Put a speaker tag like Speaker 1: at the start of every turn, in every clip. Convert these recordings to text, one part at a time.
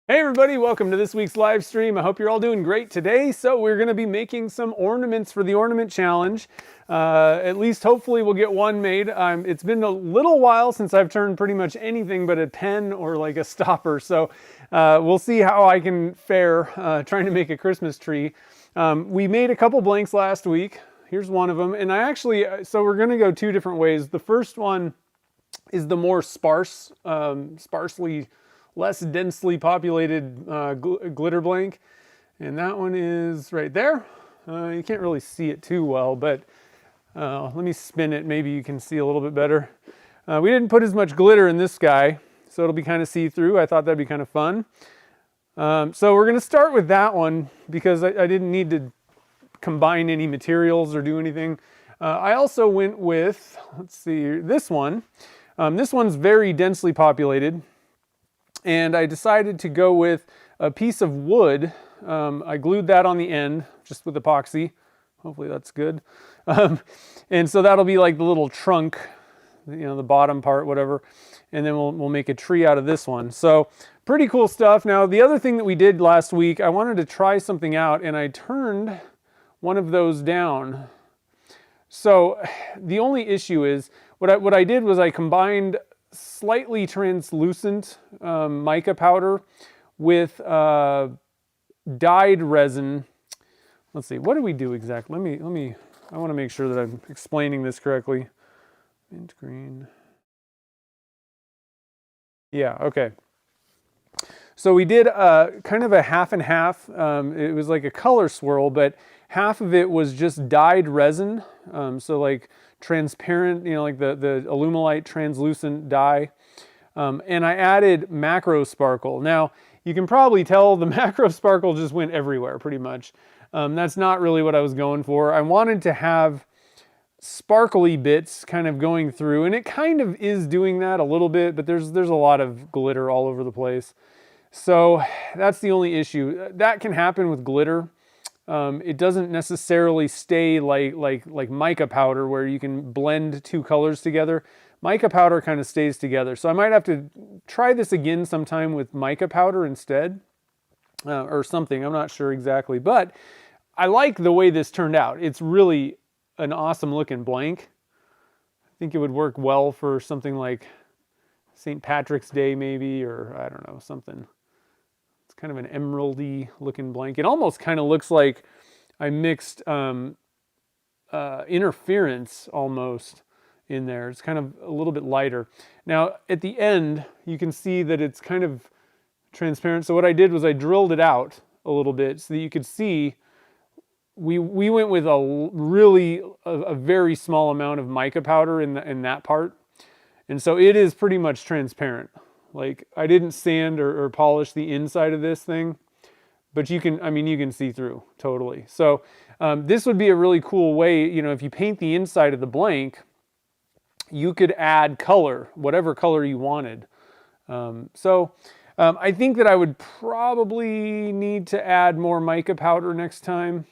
Speaker 1: Hey everybody, welcome to this week's live stream. I hope you're all doing great today. So we're going to be making some ornaments for the ornament challenge. At least hopefully we'll get one made. It's been a little while since I've turned pretty much anything but a pen or like a stopper. So we'll see how I can fare trying to make a Christmas tree. We made a couple blanks last week. Here's one of them. And so we're going to go two different ways. The first one is the more sparsely less densely populated glitter blank. And that one is right there. You can't really see it too well, but let me spin it. Maybe you can see a little bit better. We didn't put as much glitter in this guy, so it'll be kind of see-through. I thought that'd be kind of fun. So we're going to start with that one because I didn't need to combine any materials or do anything. I also went with, let's see, this one. This one's very densely populated. And I decided to go with a piece of wood. I glued that on the end just with epoxy. Hopefully that's good. And so that'll be like the little trunk, the bottom part, whatever. And then we'll make a tree out of this one. So pretty cool stuff. Now, the other thing that we did last week, I wanted to try something out and I turned one of those down. So the only issue is what I did was I combined slightly translucent mica powder with dyed resin. Let's see, what do we do exactly? I want to make sure that I'm explaining this correctly. Mint green. Yeah, okay. So we did kind of a half and half. It was like a color swirl, but half of it was just dyed resin. So like transparent, like the Alumilite translucent dye. And I added macro sparkle. Now, you can probably tell the macro sparkle just went everywhere pretty much. That's not really what I was going for. I wanted to have sparkly bits kind of going through, and it kind of is doing that a little bit, but there's a lot of glitter all over the place. So that's the only issue. That can happen with glitter. It doesn't necessarily stay like mica powder where you can blend two colors together. Mica powder kind of stays together. So I might have to try this again sometime with mica powder instead or something. I'm not sure exactly, but I like the way this turned out. It's really an awesome looking blank. I think it would work well for something like St. Patrick's Day maybe, or I don't know, something. Kind of an emeraldy looking blank. It almost kind of looks like I mixed interference almost in there. It's kind of a little bit lighter. Now at the end you can see that it's kind of transparent. So what I did was I drilled it out a little bit so that you could see we went with a very small amount of mica powder in that part. And so it is pretty much transparent. Like I didn't sand or polish the inside of this thing, but you can see through totally. So this would be a really cool way, if you paint the inside of the blank, you could add color, whatever color you wanted. I think that I would probably need to add more mica powder next time.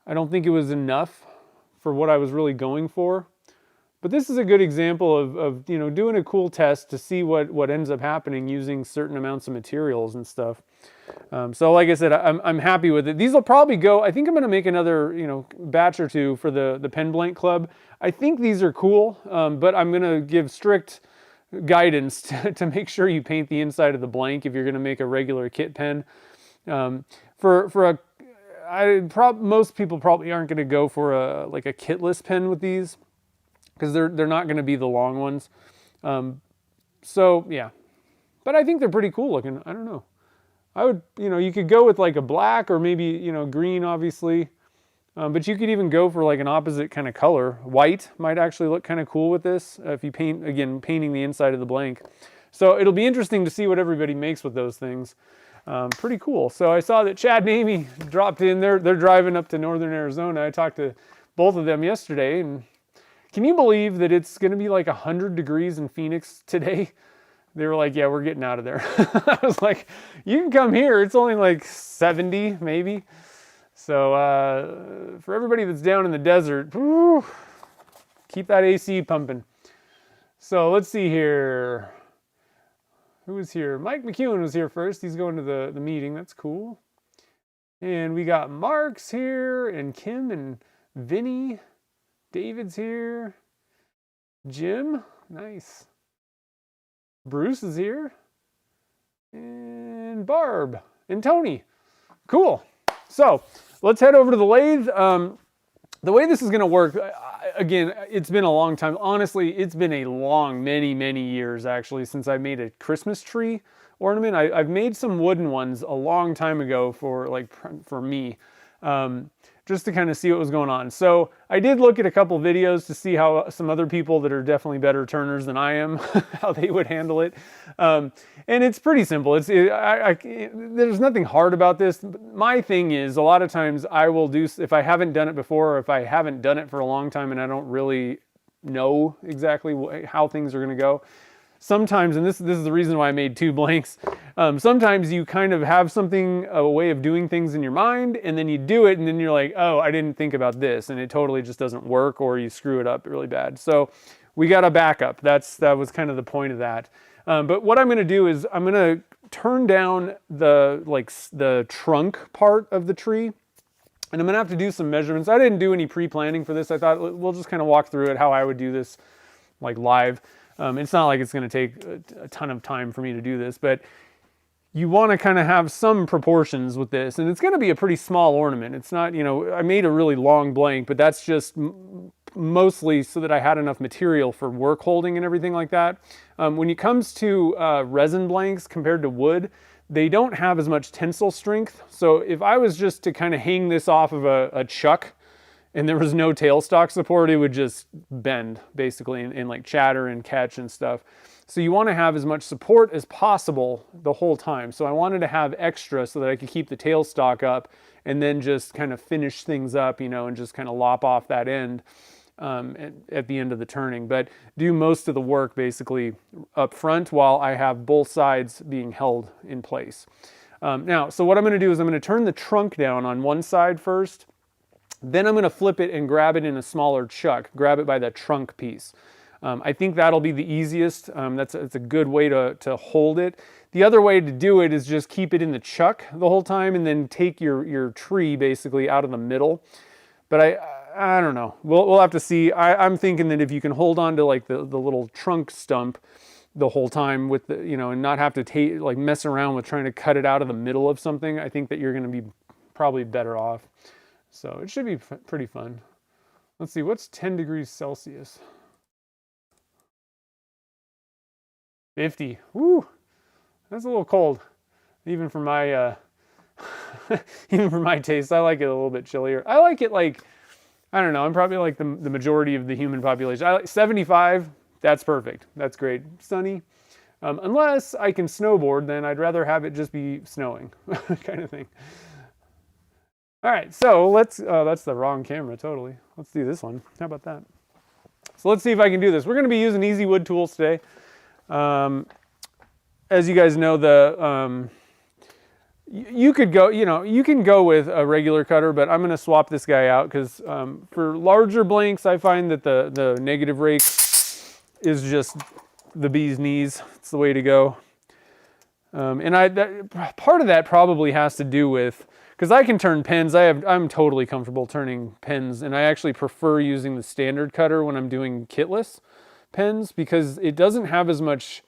Speaker 1: I don't think it was enough for what I was really going for. But this is a good example of doing a cool test to see what ends up happening using certain amounts of materials and stuff. So like I said, I'm happy with it. These will probably go, I think I'm going to make another batch or two for the Pen Blank Club. I think these are cool, but I'm going to give strict guidance to make sure you paint the inside of the blank if you're going to make a regular kit pen. Most people probably aren't going to go for a kitless pen with these, because they're not going to be the long ones. So yeah, but I think they're pretty cool looking. I don't know. I would, you could go with like a black or maybe, green obviously. But you could even go for like an opposite kind of color. White might actually look kind of cool with this if you painting the inside of the blank. So it'll be interesting to see what everybody makes with those things. Pretty cool. So I saw that Chad and Amy dropped in. They're driving up to northern Arizona. I talked to both of them yesterday, and can you believe that it's going to be like 100 degrees in Phoenix today? They were like, yeah, we're getting out of there. I was like, you can come here. It's only like 70 maybe. So for everybody that's down in the desert, whew, keep that AC pumping. So let's see here. Who was here? Mike McEwen was here first. He's going to the meeting. That's cool. And we got Mark's here, and Kim and Vinny. David's here. Jim, nice. Bruce is here. And Barb and Tony. Cool. So let's head over to the lathe. The way this is going to work, again, it's been a long time. Honestly, it's been a long, many years actually since I made a Christmas tree ornament. I've made some wooden ones a long time ago for me, just to kind of see what was going on. So I did look at a couple videos to see how some other people that are definitely better turners than I am, how they would handle it. And it's pretty simple. There's nothing hard about this. My thing is, a lot of times I will do, if I haven't done it before, or if I haven't done it for a long time and I don't really know exactly how things are going to go, sometimes, and this is the reason why I made 2 blanks, sometimes you kind of have a way of doing things in your mind, and then you do it, and then you're like, oh, I didn't think about this, and it totally just doesn't work, or you screw it up really bad. So we got a backup. That was kind of the point of that. But what I'm going to do is I'm going to turn down the trunk part of the tree, and I'm going to have to do some measurements. I didn't do any pre-planning for this. I thought we'll just kind of walk through it, how I would do this like live. It's not like it's going to take a ton of time for me to do this, but you want to kind of have some proportions with this, and it's going to be a pretty small ornament. It's not, I made a really long blank, but that's just mostly so that I had enough material for work holding and everything like that. When it comes to resin blanks compared to wood, they don't have as much tensile strength. So if I was just to kind of hang this off of a chuck, and there was no tailstock support, it would just bend basically and like chatter and catch and stuff. So you want to have as much support as possible the whole time. So I wanted to have extra so that I could keep the tailstock up and then just kind of finish things up, and just kind of lop off that end at the end of the turning. But do most of the work basically up front while I have both sides being held in place. Now, so what I'm going to do is I'm going to turn the trunk down on one side first. Then I'm going to flip it and grab it in a smaller chuck, grab it by the trunk piece. I think that'll be the easiest. That's a good way to hold it. The other way to do it is just keep it in the chuck the whole time and then take your tree basically out of the middle. But I don't know. We'll have to see. I'm thinking that if you can hold on to like the little trunk stump the whole time with and not have to mess around with trying to cut it out of the middle of something, I think that you're going to be probably better off. So it should be pretty fun. Let's see, what's 10 degrees Celsius? 50. Woo! That's a little cold, even for my even for my taste. I like it a little bit chillier. I like it like, I don't know, I'm probably like the majority of the human population. I like 75. That's perfect. That's great. Sunny. Unless I can snowboard, then I'd rather have it just be snowing, kind of thing. All right, so let's, that's the wrong camera, totally. Let's do this one. How about that? So let's see if I can do this. We're going to be using easy wood tools today. As you guys know, you could go, you can go with a regular cutter, but I'm going to swap this guy out because for larger blanks, I find that the negative rake is just the bee's knees. It's the way to go. And part of that probably has to do with, because I can turn pens, I'm totally comfortable turning pens, and I actually prefer using the standard cutter when I'm doing kitless pens because it doesn't have as much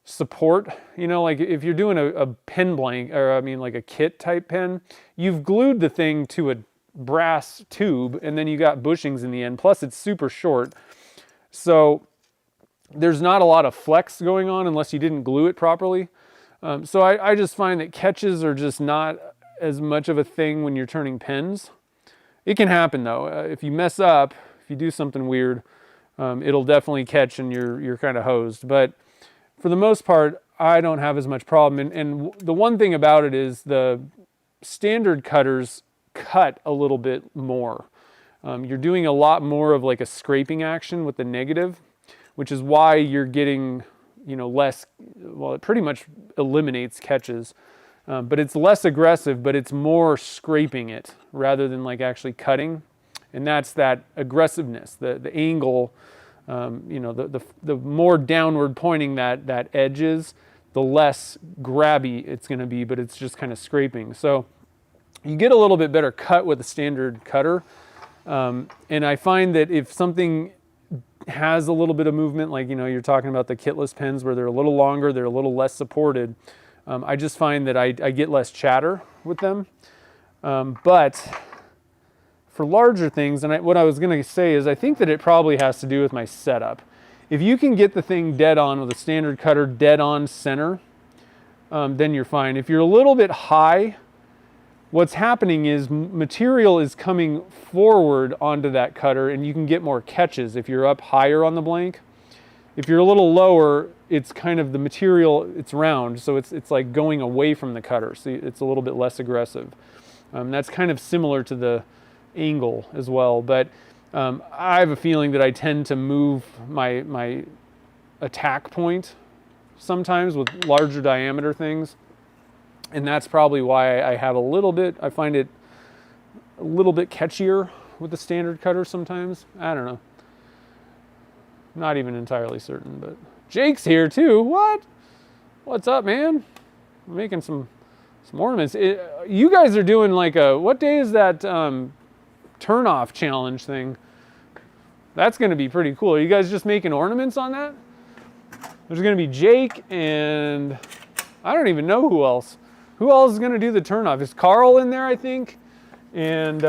Speaker 1: support. Like if you're doing a pen blank, or like a kit type pen, you've glued the thing to a brass tube and then you got bushings in the end, plus it's super short. So there's not a lot of flex going on unless you didn't glue it properly. So I just find that catches are just not as much of a thing when you're turning pens. It can happen though. If you mess up, if you do something weird, it'll definitely catch and you're kind of hosed. But for the most part, I don't have as much problem. And the one thing about it is the standard cutters cut a little bit more. You're doing a lot more of like a scraping action with the negative, which is why you're getting, less, well, it pretty much eliminates catches. But it's less aggressive, but it's more scraping it rather than like actually cutting. And that's that aggressiveness, the angle, the more downward pointing that edge is, the less grabby it's going to be, but it's just kind of scraping. So you get a little bit better cut with a standard cutter. And I find that if something has a little bit of movement, like, you know, you're talking about the kitless pens where they're a little longer, they're a little less supported, I just find that I get less chatter with them. But for larger things, and what I was going to say is I think that it probably has to do with my setup. If you can get the thing dead on with a standard cutter, dead on center, then you're fine. If you're a little bit high, what's happening is material is coming forward onto that cutter, and you can get more catches if you're up higher on the blank. If you're a little lower, it's kind of the material, it's round, so it's like going away from the cutter, so it's a little bit less aggressive. That's kind of similar to the angle as well, but I have a feeling that I tend to move my attack point sometimes with larger diameter things, and that's probably why I have a little bit, I find it a little bit catchier with the standard cutter sometimes. I don't know. Not even entirely certain, but Jake's here too. What? What's up, man? I'm making some ornaments. You guys are doing like what day is that turn off challenge thing? That's going to be pretty cool. Are you guys just making ornaments on that? There's going to be Jake and I don't even know who else. Who else is going to do the turn off? Is Carl in there, I think? And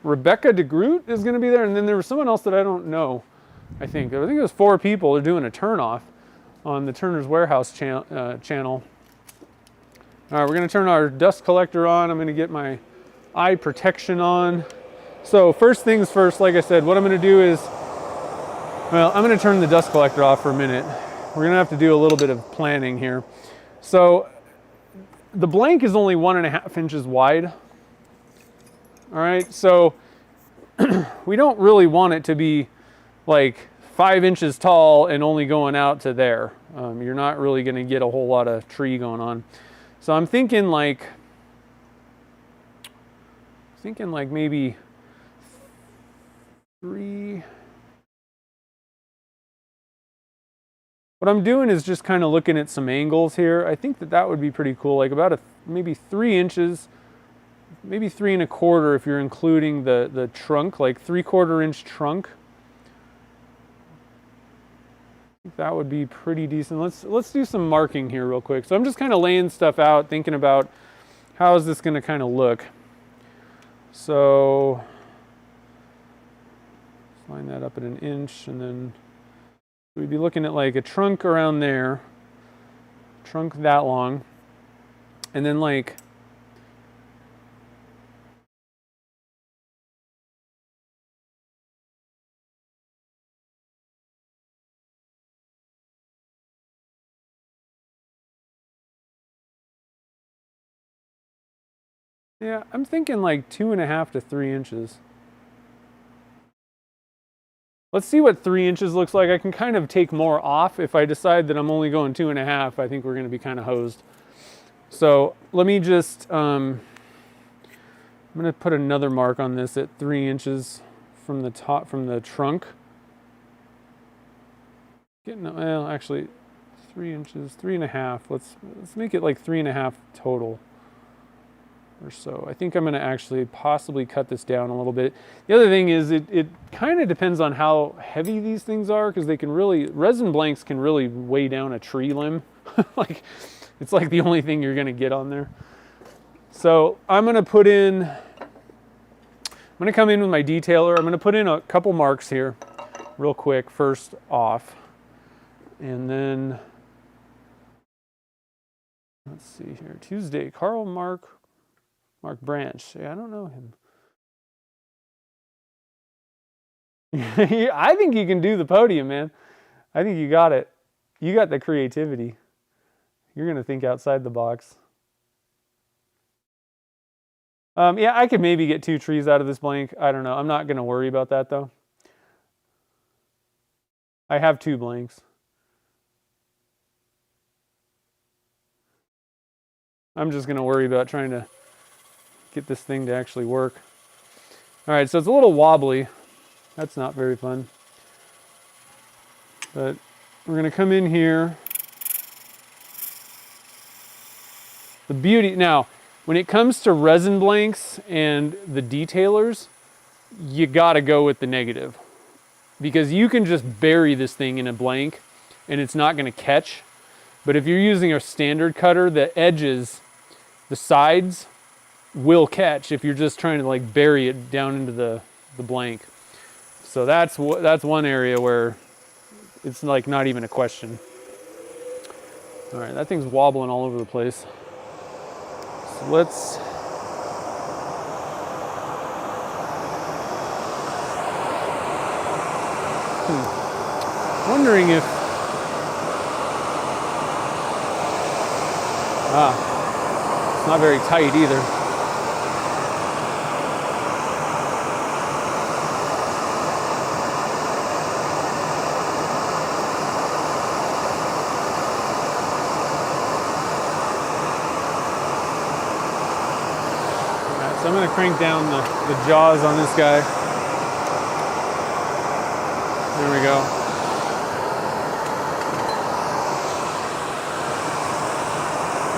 Speaker 1: Rebecca DeGroot is going to be there, and then there was someone else that I don't know. I think it was 4 people are doing a turn-off on the Turners Warehouse channel. All right, we're going to turn our dust collector on. I'm going to get my eye protection on. So first things first, like I said, what I'm going to do is, well, I'm going to turn the dust collector off for a minute. We're going to have to do a little bit of planning here. So the blank is only 1.5 inches wide. All right, so we don't really want it to be like 5 inches tall and only going out to there. You're not really going to get a whole lot of tree going on. So I'm thinking like maybe 3. What I'm doing is just kind of looking at some angles here. I think that would be pretty cool, like about maybe 3 inches. Maybe 3 1/4 if you're including the trunk, like 3/4 inch trunk. I think that would be pretty decent. Let's do some marking here real quick. So I'm just kind of laying stuff out, thinking about how is this going to kind of look. So let's line that up at 1 inch, and then we'd be looking at like a trunk around there, trunk that long, and then like yeah, I'm thinking like 2.5 to 3 inches. Let's see what 3 inches looks like. I can kind of take more off. If I decide that I'm only going 2.5, I think we're going to be kind of hosed. So let me just, I'm going to put another mark on this at 3 inches from the top, from the trunk. Well, actually 3 inches, 3.5. Let's make it like 3.5 total or so. I think I'm going to actually possibly cut this down a little bit. The other thing is it kind of depends on how heavy these things are, because they can really, resin blanks can really weigh down a tree limb. Like, it's like the only thing you're going to get on there. So I'm going to come in with my detailer. I'm going to put in a couple marks here real quick first off. And then, let's see here, Tuesday, Carl Mark Branch. Yeah, I don't know him. I think you can do the podium, man. I think you got it. You got the creativity. You're going to think outside the box. Yeah, I could maybe get 2 trees out of this blank. I don't know. I'm not going to worry about that, though. I have 2 blanks. I'm just going to worry about trying to get this thing to actually work. All right, so it's a little wobbly. That's not very fun. But we're going to come in here. The beauty, now, when it comes to resin blanks and the detailers, you got to go with the negative. Because you can just bury this thing in a blank and it's not going to catch. But if you're using a standard cutter, the edges, the sides will catch if you're just trying to like bury it down into the blank. So that's one area where it's like not even a question. All right, that thing's wobbling all over the place. So let's wondering if it's not very tight either. So I'm going to crank down the jaws on this guy. There we go.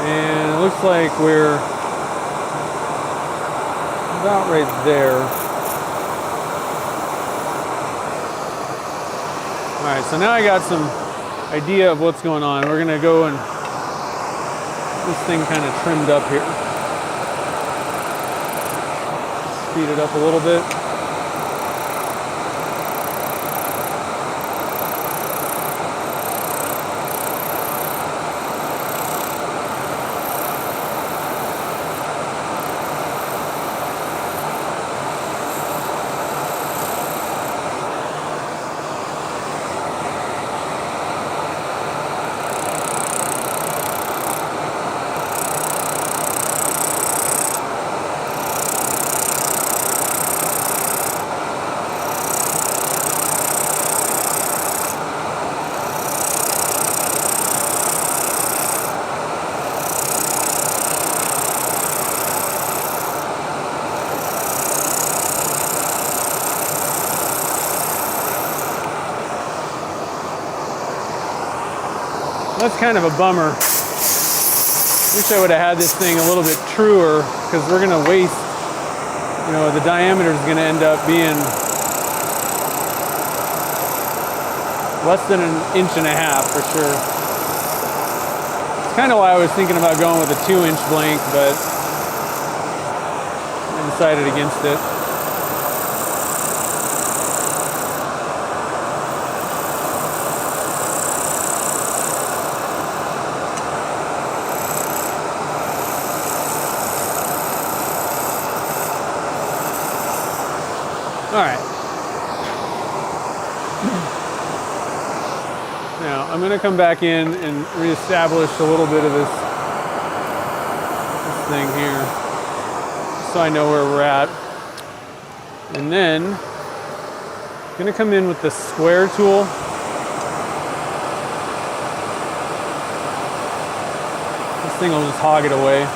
Speaker 1: And it looks like we're about right there. All right, so now I got some idea of what's going on. We're going to go and get this thing kind of trimmed up here. Speed it up a little bit. That's kind of a bummer. Wish I would have had this thing a little bit truer, because we're gonna waste, you know, the diameter is gonna end up being less than 1.5 inches for sure. It's kind of why I was thinking about going with a 2-inch blank, but I decided against it. All right. Now I'm going to come back in and reestablish a little bit of this thing here, so I know where we're at. And then I'm going to come in with the square tool. This thing will just hog it away.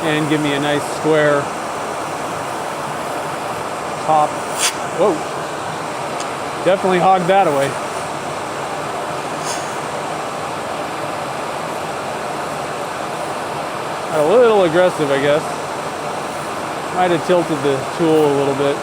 Speaker 1: And give me a nice square top. Whoa, definitely hogged that away. Got a little aggressive, I guess. Might have tilted the tool a little bit.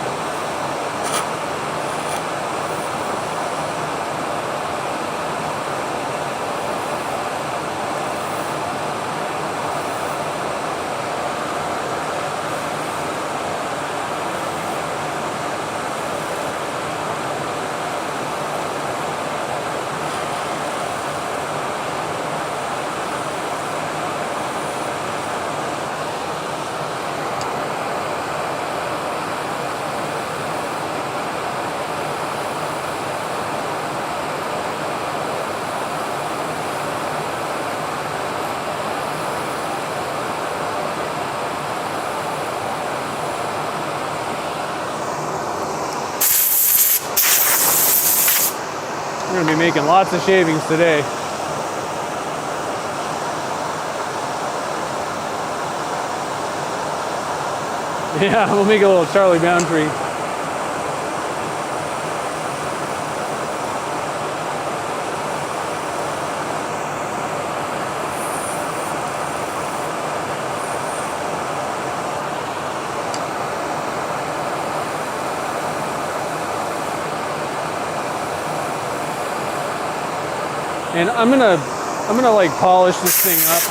Speaker 1: We're going to be making lots of shavings today. Yeah, we'll make a little Charlie Brown tree. And I'm gonna like polish this thing up.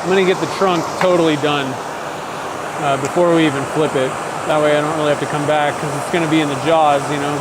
Speaker 1: I'm gonna get the trunk totally done before we even flip it. That way I don't really have to come back because it's gonna be in the jaws, you know.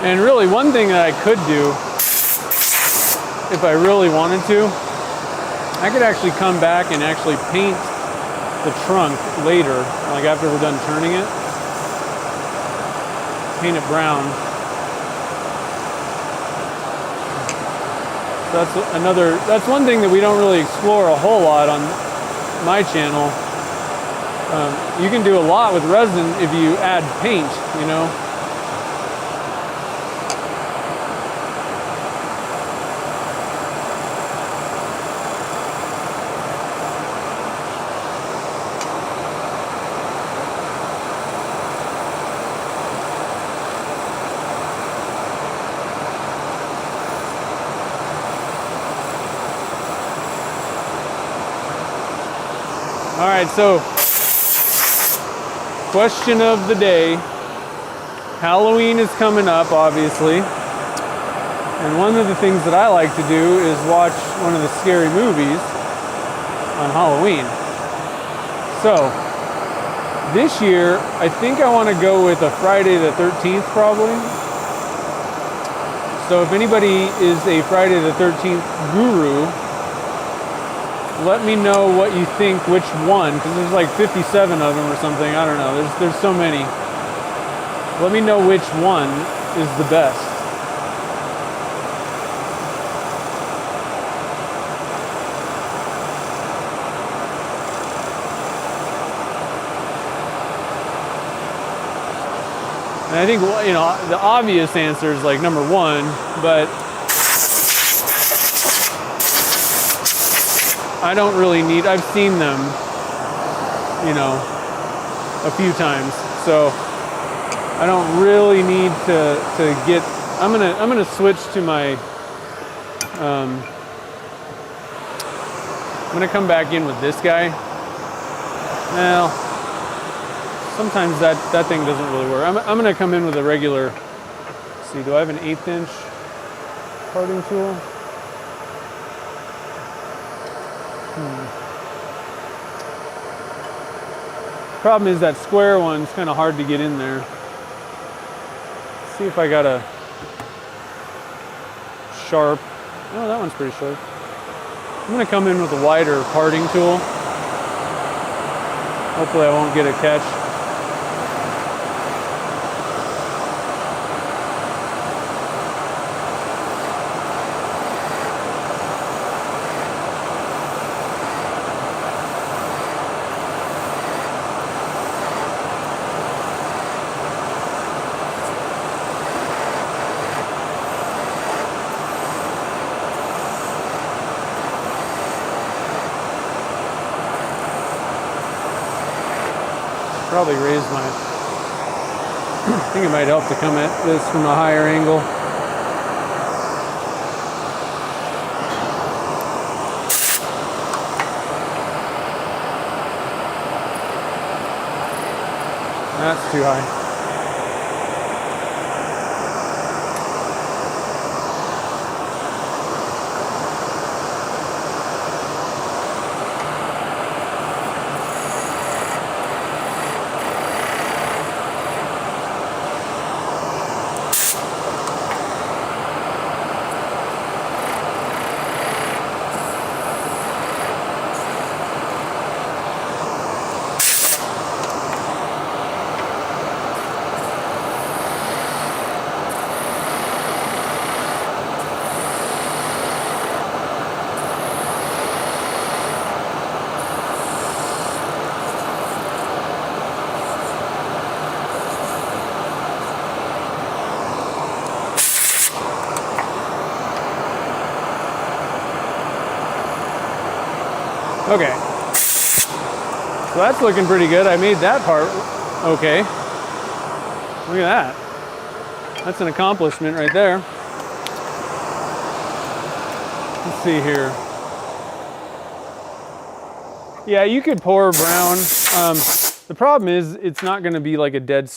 Speaker 1: And really, one thing that I could do, if I really wanted to, I could actually come back and actually paint the trunk later, like after we're done turning it. Paint it brown. That's one thing that we don't really explore a whole lot on my channel. You can do a lot with resin if you add paint, you know. All right, so question of the day. Halloween is coming up, obviously. And one of the things that I like to do is watch one of the scary movies on Halloween. So, this year, I think I want to go with a Friday the 13th probably. So if anybody is a Friday the 13th guru, let me know what you think, which one, because there's like 57 of them or something. I don't know. There's so many. Let me know which one is the best. And I think, you know, the obvious answer is like number one, but I don't really need, I've seen them, you know, a few times, so I don't really need to get, I'm gonna switch to my, I'm gonna come back in with this guy. Well, sometimes that thing doesn't really work. I'm gonna come in with a regular, let's see, do I have an 1/8 inch parting tool? Problem is that square one's kind of hard to get in there. Let's see if I got a sharp. Oh, that one's pretty sharp. I'm gonna come in with a wider parting tool. Hopefully I won't get a catch. Probably raise my, I think it might help to come at this from a higher angle. That's too high. Okay. So that's looking pretty good. I made that part okay. Look at that. That's an accomplishment right there. Let's see here. Yeah, you could pour brown. The problem is it's not going to be like a dead...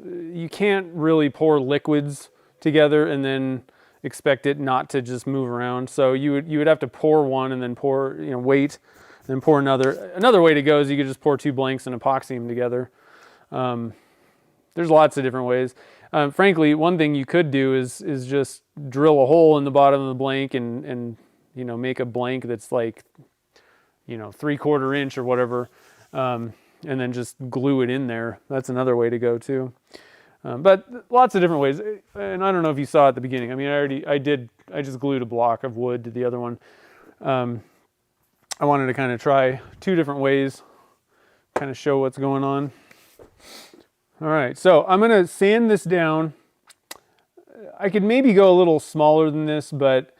Speaker 1: You can't really pour liquids together and then expect it not to just move around. So you would have to pour one and then pour, wait, and then pour another. Another way to go is you could just pour 2 blanks and epoxy them together. There's lots of different ways. Frankly, one thing you could do is just drill a hole in the bottom of the blank and make a blank that's like 3/4 inch or whatever, and then just glue it in there. That's another way to go too. But lots of different ways. And I don't know if you saw at the beginning. I mean, I just glued a block of wood to the other one. I wanted to kind of try 2 different ways, kind of show what's going on. All right, so I'm gonna sand this down. I could maybe go a little smaller than this, but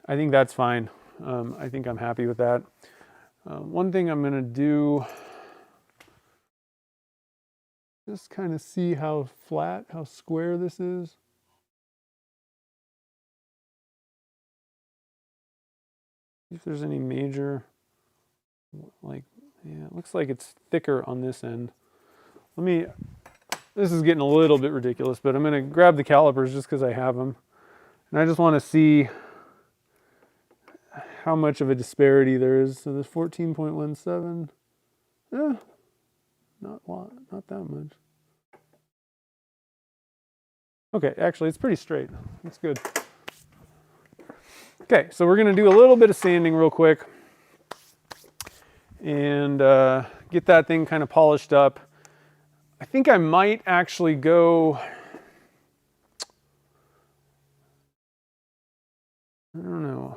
Speaker 1: I think that's fine. I think I'm happy with that. One thing I'm gonna do, just kind of see how flat, how square this is. See if there's any major, yeah, it looks like it's thicker on this end. This is getting a little bit ridiculous, but I'm gonna grab the calipers just because I have them. And I just wanna see how much of a disparity there is. So there's 14.17. Yeah, not a lot, not that much. Okay, actually it's pretty straight. That's good. Okay, so we're gonna do a little bit of sanding real quick and get that thing kind of polished up. I think I might actually go, I don't know.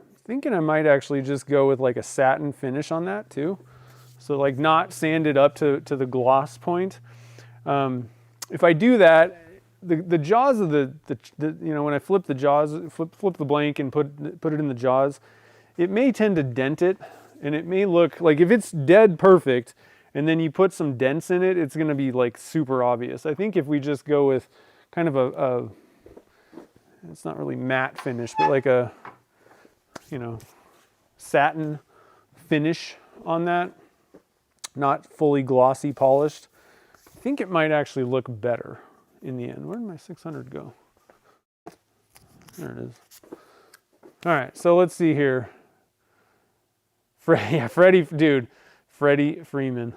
Speaker 1: I'm thinking I might actually just go with like a satin finish on that too. So like not sand it up to the gloss point. If I do that, the jaws of the when I flip the jaws, flip the blank and put it in the jaws, it may tend to dent it, and it may look like, if it's dead perfect and then you put some dents in it, it's going to be like super obvious. I think if we just go with kind of it's not really matte finish, but like a satin finish on that, not fully glossy polished, I think it might actually look better in the end. Where did my 600 go? There it is. All right, so let's see here. Freddie Freeman.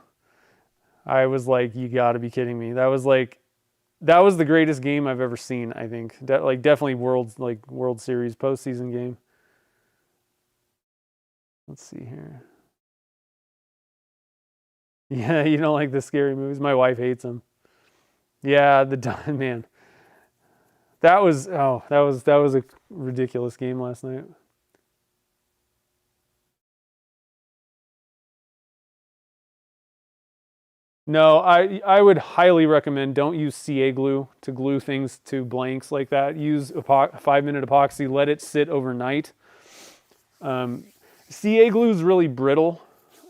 Speaker 1: I was like, you got to be kidding me. That was the greatest game I've ever seen, I think. Definitely World Series postseason game. Let's see here. Yeah, you don't like the scary movies? My wife hates them. Yeah, man. That was a ridiculous game last night. No, I would highly recommend don't use CA glue to glue things to blanks like that. Use 5-minute epoxy, let it sit overnight. CA glue is really brittle.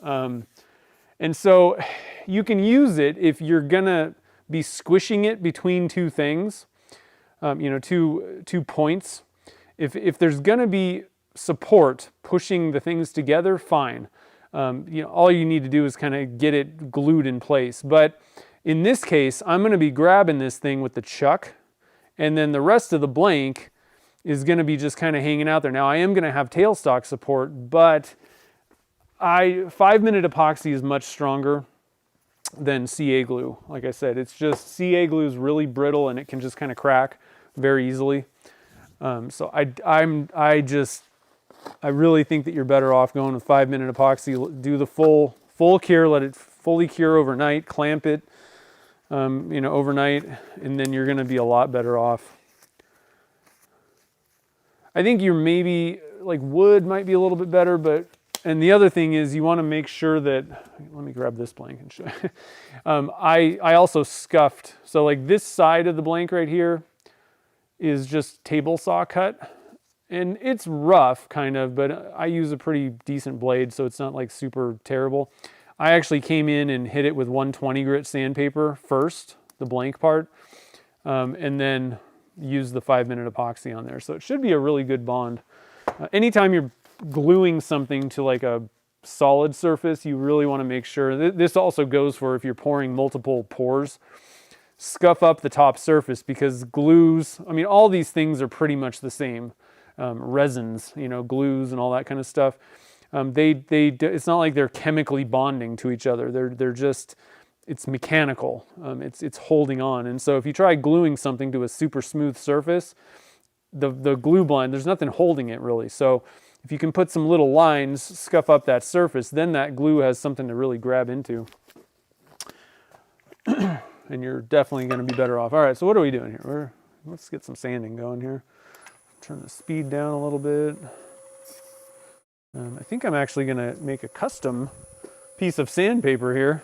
Speaker 1: And so you can use it if you're gonna be squishing it between 2 things, 2 points. If there's gonna be support pushing the things together, fine. All you need to do is kind of get it glued in place. But in this case, I'm going to be grabbing this thing with the chuck, and then the rest of the blank is going to be just kind of hanging out there. Now, I am going to have tailstock support, but 5-minute epoxy is much stronger than CA glue. Like I said, it's just CA glue is really brittle and it can just kind of crack very easily. So I really think that you're better off going with 5-minute epoxy. Do the full cure, let it fully cure overnight, clamp it, overnight, and then you're going to be a lot better off. I think you're maybe like wood might be a little bit better, and the other thing is you want to make sure that, let me grab this blank and show you. I also scuffed, so like this side of the blank right here is just table saw cut. And it's rough, kind of, but I use a pretty decent blade, so it's not like super terrible. I actually came in and hit it with 120 grit sandpaper first, the blank part, and then use the 5-minute epoxy on there. So it should be a really good bond. Anytime you're gluing something to like a solid surface, you really want to make sure, this also goes for if you're pouring multiple pours, scuff up the top surface, because glues, I mean, all these things are pretty much the same. Resins, you know, glues and all that kind of stuff. It's not like they're chemically bonding to each other. They're just, it's mechanical. It's holding on. And so if you try gluing something to a super smooth surface, the glue blind, there's nothing holding it really. So if you can put some little lines, scuff up that surface, then that glue has something to really grab into. And you're definitely going to be better off. All right, so what are we doing here? Let's get some sanding going here. Turn the speed down a little bit. I think I'm actually going to make a custom piece of sandpaper here.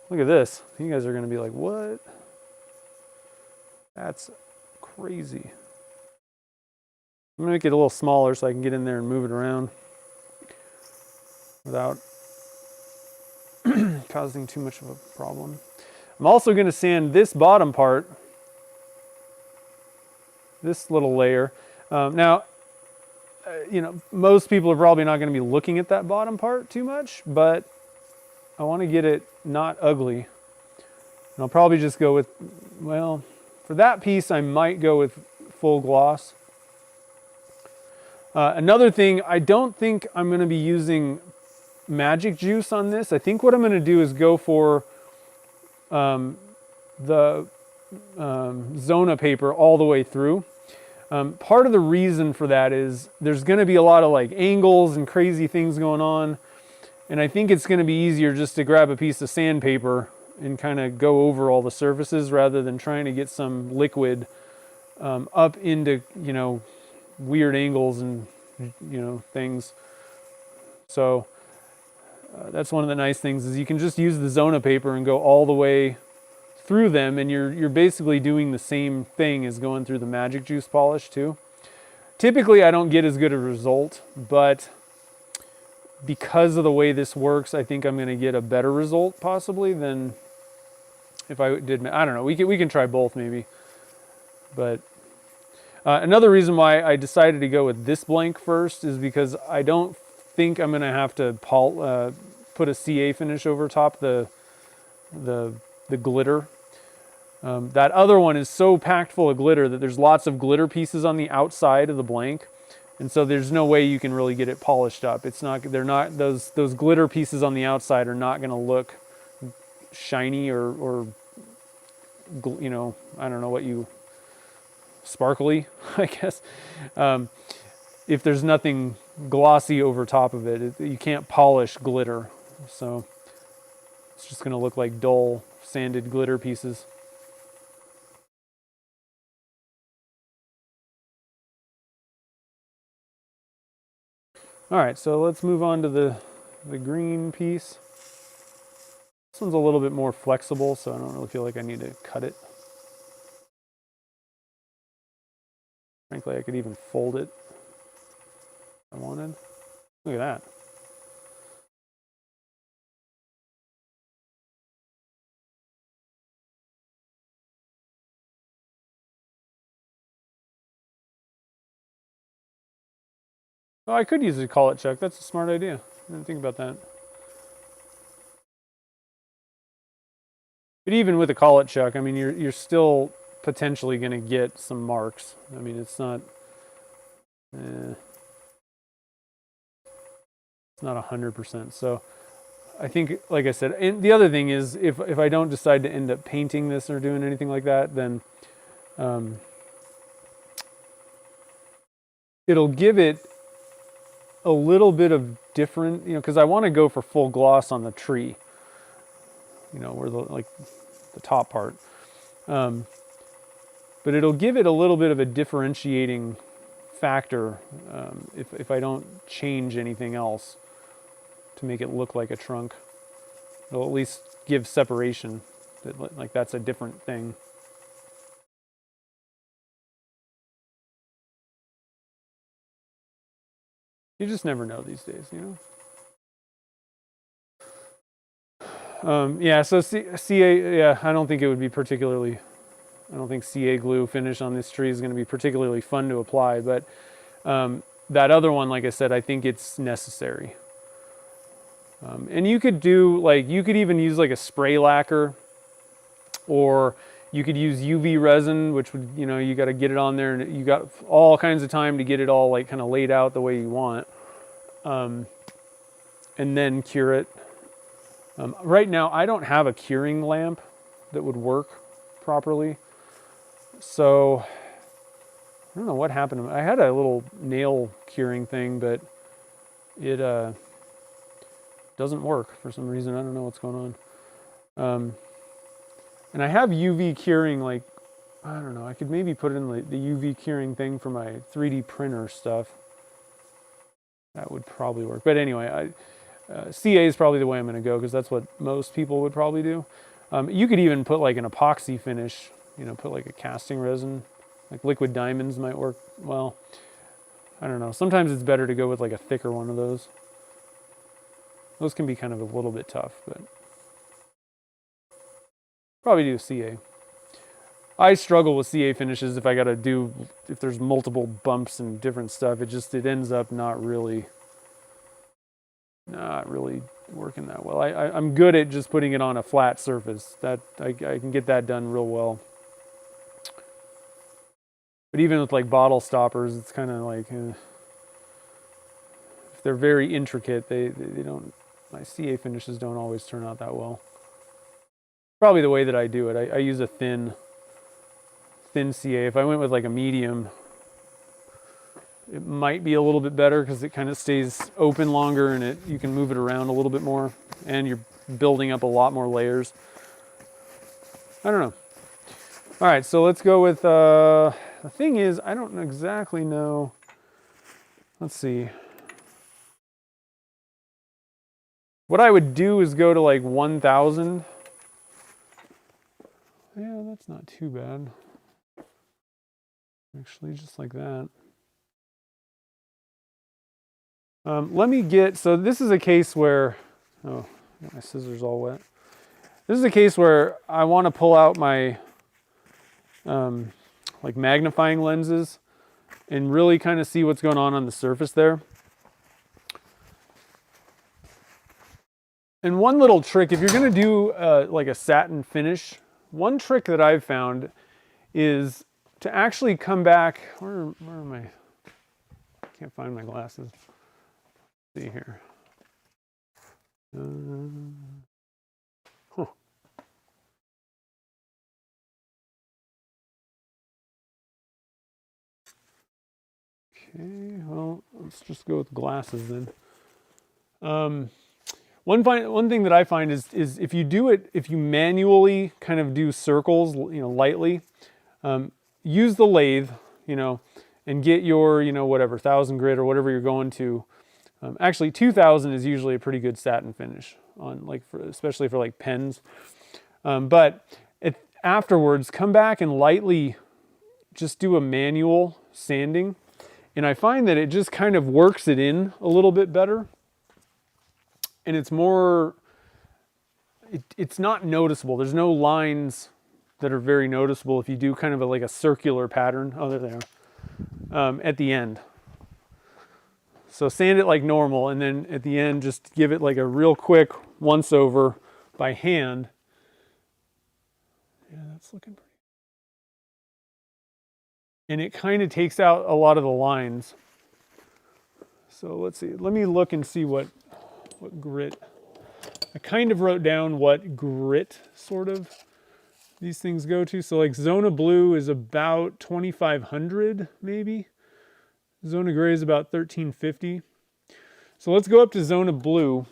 Speaker 1: Look at this. You guys are going to be like, what? That's crazy. I'm going to make it a little smaller so I can get in there and move it around without causing too much of a problem. I'm also going to sand this bottom part, this little layer. Now, you know, most people are probably not going to be looking at that bottom part too much, but I want to get it not ugly. And I'll probably just go with, well, for that piece, I might go with full gloss. Another thing, I don't think I'm going to be using magic juice on this. I think what I'm going to do is go for the Zona paper all the way through. Part of the reason for that is there's going to be a lot of like angles and crazy things going on. And I think it's going to be easier just to grab a piece of sandpaper and kind of go over all the surfaces rather than trying to get some liquid up into, you know, weird angles and, you know, things. So that's one of the nice things is you can just use the Zona paper and go all the way through them, and you're basically doing the same thing as going through the magic juice polish too. Typically I don't get as good a result, but because of the way this works, I think I'm going to get a better result possibly than if I did. I don't know, we can try both maybe. But another reason why I decided to go with this blank first is because I don't think I'm going to have to put a CA finish over top the glitter. That other one is so packed full of glitter that there's lots of glitter pieces on the outside of the blank, and so there's no way you can really get it polished up. It's not, they're not, those glitter pieces on the outside are not going to look shiny or you know, I don't know what you, sparkly, I guess. If there's nothing glossy over top of it, you can't polish glitter, so it's just going to look like dull sanded glitter pieces. All right, so let's move on to the green piece. This one's a little bit more flexible, so I don't really feel like I need to cut it. Frankly, I could even fold it if I wanted. Look at that. Oh, I could use a collet chuck. That's a smart idea. I didn't think about that. But even with a collet chuck, I mean, you're still potentially going to get some marks. I mean, it's not, it's not 100%. So I think, like I said, and the other thing is, if I don't decide to end up painting this or doing anything like that, then it'll give it a little bit of different, you know, because I want to go for full gloss on the tree, you know, where the top part. But it'll give it a little bit of a differentiating factor if I don't change anything else to make it look like a trunk. It'll at least give separation, that like that's a different thing. You just never know these days, you know? Yeah, so CA, yeah, I don't think it would be particularly, I don't think CA glue finish on this tree is going to be particularly fun to apply, but that other one, like I said, I think it's necessary. And you could do, like, you could even use like a spray lacquer, or you could use UV resin, which would, you know, you got to get it on there and you got all kinds of time to get it all like kind of laid out the way you want. And then cure it. Right now, I don't have a curing lamp that would work properly. So, I don't know what happened. I had a little nail curing thing, but it doesn't work for some reason. I don't know what's going on. And I have UV curing, like, I don't know, I could maybe put in the UV curing thing for my 3D printer stuff. That would probably work. But anyway, CA is probably the way I'm going to go, because that's what most people would probably do. You could even put like an epoxy finish, you know, put like a casting resin, like liquid diamonds might work well. I don't know. Sometimes it's better to go with like a thicker one of those. Those can be kind of a little bit tough, but probably do CA. I struggle with CA finishes if I got to do, if there's multiple bumps and different stuff. It ends up not really working that well. I'm good at just putting it on a flat surface. That I can get that done real well. But even with like bottle stoppers, it's kind of like, if they're very intricate, they don't, my CA finishes don't always turn out that well. Probably the way that I do it. I use a thin CA. If I went with like a medium, it might be a little bit better because it kind of stays open longer and you can move it around a little bit more, and you're building up a lot more layers. I don't know. All right, so let's go with, the thing is, I don't exactly know. Let's see. What I would do is go to like 1,000. Yeah, that's not too bad. Actually, just like that. Let me get, so this is a case where, oh, I got my scissors all wet. This is a case where I want to pull out my like magnifying lenses and really kind of see what's going on the surface there. And one little trick, if you're going to do like a satin finish, one trick that I've found is to actually come back, where am I? I can't find my glasses. Let's see here. Huh. Okay, well, let's just go with glasses then. One thing that I find is if you do it, if you manually kind of do circles, you know, lightly, use the lathe, you know, and get your, you know, whatever, 1,000 grit or whatever you're going to. Actually, 2,000 is usually a pretty good satin finish on, like, especially for like pens. But afterwards, come back and lightly just do a manual sanding. And I find that it just kind of works it in a little bit better. And it's more, it's not noticeable. There's no lines that are very noticeable if you do kind of like a circular pattern. Oh, there they are. At the end. So sand it like normal, and then at the end, just give it like a real quick once over by hand. Yeah, that's looking pretty. And it kind of takes out a lot of the lines. So let's see. Let me look and see what grit. I kind of wrote down what grit sort of these things go to. So like Zona Blue is about 2,500 maybe. Zona Gray is about 1,350. So let's go up to Zona Blue.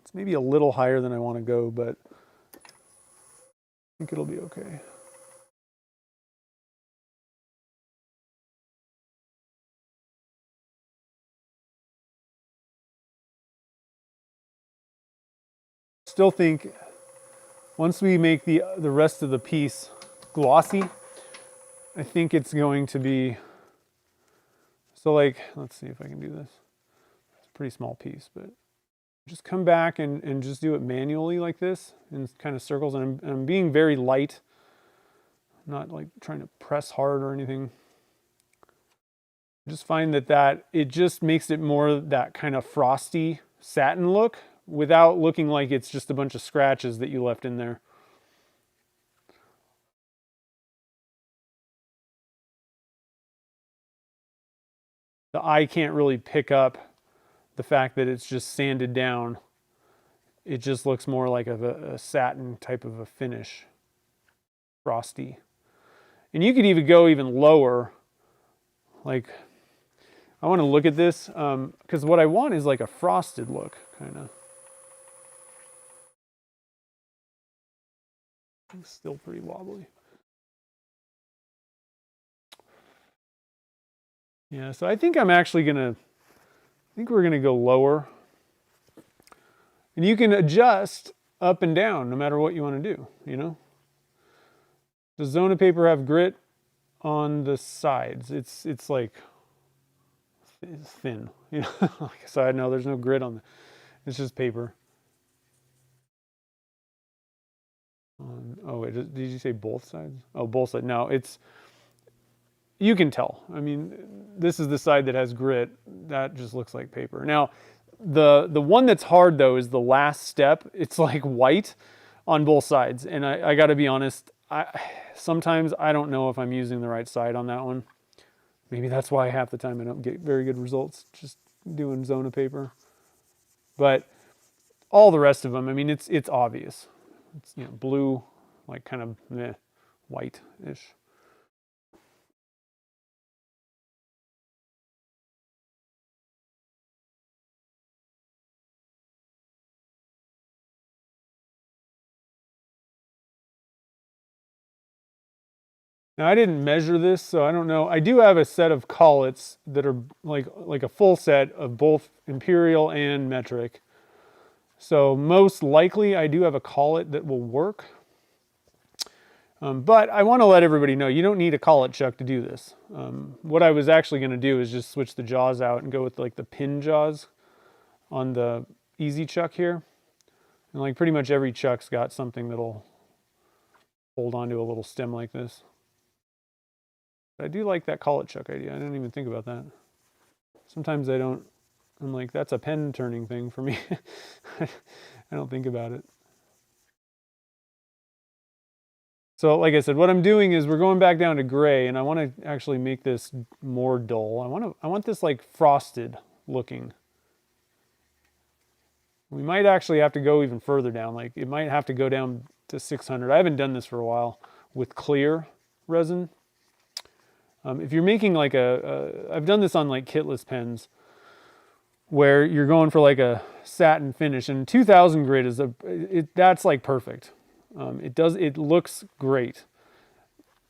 Speaker 1: It's maybe a little higher than I want to go, but I think it'll be okay. Still think once we make the rest of the piece glossy, I think it's going to be, So like, let's see if I can do this. It's a pretty small piece, but just come back and just do it manually like this in kind of circles. And I'm being very light, not like trying to press hard or anything. Just find that it just makes it more that kind of frosty satin look without looking like it's just a bunch of scratches that you left in there. The eye can't really pick up the fact that it's just sanded down. It just looks more like a satin type of a finish, frosty. And you could even go even lower. Like, I want to look at this because what I want is like a frosted look, kind of. It's still pretty wobbly. Yeah, so I think we're gonna go lower. And you can adjust up and down no matter what you want to do, you know? Does Zona paper have grit on the sides? It's like it's thin, you know? Like a side, no, there's no grit on it's just paper. Oh wait, did you say both sides? Oh, both sides. No, you can tell. I mean, this is the side that has grit. That just looks like paper. Now, the one that's hard though is the last step. It's like white on both sides, and I got to be honest. Sometimes I don't know if I'm using the right side on that one. Maybe that's why half the time I don't get very good results just doing Zona paper. But all the rest of them, I mean, it's obvious. It's blue, like kind of white-ish. Now I didn't measure this, so I don't know. I do have a set of collets that are like a full set of both imperial and metric. So most likely I do have a collet that will work. But I want to let everybody know you don't need a collet chuck to do this. What I was actually going to do is just switch the jaws out and go with like the pin jaws on the easy chuck here. And like pretty much every chuck's got something that'll hold onto a little stem like this. I do like that collet chuck idea. I didn't even think about that. Sometimes I'm like, that's a pen turning thing for me. I don't think about it. So like I said, what I'm doing is we're going back down to gray, and I want to actually make this more dull. I want this like frosted looking. We might actually have to go even further down. Like it might have to go down to 600. I haven't done this for a while with clear resin. If you're making like I've done this on like kitless pens where you're going for like a satin finish, and 2000 grit is that's like perfect. It looks great,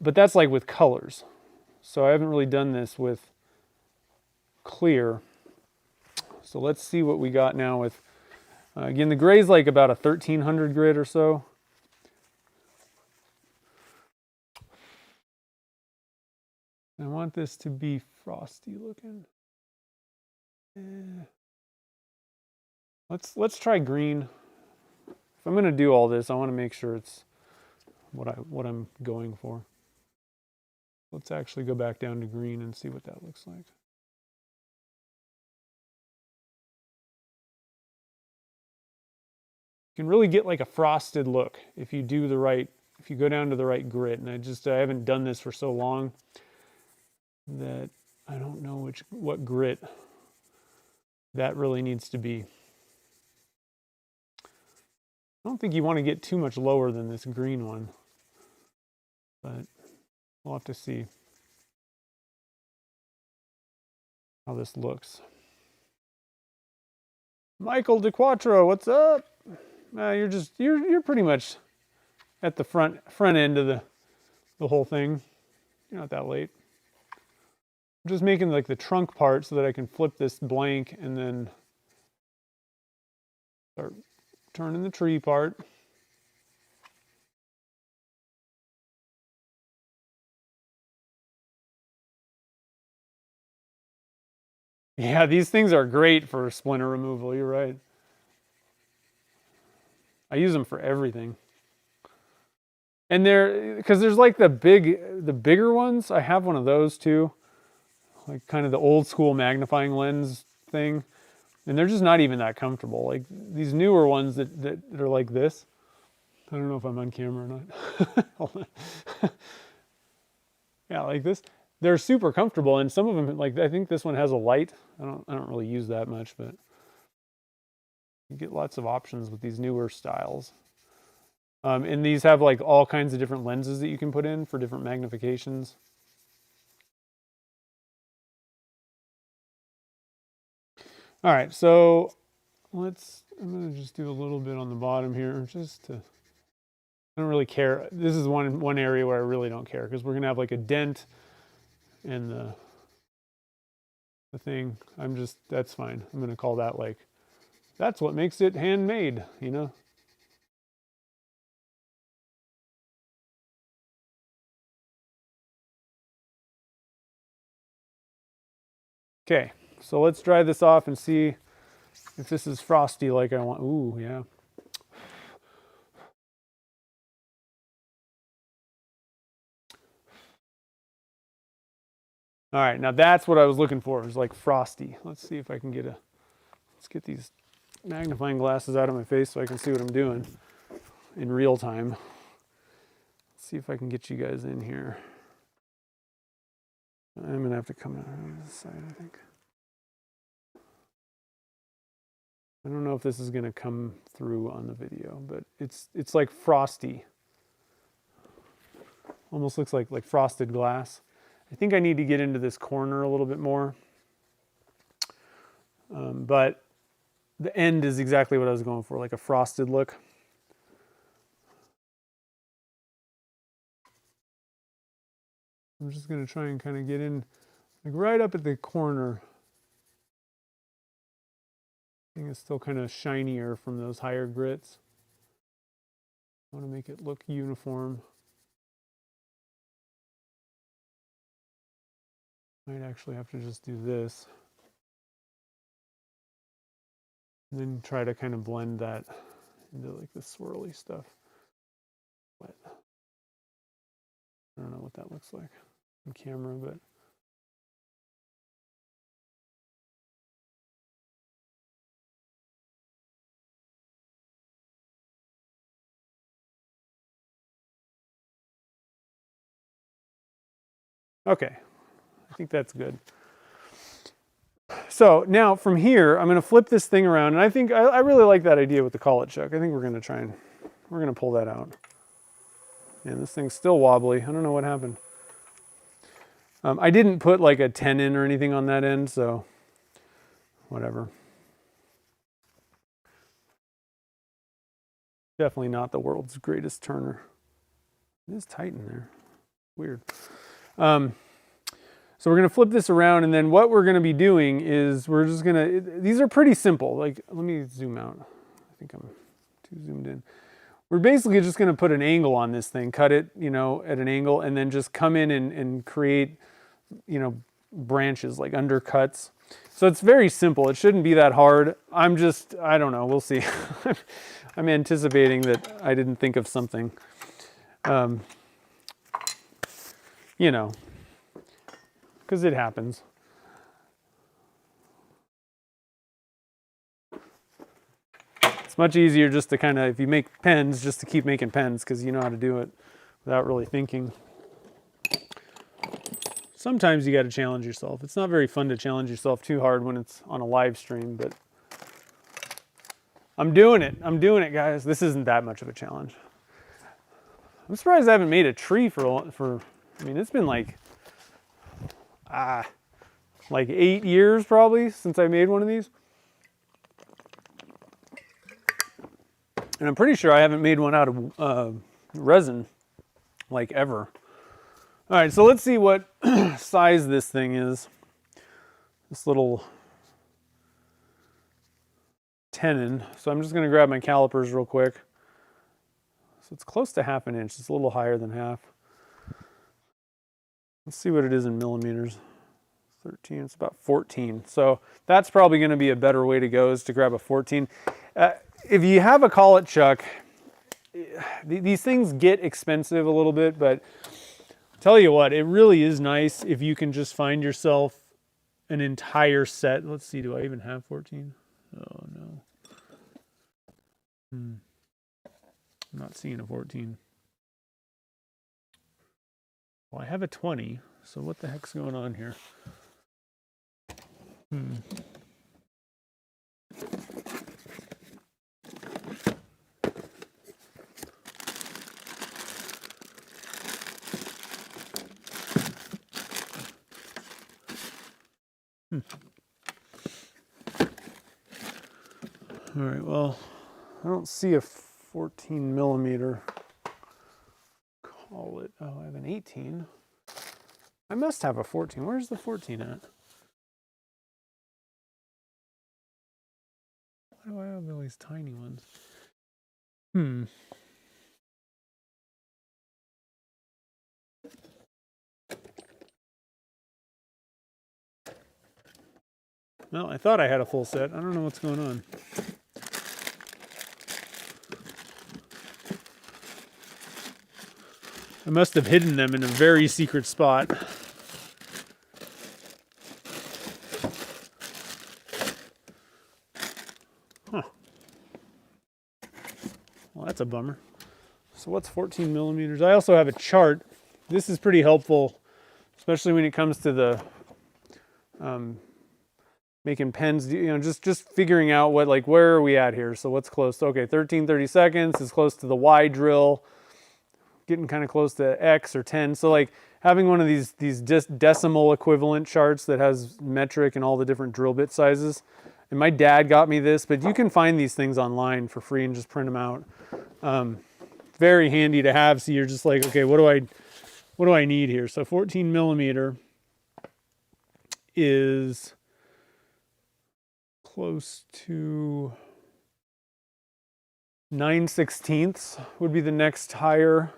Speaker 1: but that's like with colors. So I haven't really done this with clear. So let's see what we got now with, again, the gray's like about a 1300 grit or so. I want this to be frosty looking. Let's try green. If I'm going to do all this, I want to make sure it's what I'm going for. Let's actually go back down to green and see what that looks like. You can really get like a frosted look if you go down to the right grit. And I haven't done this for so long that I don't know what grit that really needs to be. I don't think you want to get too much lower than this green one, but we'll have to see how this looks. Michael DeQuattro, what's up? You're pretty much at the front end of the whole thing. You're not that late. I'm just making like the trunk part so that I can flip this blank and then start turning the tree part. Yeah, these things are great for splinter removal. You're right. I use them for everything. And because there's like the bigger ones. I have one of those too, like kind of the old school magnifying lens thing, and they're just not even that comfortable. Like these newer ones that are like this. I don't know if I'm on camera or not. Hold on. Yeah, like this. They're super comfortable, and some of them, like I think this one has a light. I don't really use that much, but you get lots of options with these newer styles. And these have like all kinds of different lenses that you can put in for different magnifications. All right, so I'm gonna just do a little bit on the bottom here, just to, I don't really care. This is one area where I really don't care, because we're gonna have like a dent in the thing. That's fine. I'm gonna call that like, that's what makes it handmade, you know? Okay, so let's dry this off and see if this is frosty like I want. Ooh, yeah. All right, now that's what I was looking for, is like frosty. Let's see if I can let's get these magnifying glasses out of my face so I can see what I'm doing in real time. Let's see if I can get you guys in here. I'm gonna have to come out on this side, I think. I don't know if this is gonna come through on the video, but it's like frosty. Almost looks like frosted glass. I think I need to get into this corner a little bit more. But the end is exactly what I was going for, like a frosted look. I'm just going to try and kind of get in like right up at the corner. I think it's still kind of shinier from those higher grits. I want to make it look uniform. Might actually have to just do this. And then try to kind of blend that into like the swirly stuff. But I don't know what that looks like on camera, but okay, I think that's good. So now from here, I'm going to flip this thing around, and I think I really like that idea with the collet chuck. I think we're going to pull that out. And this thing's still wobbly. I don't know what happened. I didn't put like a tenon or anything on that end, so whatever. Definitely not the world's greatest turner. It is tight in there. Weird. So we're going to flip this around, and then what we're going to be doing is we're just going to, these are pretty simple. Like, let me zoom out. I think I'm too zoomed in. We're basically just going to put an angle on this thing, cut it, you know, at an angle, and then just come in and create, you know, branches, like undercuts. So it's very simple. It shouldn't be that hard. I don't know. We'll see. I'm anticipating that I didn't think of something. You know, because it happens. It's much easier just to kind of, if you make pens, just to keep making pens, because you know how to do it without really thinking. Sometimes you got to challenge yourself. It's not very fun to challenge yourself too hard when it's on a live stream, but I'm doing it. I'm doing it, guys. This isn't that much of a challenge. I'm surprised I haven't made a tree for I mean, it's been like 8 years probably since I made one of these. And I'm pretty sure I haven't made one out of resin, like ever. All right, so let's see what size this thing is. This little tenon. So I'm just gonna grab my calipers real quick. So it's close to 1/2 inch. It's a little higher than half. Let's see what it is in millimeters. 13, it's about 14. So that's probably going to be a better way to go, is to grab a 14. If you have a collet chuck, these things get expensive a little bit, but tell you what, it really is nice if you can just find yourself an entire set. Let's see, do I even have 14? Oh no. I'm not seeing a 14. Well, I have a 20, so what the heck's going on here? All right, well, I don't see a 14 millimeter Collet. Oh, I have an 18. I must have a 14. Where's the 14 at? Why do I have all these tiny ones? Well, I thought I had a full set. I don't know what's going on. I must have hidden them in a very secret spot. Huh. Well, that's a bummer. So what's 14 millimeters? I also have a chart. This is pretty helpful, especially when it comes to the making pens, you know, just figuring out what, like, where are we at here? So what's close? Okay, 13 seconds is close to the Y drill, getting kind of close to X or 10. So like having one of these decimal equivalent charts that has metric and all the different drill bit sizes. And my dad got me this, but you can find these things online for free and just print them out. Very handy to have. So you're just like, okay, what do I need here? So 14 millimeter is close to 9/16 would be the next higher.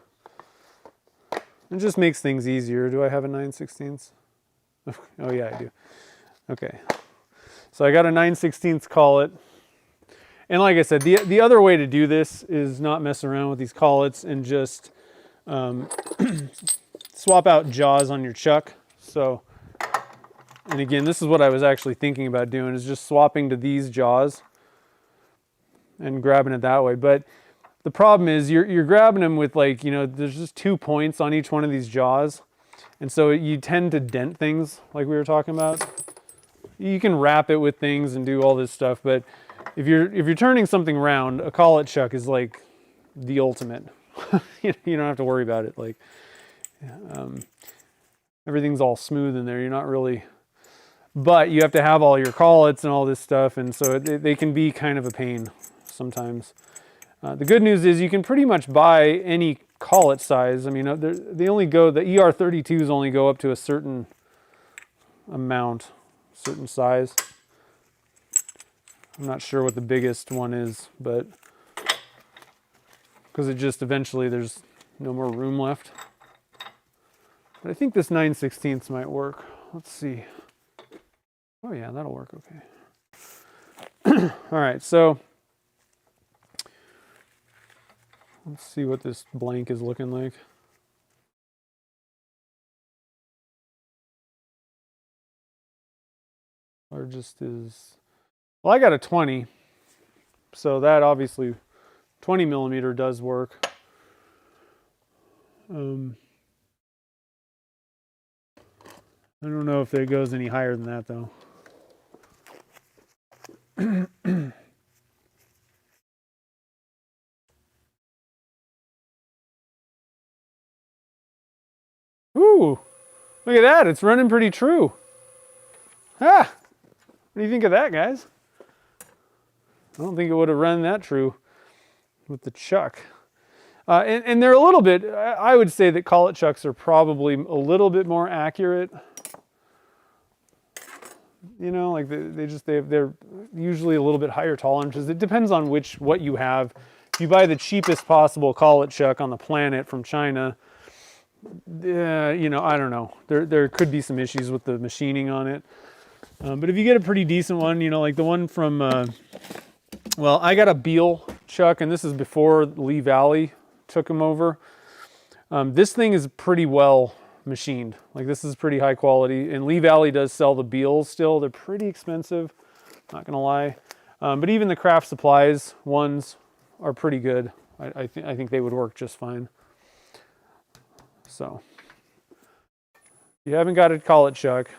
Speaker 1: It just makes things easier. Do I have a 9/16? Oh yeah, I do. Okay. So I got a 9/16 collet. And like I said, the other way to do this is not mess around with these collets and just swap out jaws on your chuck. So, and again, this is what I was actually thinking about doing, is just swapping to these jaws and grabbing it that way. But the problem is you're grabbing them with, like, you know, there's just 2 points on each one of these jaws. And so you tend to dent things, like we were talking about. You can wrap it with things and do all this stuff, but if you're turning something round, a collet chuck is like the ultimate. You don't have to worry about it. Like, everything's all smooth in there. You're not really, but you have to have all your collets and all this stuff, and so they can be kind of a pain sometimes. The good news is you can pretty much buy any collet size. I mean, the ER32s only go up to a certain amount, certain size. I'm not sure what the biggest one is, but because it just eventually there's no more room left. But I think this 9/16 might work. Let's see. Oh yeah, that'll work okay. All right, so let's see what this blank is looking like. Largest is, well, I got a 20, so that obviously 20 millimeter does work. I don't know if it goes any higher than that though. Ooh, look at that, it's running pretty true. Ah, what do you think of that, guys? I don't think it would have run that true with the chuck. And they're a little bit, I would say that collet chucks are probably a little bit more accurate. You know, like they're usually a little bit higher tolerances. It depends on what you have. If you buy the cheapest possible collet chuck on the planet from China, you know, I don't know. There could be some issues with the machining on it. But if you get a pretty decent one, you know, like the one from, well, I got a Beal chuck, and this is before Lee Valley took them over. This thing is pretty well machined. Like, this is pretty high quality, and Lee Valley does sell the Beals still. They're pretty expensive, not gonna lie. But even the Craft Supplies ones are pretty good. I think they would work just fine. So, if you haven't got a Collet chuck,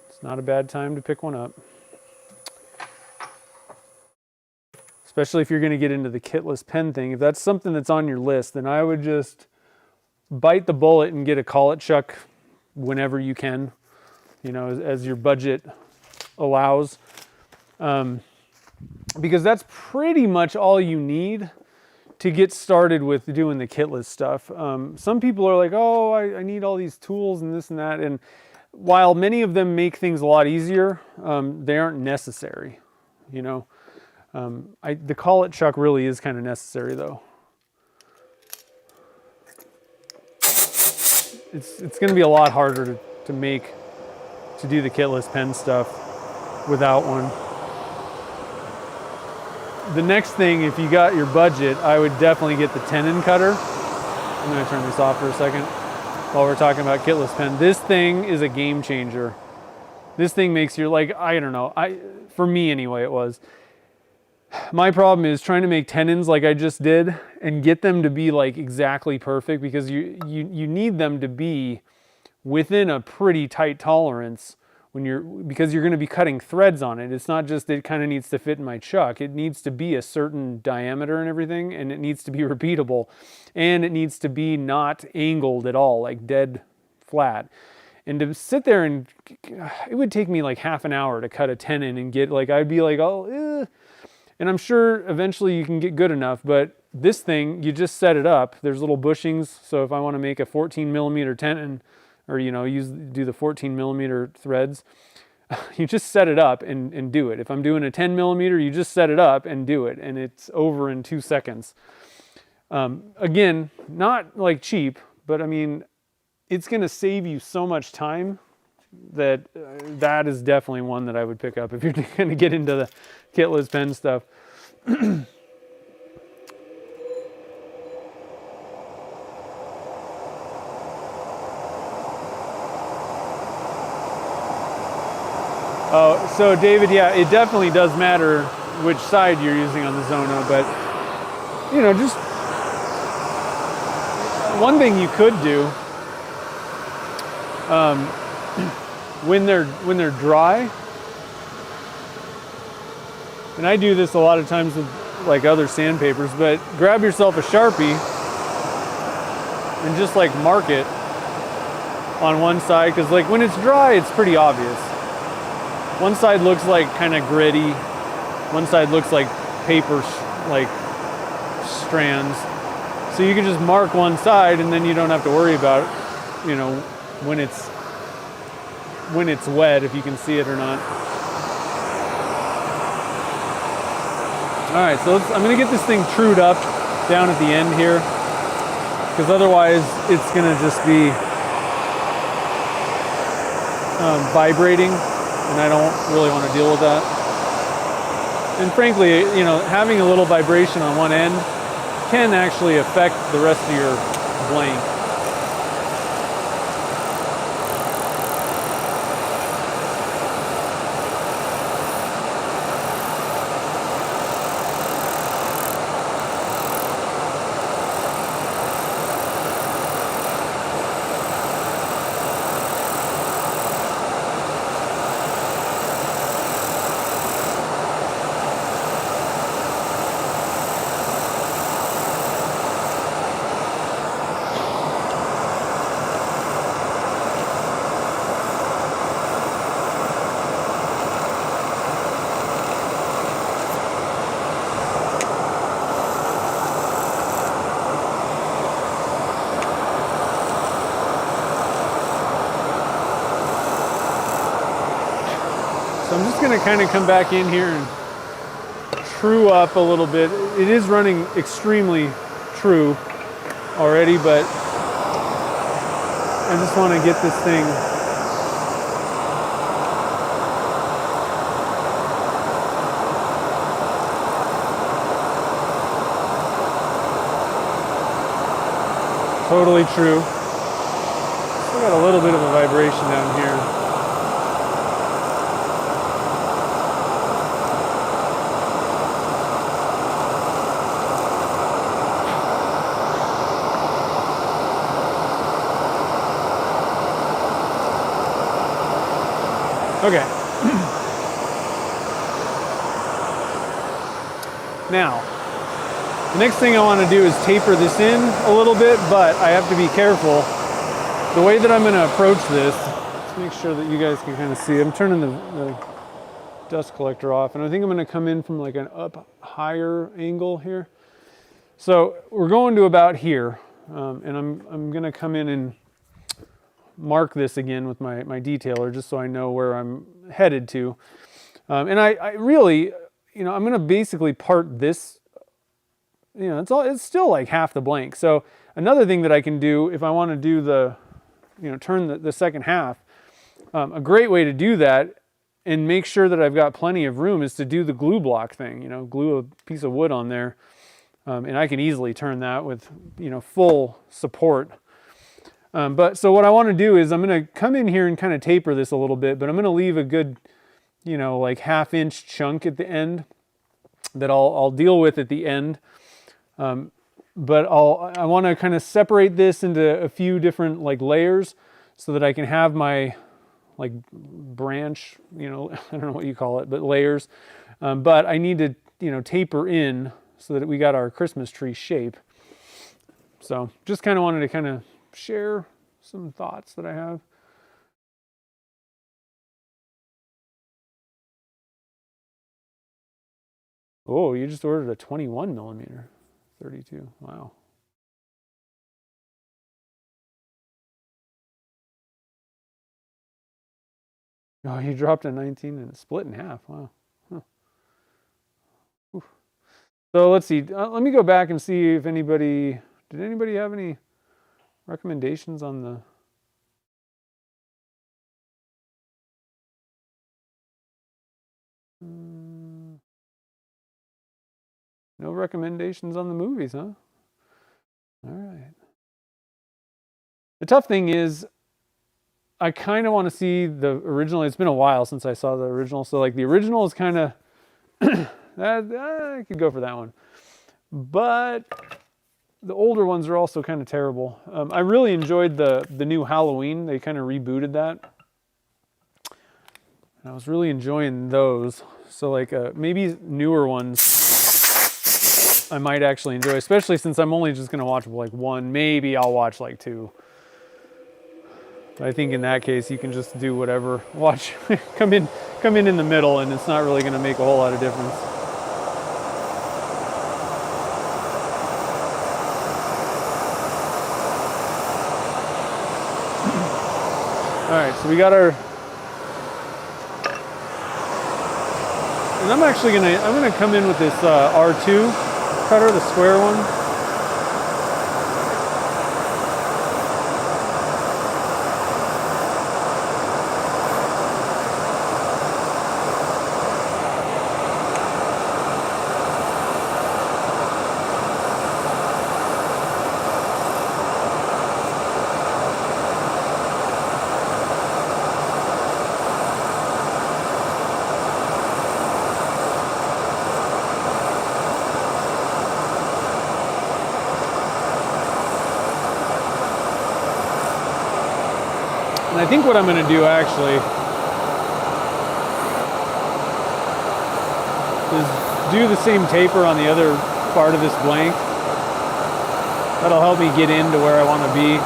Speaker 1: it's not a bad time to pick one up. Especially if you're going to get into the kitless pen thing. If that's something that's on your list, then I would just bite the bullet and get a Collet chuck whenever you can, you know, as your budget allows. Because that's pretty much all you need to get started with doing the kitless stuff. Some people are like, oh, I need all these tools and this and that. And while many of them make things a lot easier, they aren't necessary, you know. The Collet chuck really is kind of necessary, though. It's going to be a lot harder to do the kitless pen stuff without one. The next thing, if you got your budget, I would definitely get the tenon cutter. I'm going to turn this off for a second while we're talking about kitless pen. This thing is a game changer. This thing makes your, like, I don't know, for me anyway, it was. My problem is trying to make tenons like I just did and get them to be like exactly perfect, because you need them to be within a pretty tight tolerance because you're going to be cutting threads on it. It's not just it kind of needs to fit in my chuck. It needs to be a certain diameter and everything, and it needs to be repeatable, and it needs to be not angled at all, like dead flat. And to sit there and it would take me like half an hour to cut a tenon and get like, I'd be like, oh, and I'm sure eventually you can get good enough, but this thing, you just set it up. There's little bushings, so if I want to make a 14 millimeter tenon, or, you know, do the 14 millimeter threads, you just set it up and do it. If I'm doing a 10 millimeter, you just set it up and do it, and it's over in 2 seconds. Again, not like cheap, but I mean, it's going to save you so much time that that is definitely one that I would pick up if you're going to get into the kitless pen stuff. Oh, so David, yeah, it definitely does matter which side you're using on the Zona, but, you know, just one thing you could do, when they're dry, and I do this a lot of times with like other sandpapers, but grab yourself a Sharpie and just like mark it on one side, because like when it's dry, it's pretty obvious. One side looks like kind of gritty, one side looks like paper, like strands. So you can just mark one side, and then you don't have to worry about, you know, when it's wet, if you can see it or not. All right, so I'm gonna get this thing trued up down at the end here, because otherwise it's gonna just be vibrating, and I don't really want to deal with that. And frankly, you know, having a little vibration on one end can actually affect the rest of your blank. So I'm just going to kind of come back in here and true up a little bit. It is running extremely true already, but I just want to get this thing totally true. Still got a little bit of a vibration down here. Okay. Now, the next thing I want to do is taper this in a little bit, but I have to be careful. The way that I'm going to approach this, let's make sure that you guys can kind of see. I'm turning the dust collector off, and I think I'm going to come in from like an up higher angle here. So we're going to about here, and I'm going to come in and mark this again with my detailer just so I know where I'm headed to. And I really, you know, I'm going to basically part this, you know, it's still like half the blank. So another thing that I can do if I want to do the, you know, turn the second half, a great way to do that and make sure that I've got plenty of room is to do the glue block thing, you know, glue a piece of wood on there. And I can easily turn that with, you know, full support. But so what I want to do is I'm going to come in here and kind of taper this a little bit, but I'm going to leave a good, you know, like ½ chunk at the end that I'll deal with at the end. But I want to kind of separate this into a few different like layers so that I can have my like branch, you know, I don't know what you call it, but layers. But I need to, you know, taper in so that we got our Christmas tree shape. So just kind of wanted to kind of share some thoughts that I have. Oh, you just ordered a 21 millimeter, 32. Wow. Oh, you dropped a 19 and it split in half. Wow. Huh. So let's see. Let me go back and see if did anybody have any recommendations on the... No recommendations on the movies, huh? All right. The tough thing is, I kind of want to see the original. It's been a while since I saw the original, so like the original is kind of... I could go for that one. But the older ones are also kind of terrible. I really enjoyed the new Halloween. They kind of rebooted that. And I was really enjoying those. So like maybe newer ones I might actually enjoy, especially since I'm only just going to watch like one. Maybe I'll watch like two. But I think in that case you can just do whatever. Watch, come in the middle, and it's not really going to make a whole lot of difference. All right, so we got our, and I'm gonna come in with this R2 cutter, the square one. And I think what I'm going to do actually is do the same taper on the other part of this blank. That'll help me get into where I want to be.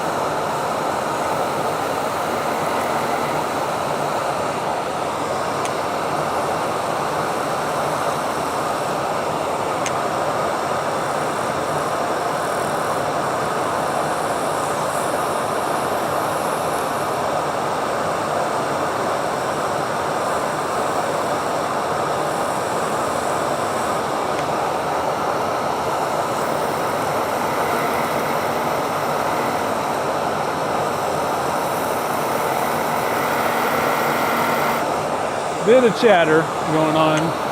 Speaker 1: Bit of chatter going on.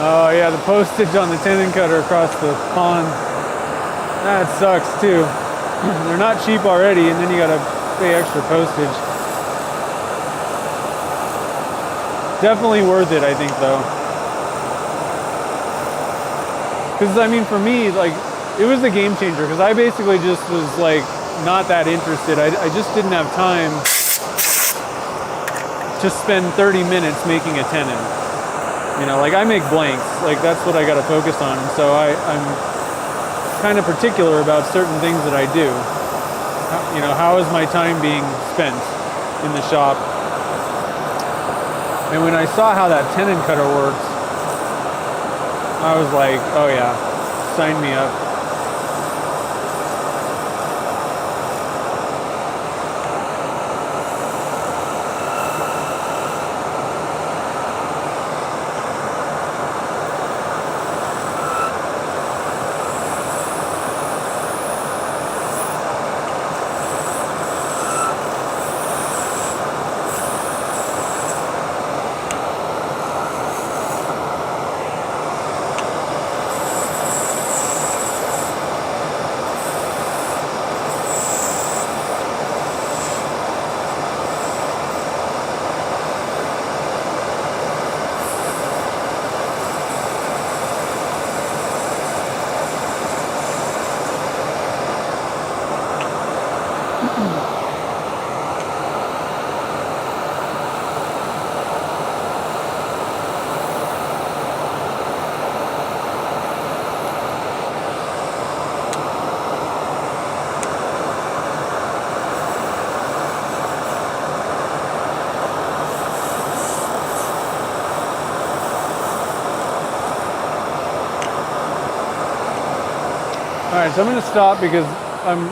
Speaker 1: Oh yeah, the postage on the tenon cutter across the pond. That sucks too. They're not cheap already, and then you gotta pay extra postage. Definitely worth it, I think, though. Because, I mean, for me, like, it was a game changer, because I basically just was, like, not that interested. I just didn't have time to spend 30 minutes making a tenon. You know, like, I make blanks. Like, that's what I gotta focus on. So I'm kind of particular about certain things that I do. You know, how is my time being spent in the shop? And when I saw how that tenon cutter works, I was like, oh yeah, sign me up. All right, so I'm going to stop because I'm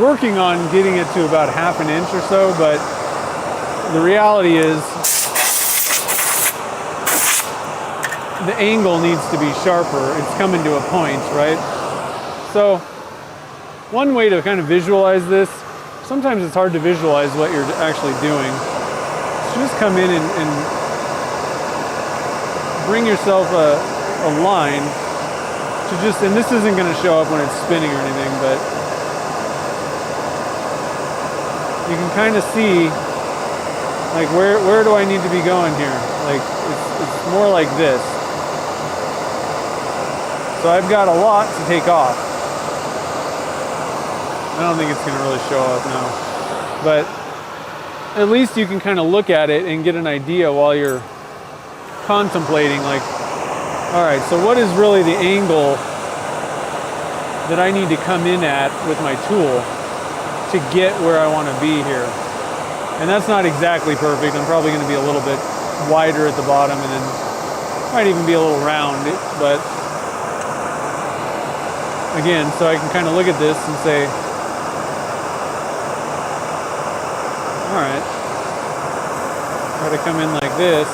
Speaker 1: working on getting it to about 1/2 inch or so, but the reality is the angle needs to be sharper. It's coming to a point, right? So one way to kind of visualize this, sometimes it's hard to visualize what you're actually doing. So just come in and bring yourself a line to just, and this isn't going to show up when it's spinning or anything, but you can kind of see, like, where do I need to be going here? Like, it's more like this. So I've got a lot to take off. I don't think it's going to really show up now, but at least you can kind of look at it and get an idea while you're contemplating, like, all right, so what is really the angle that I need to come in at with my tool to get where I want to be here? And that's not exactly perfect. I'm probably going to be a little bit wider at the bottom and then might even be a little round, but again, so I can kind of look at this and say, all right, try to come in like this.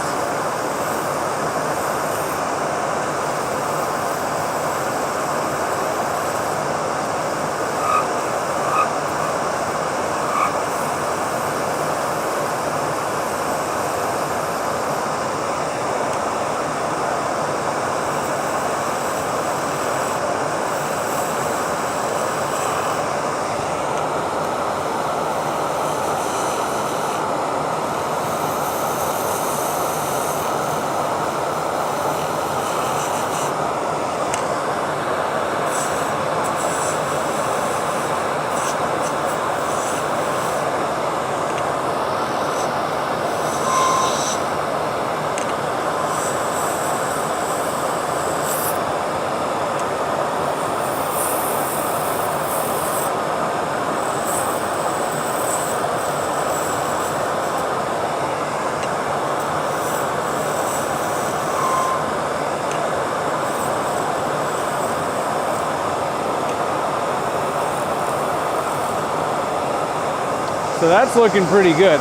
Speaker 1: So that's looking pretty good.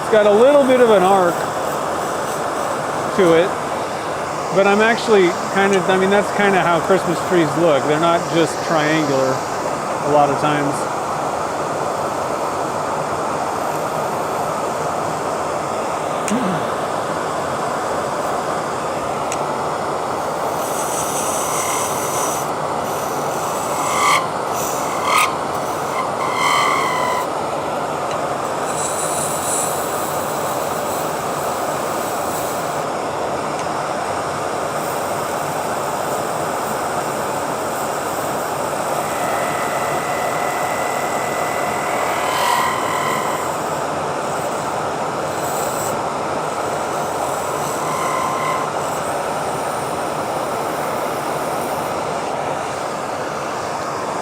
Speaker 1: It's got a little bit of an arc to it, but I'm actually I mean, that's kind of how Christmas trees look. They're not just triangular a lot of times.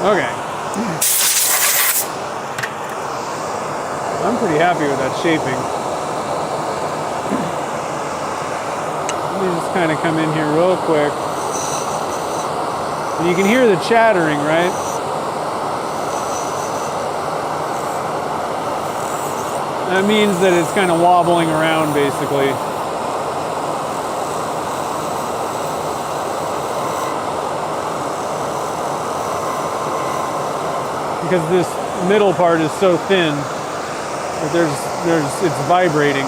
Speaker 1: Okay. I'm pretty happy with that shaping. Let me just kind of come in here real quick. And you can hear the chattering, right? That means that it's kind of wobbling around, basically. Because this middle part is so thin that it's vibrating.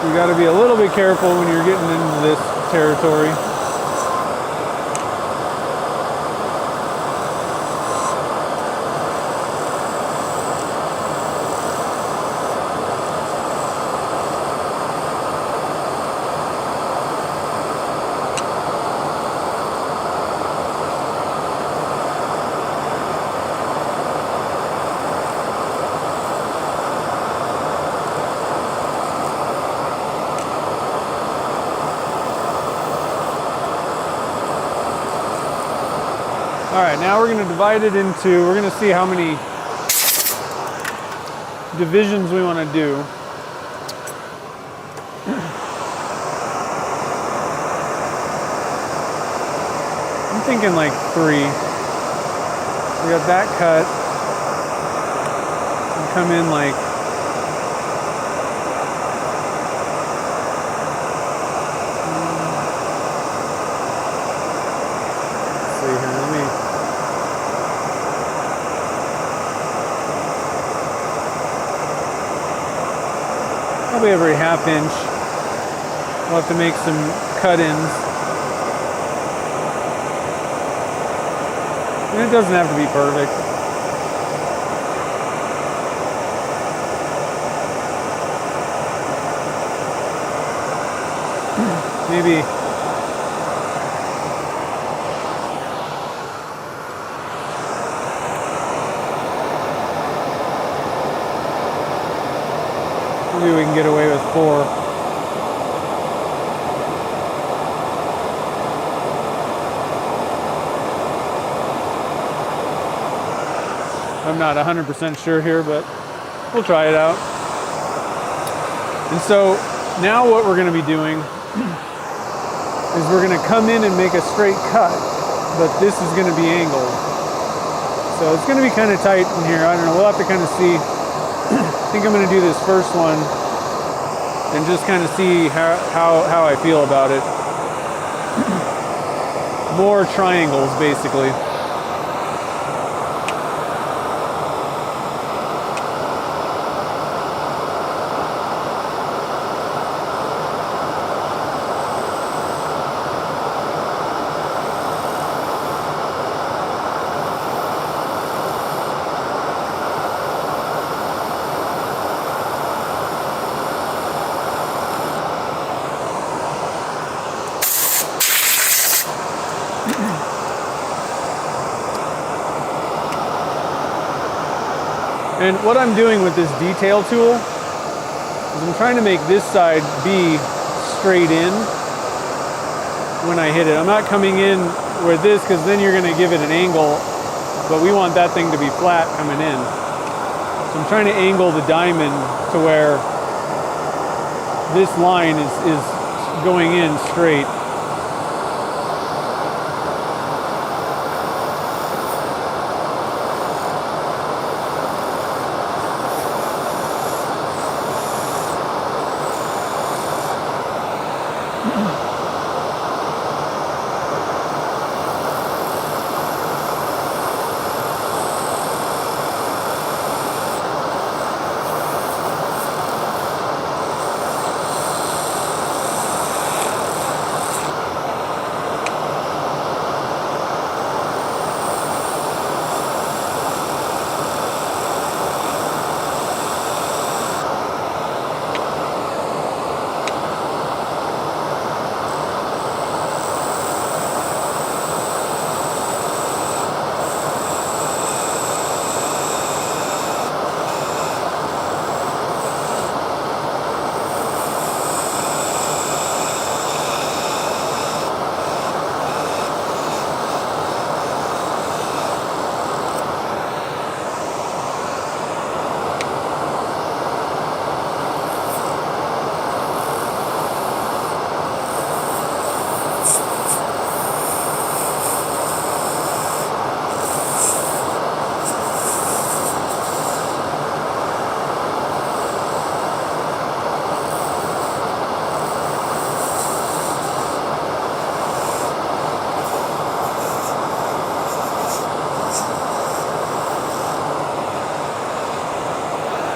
Speaker 1: You got to be a little bit careful when you're getting into this territory. All right, now we're going to divide it into, we're going to see how many divisions we want to do. I'm thinking like 3. We got that cut. And come in like probably every ½ inch. We'll have to make some cut-ins. And it doesn't have to be perfect. Maybe we can get away with 4. I'm not 100% sure here, but we'll try it out. And so now what we're going to be doing is we're going to come in and make a straight cut, but this is going to be angled. So it's going to be kind of tight in here. I don't know. We'll have to kind of see. I think I'm going to do this first one and just kind of see how I feel about it. More triangles, basically. And what I'm doing with this detail tool is I'm trying to make this side be straight in when I hit it. I'm not coming in with this because then you're going to give it an angle, but we want that thing to be flat coming in. So I'm trying to angle the diamond to where this line is going in straight.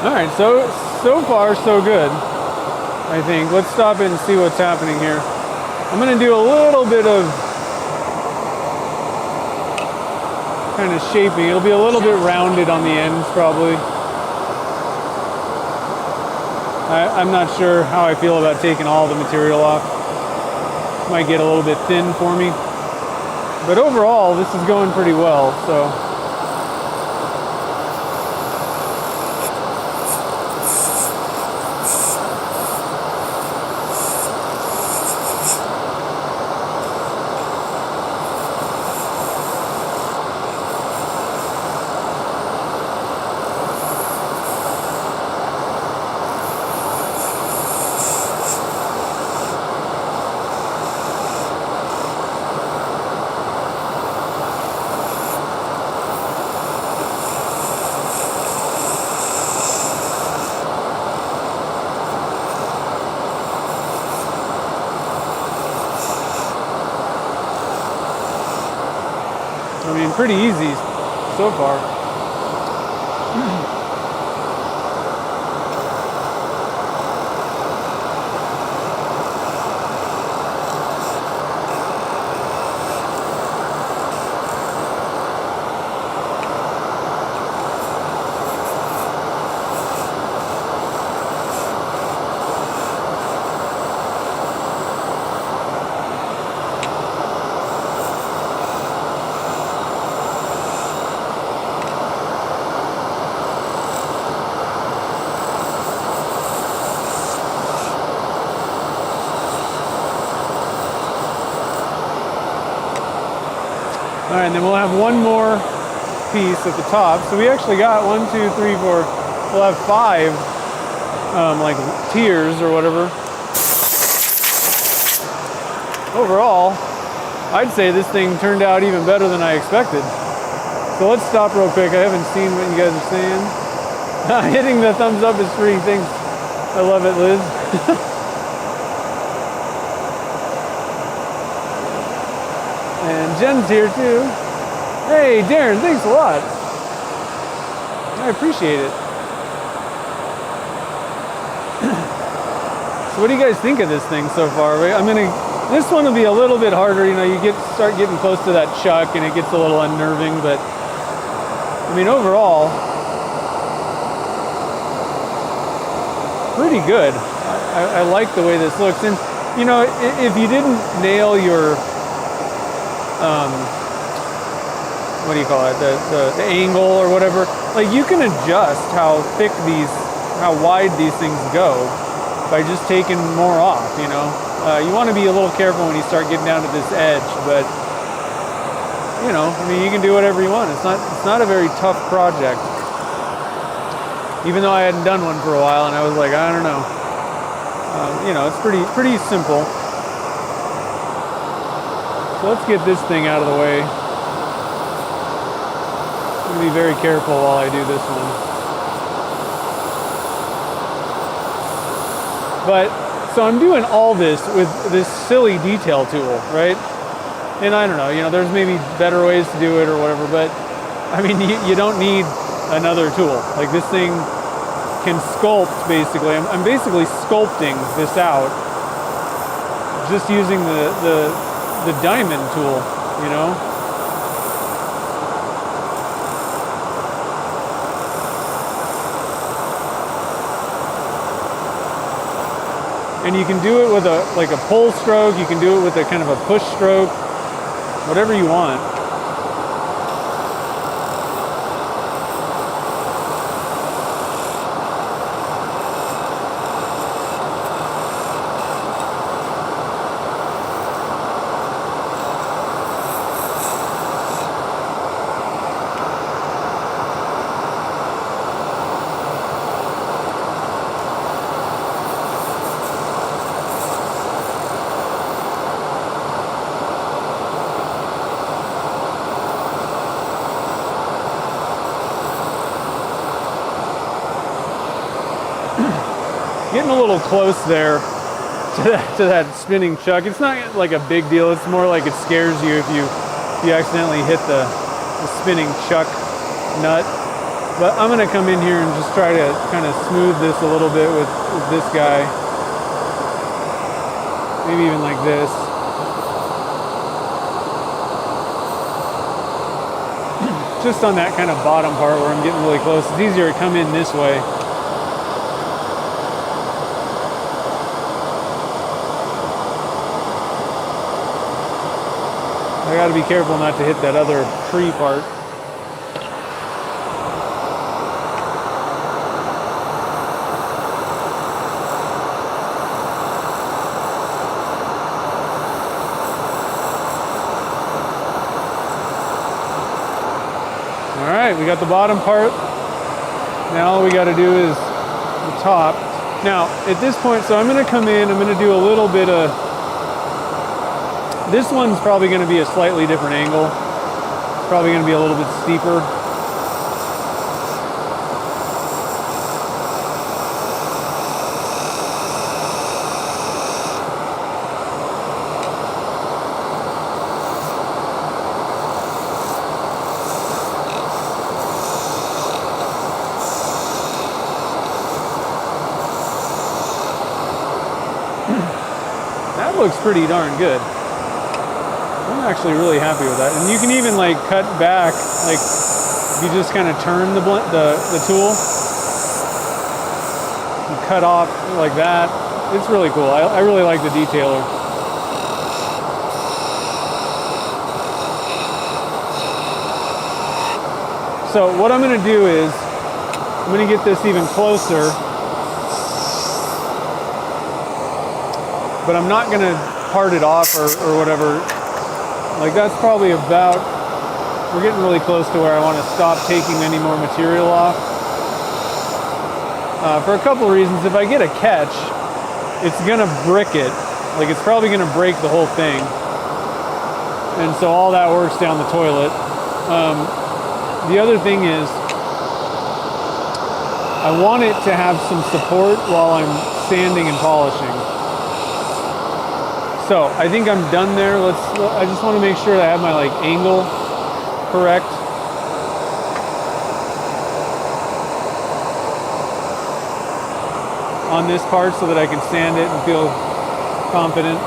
Speaker 1: All right, so far so good, I think. Let's stop it and see what's happening here. I'm gonna do a little bit of kind of shaping. It'll be a little bit rounded on the ends probably. I'm not sure how I feel about taking all the material off. Might get a little bit thin for me. But overall, this is going pretty well, so. I mean, pretty easy so far. All right, and then we'll have one more piece at the top. So we actually got 1, 2, 3, 4. We'll have 5 like tiers or whatever. Overall, I'd say this thing turned out even better than I expected. So let's stop real quick. I haven't seen what you guys are saying. Hitting the thumbs up is free. Thanks. I love it, Liz. And Jen's here too. Hey, Darren, thanks a lot. I appreciate it. So what do you guys think of this thing so far? This one will be a little bit harder. You know, you start getting close to that chuck and it gets a little unnerving, but I mean, overall, pretty good. I like the way this looks. And, you know, if you didn't nail your what do you call it, the angle or whatever, like you can adjust how wide these things go by just taking more off, you know. You want to be a little careful when you start getting down to this edge, but you know, I mean, you can do whatever you want. It's not a very tough project, even though I hadn't done one for a while and I was like, I don't know. You know, it's pretty simple. So let's get this thing out of the way. I'm gonna be very careful while I do this one. But, so I'm doing all this with this silly detail tool, right? And I don't know, you know, there's maybe better ways to do it or whatever, but I mean, you don't need another tool. Like this thing can sculpt basically. I'm basically sculpting this out just using the diamond tool, you know? And you can do it with like a pull stroke, you can do it with a kind of a push stroke, whatever you want. Getting a little close there to that spinning chuck. It's not like a big deal. It's more like it scares you if you accidentally hit the spinning chuck nut. But I'm gonna come in here and just try to kind of smooth this a little bit with this guy. Maybe even like this. Just on that kind of bottom part where I'm getting really close. It's easier to come in this way. I gotta be careful not to hit that other tree part. We got the bottom part. Now all we got to do is the top. Now at this point, so I'm going to come in, I'm going to do a little bit of, this one's probably going to be a slightly different angle. It's probably going to be a little bit steeper. Looks pretty darn good. I'm actually really happy with that. And you can even like cut back, like you just kind of turn the tool, you cut off like that. It's really cool. I really like the detailer. So what I'm going to do is I'm going to get this even closer. But I'm not going to part it off or whatever. Like that's probably about, we're getting really close to where I want to stop taking any more material off. For a couple of reasons. If I get a catch, it's going to brick it. Like it's probably going to break the whole thing. And so all that works down the toilet. The other thing is, I want it to have some support while I'm sanding and polishing. So I think I'm done there. I just want to make sure that I have my like angle correct. On this part so that I can sand it and feel confident.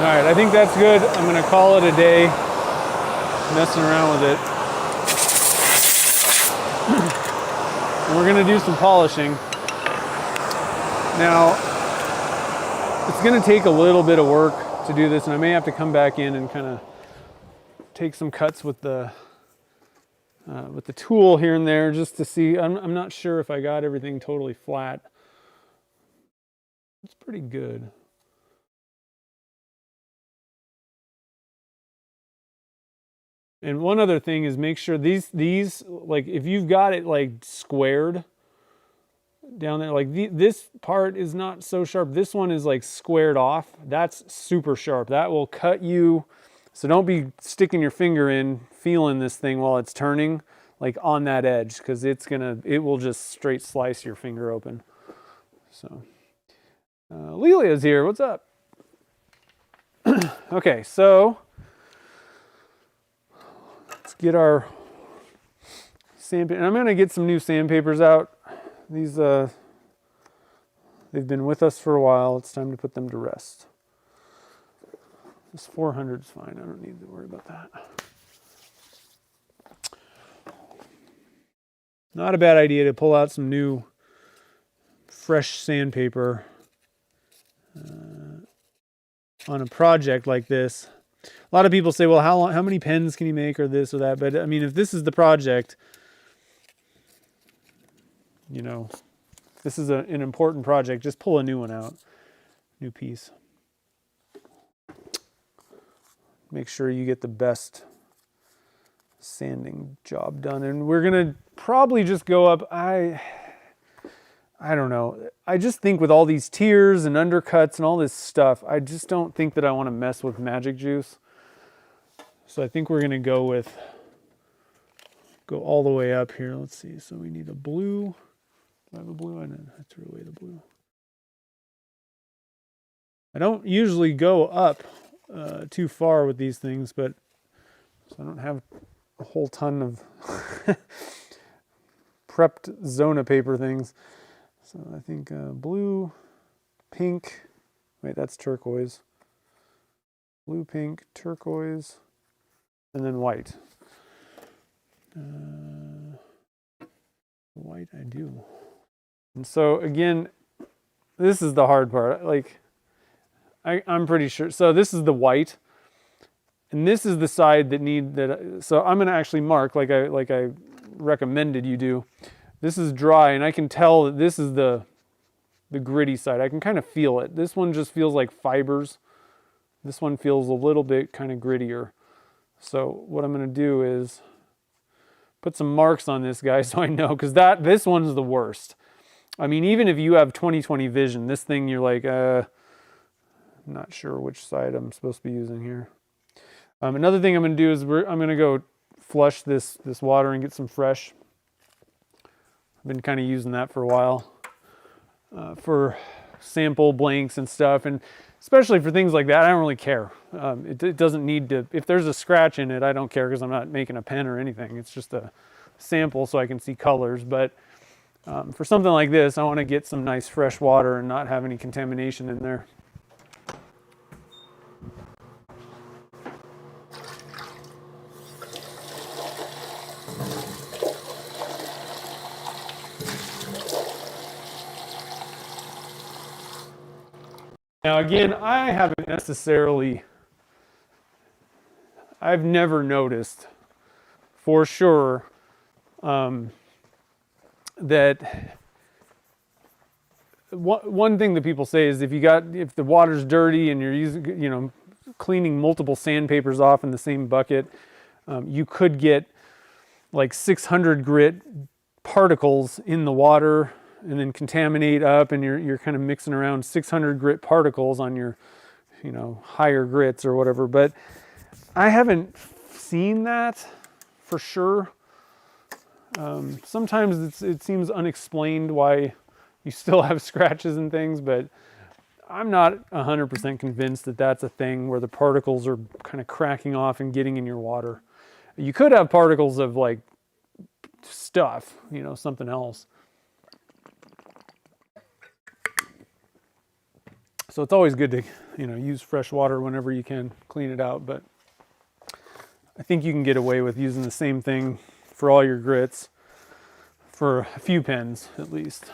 Speaker 1: All right, I think that's good. I'm gonna call it a day, messing around with it. And we're gonna do some polishing. Now, it's gonna take a little bit of work to do this, and I may have to come back in and kind of take some cuts with the tool here and there just to see. I'm not sure if I got everything totally flat. It's pretty good. And one other thing is make sure these like if you've got it like squared down there, like this part is not so sharp. This one is like squared off. That's super sharp. That will cut you. So don't be sticking your finger in, feeling this thing while it's turning like on that edge, because it will just straight slice your finger open. So Lilia's here. What's up? Okay, so let's get our sandpaper. And I'm going to get some new sandpapers out. These, they've been with us for a while. It's time to put them to rest. This 400 is fine. I don't need to worry about that. Not a bad idea to pull out some new, fresh sandpaper on a project like this. A lot of people say, well, how many pens can you make, or this or that? But I mean, if this is the project, you know, if this is an important project, just pull a new one out, new piece. Make sure you get the best sanding job done. And we're gonna probably just go up. I don't know. I just think with all these tiers and undercuts and all this stuff, I just don't think that I want to mess with magic juice. So I think we're going to go all the way up here. Let's see. So we need a blue. Do I have a blue? I threw away the blue. I don't usually go up too far with these things, but so I don't have a whole ton of prepped Zona paper things. So I think blue, pink, wait, that's turquoise. Blue, pink, turquoise, and then white. White I do. And so again, this is the hard part. Like, I'm pretty sure. So this is the white, and this is the side that so I'm gonna actually mark like I recommended you do. This is dry, and I can tell that this is the gritty side. I can kind of feel it. This one just feels like fibers. This one feels a little bit kind of grittier. So what I'm gonna do is put some marks on this guy so I know, because this one's the worst. I mean, even if you have 20/20 vision, this thing you're like, I'm not sure which side I'm supposed to be using here. Another thing I'm going to do is I'm going to go flush this water and get some fresh. I've been kind of using that for a while for sample blanks and stuff, and especially for things like that, I don't really care. It doesn't need to, if there's a scratch in it, I don't care because I'm not making a pen or anything. It's just a sample so I can see colors. But for something like this, I want to get some nice fresh water and not have any contamination in there. Now again, I've never noticed for sure that one thing that people say is if the water's dirty and you're using, cleaning multiple sandpapers off in the same bucket, you could get like 600 grit particles in the water and then contaminate up, and you're kind of mixing around 600 grit particles on your, higher grits or whatever. But I haven't seen that for sure. Sometimes it seems unexplained why you still have scratches and things, but I'm not 100% convinced that that's a thing where the particles are kind of cracking off and getting in your water. You could have particles of like stuff, something else. So it's always good to, use fresh water whenever you can, clean it out. But I think you can get away with using the same thing for all your grits for a few pens at least.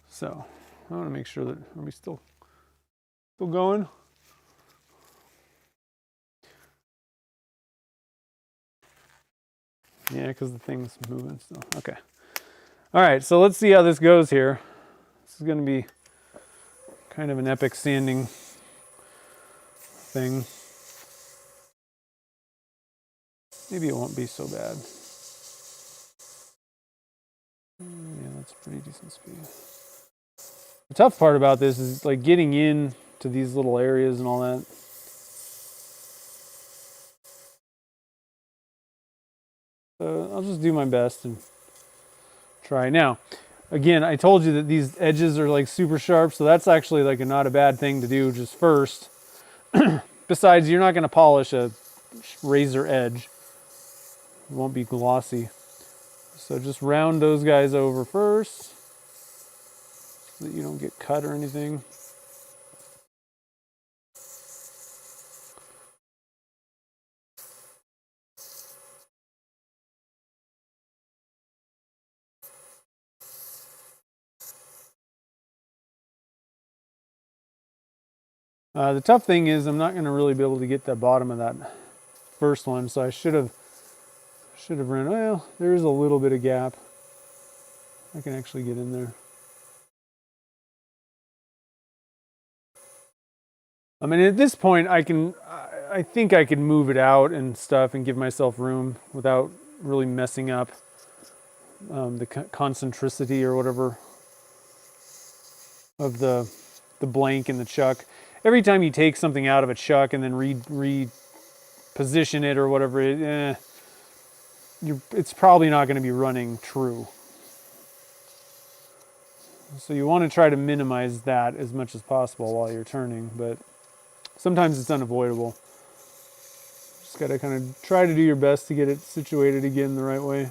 Speaker 1: So I want to make sure that, are we still going? Yeah, because the thing's moving still. Okay. All right, so let's see how this goes here. This is going to be kind of an epic sanding thing. Maybe it won't be so bad. Yeah, that's pretty decent speed. The tough part about this is like getting in to these little areas and all that. So I'll just do my best and try. Now, again, I told you that these edges are like super sharp, so that's actually like not a bad thing to do just first. Besides, you're not going to polish a razor edge. It won't be glossy. So just round those guys over first so that you don't get cut or anything. The tough thing is I'm not going to really be able to get the bottom of that first one, so I should have run. Well, there is a little bit of gap. I can actually get in there. I mean, at this point, I think I can move it out and stuff and give myself room without really messing up the concentricity or whatever of the blank in the chuck. Every time you take something out of a chuck and then reposition it or whatever, it's probably not going to be running true. So you want to try to minimize that as much as possible while you're turning, but sometimes it's unavoidable. Just got to kind of try to do your best to get it situated again the right way.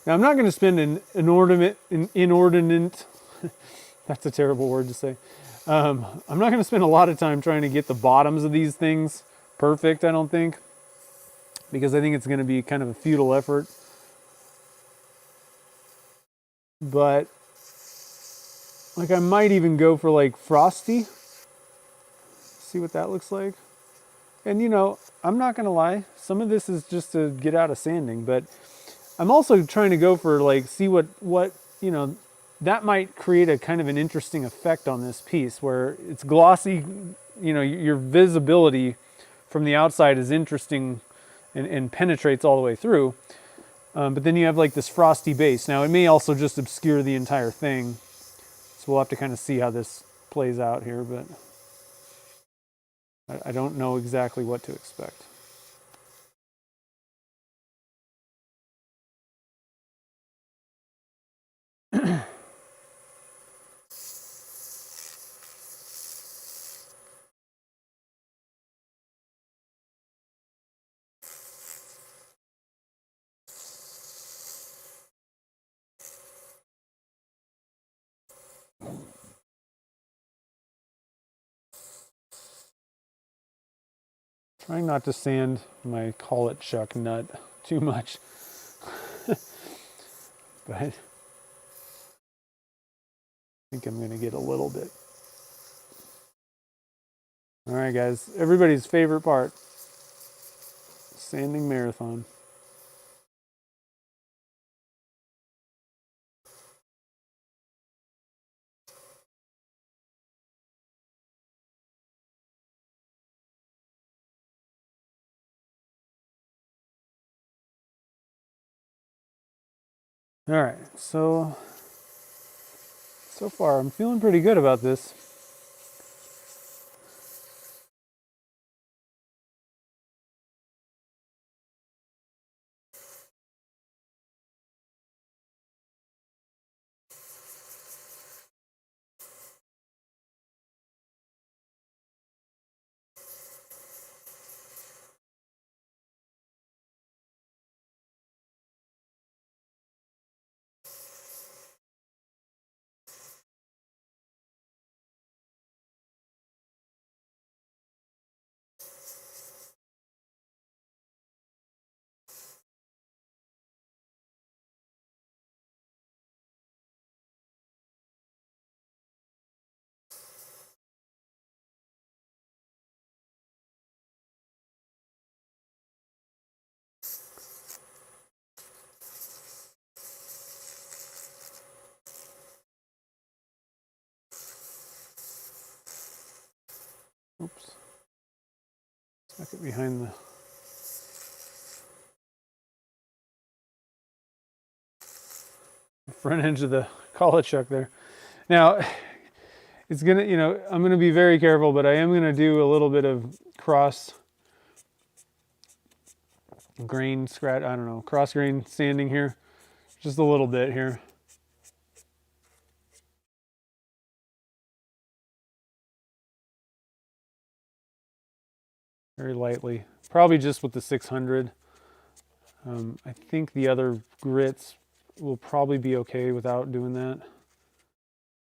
Speaker 1: Now I'm not going to spend an inordinate, that's a terrible word to say. I'm not going to spend a lot of time trying to get the bottoms of these things perfect, I don't think, because I think it's going to be kind of a futile effort. But like I might even go for like frosty. See what that looks like. And you know, I'm not going to lie, some of this is just to get out of sanding, but I'm also trying to go for like, see what, you know, that might create a kind of an interesting effect on this piece where it's glossy, you know, your visibility from the outside is interesting and penetrates all the way through. But then you have like this frosty base. Now it may also just obscure the entire thing. So we'll have to kind of see how this plays out here, but I don't know exactly what to expect. Trying not to sand my Collet chuck nut too much. But I think I'm going to get a little bit. All right, guys, everybody's favorite part, sanding marathon. All right, so far I'm feeling pretty good about this. Oops. Stuck it behind the front edge of the collet chuck there. Now, it's gonna, you know, I'm gonna be very careful, but I am gonna do a little bit of cross grain scratch, I don't know, cross grain sanding here. Just a little bit here. Very lightly, probably just with the 600. I think the other grits will probably be okay without doing that.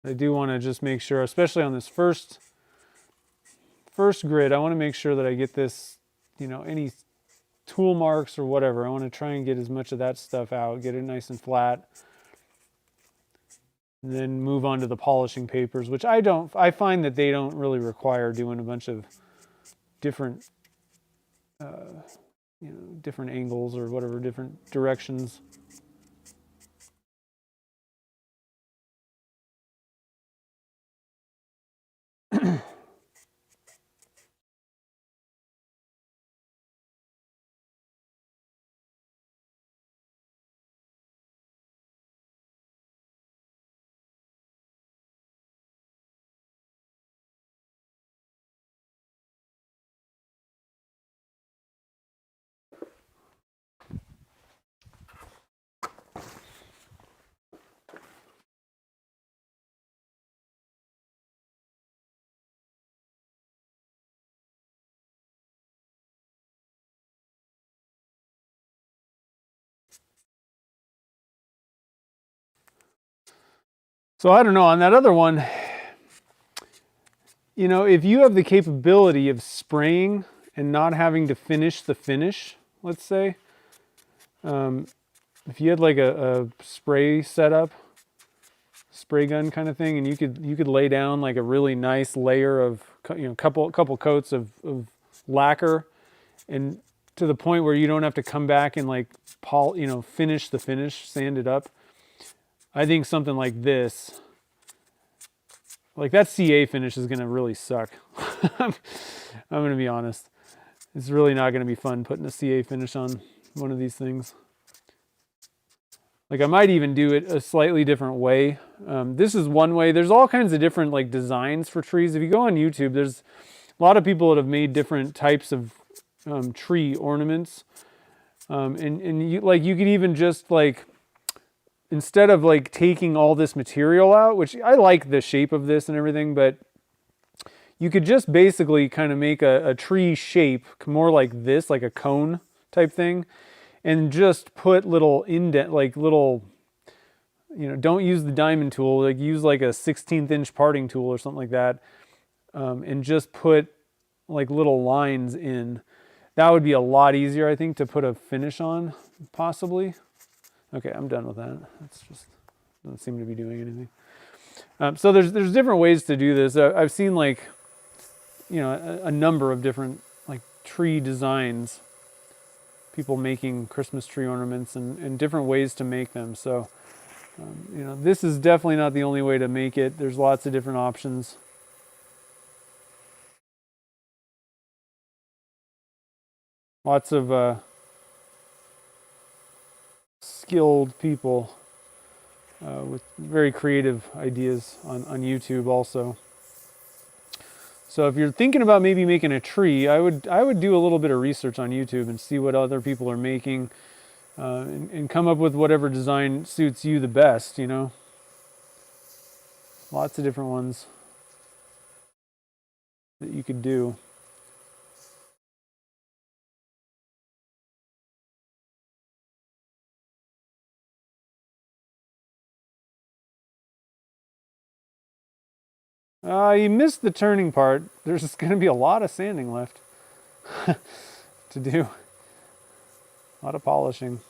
Speaker 1: I do want to just make sure, especially on this first grit, I want to make sure that I get this, you know, any tool marks or whatever. I want to try and get as much of that stuff out, get it nice and flat. And then move on to the polishing papers, which I find that they don't really require doing a bunch of different, you know, different angles or whatever, different directions. So I don't know, on that other one, you know, if you have the capability of spraying and not having to finish the finish, let's say, if you had like a spray setup, spray gun kind of thing, and you could lay down like a really nice layer of, you know, couple coats of lacquer, and to the point where you don't have to come back and like finish the finish, sand it up. I think something like this, like that CA finish, is gonna really suck. I'm gonna be honest. It's really not gonna be fun putting a CA finish on one of these things. Like I might even do it a slightly different way. This is one way. There's all kinds of different like designs for trees. If you go on YouTube, there's a lot of people that have made different types of tree ornaments. And you could even just like, instead of like taking all this material out, which I like the shape of this and everything, but you could just basically kind of make a tree shape more like this, like a cone type thing, and just put little indent, like little, you know, don't use the diamond tool, like use like a 16th inch parting tool or something like that, and just put like little lines in. That would be a lot easier, I think, to put a finish on, possibly. Okay, I'm done with that. It's just doesn't seem to be doing anything. So there's different ways to do this. I've seen like, you know, a number of different like tree designs, people making Christmas tree ornaments and different ways to make them. So, you know, this is definitely not the only way to make it. There's lots of different options. Lots of skilled people with very creative ideas on YouTube also. So if you're thinking about maybe making a tree, I would do a little bit of research on YouTube and see what other people are making, and come up with whatever design suits you the best, you know. Lots of different ones that you could do. You missed the turning part. There's going to be a lot of sanding left to do. A lot of polishing.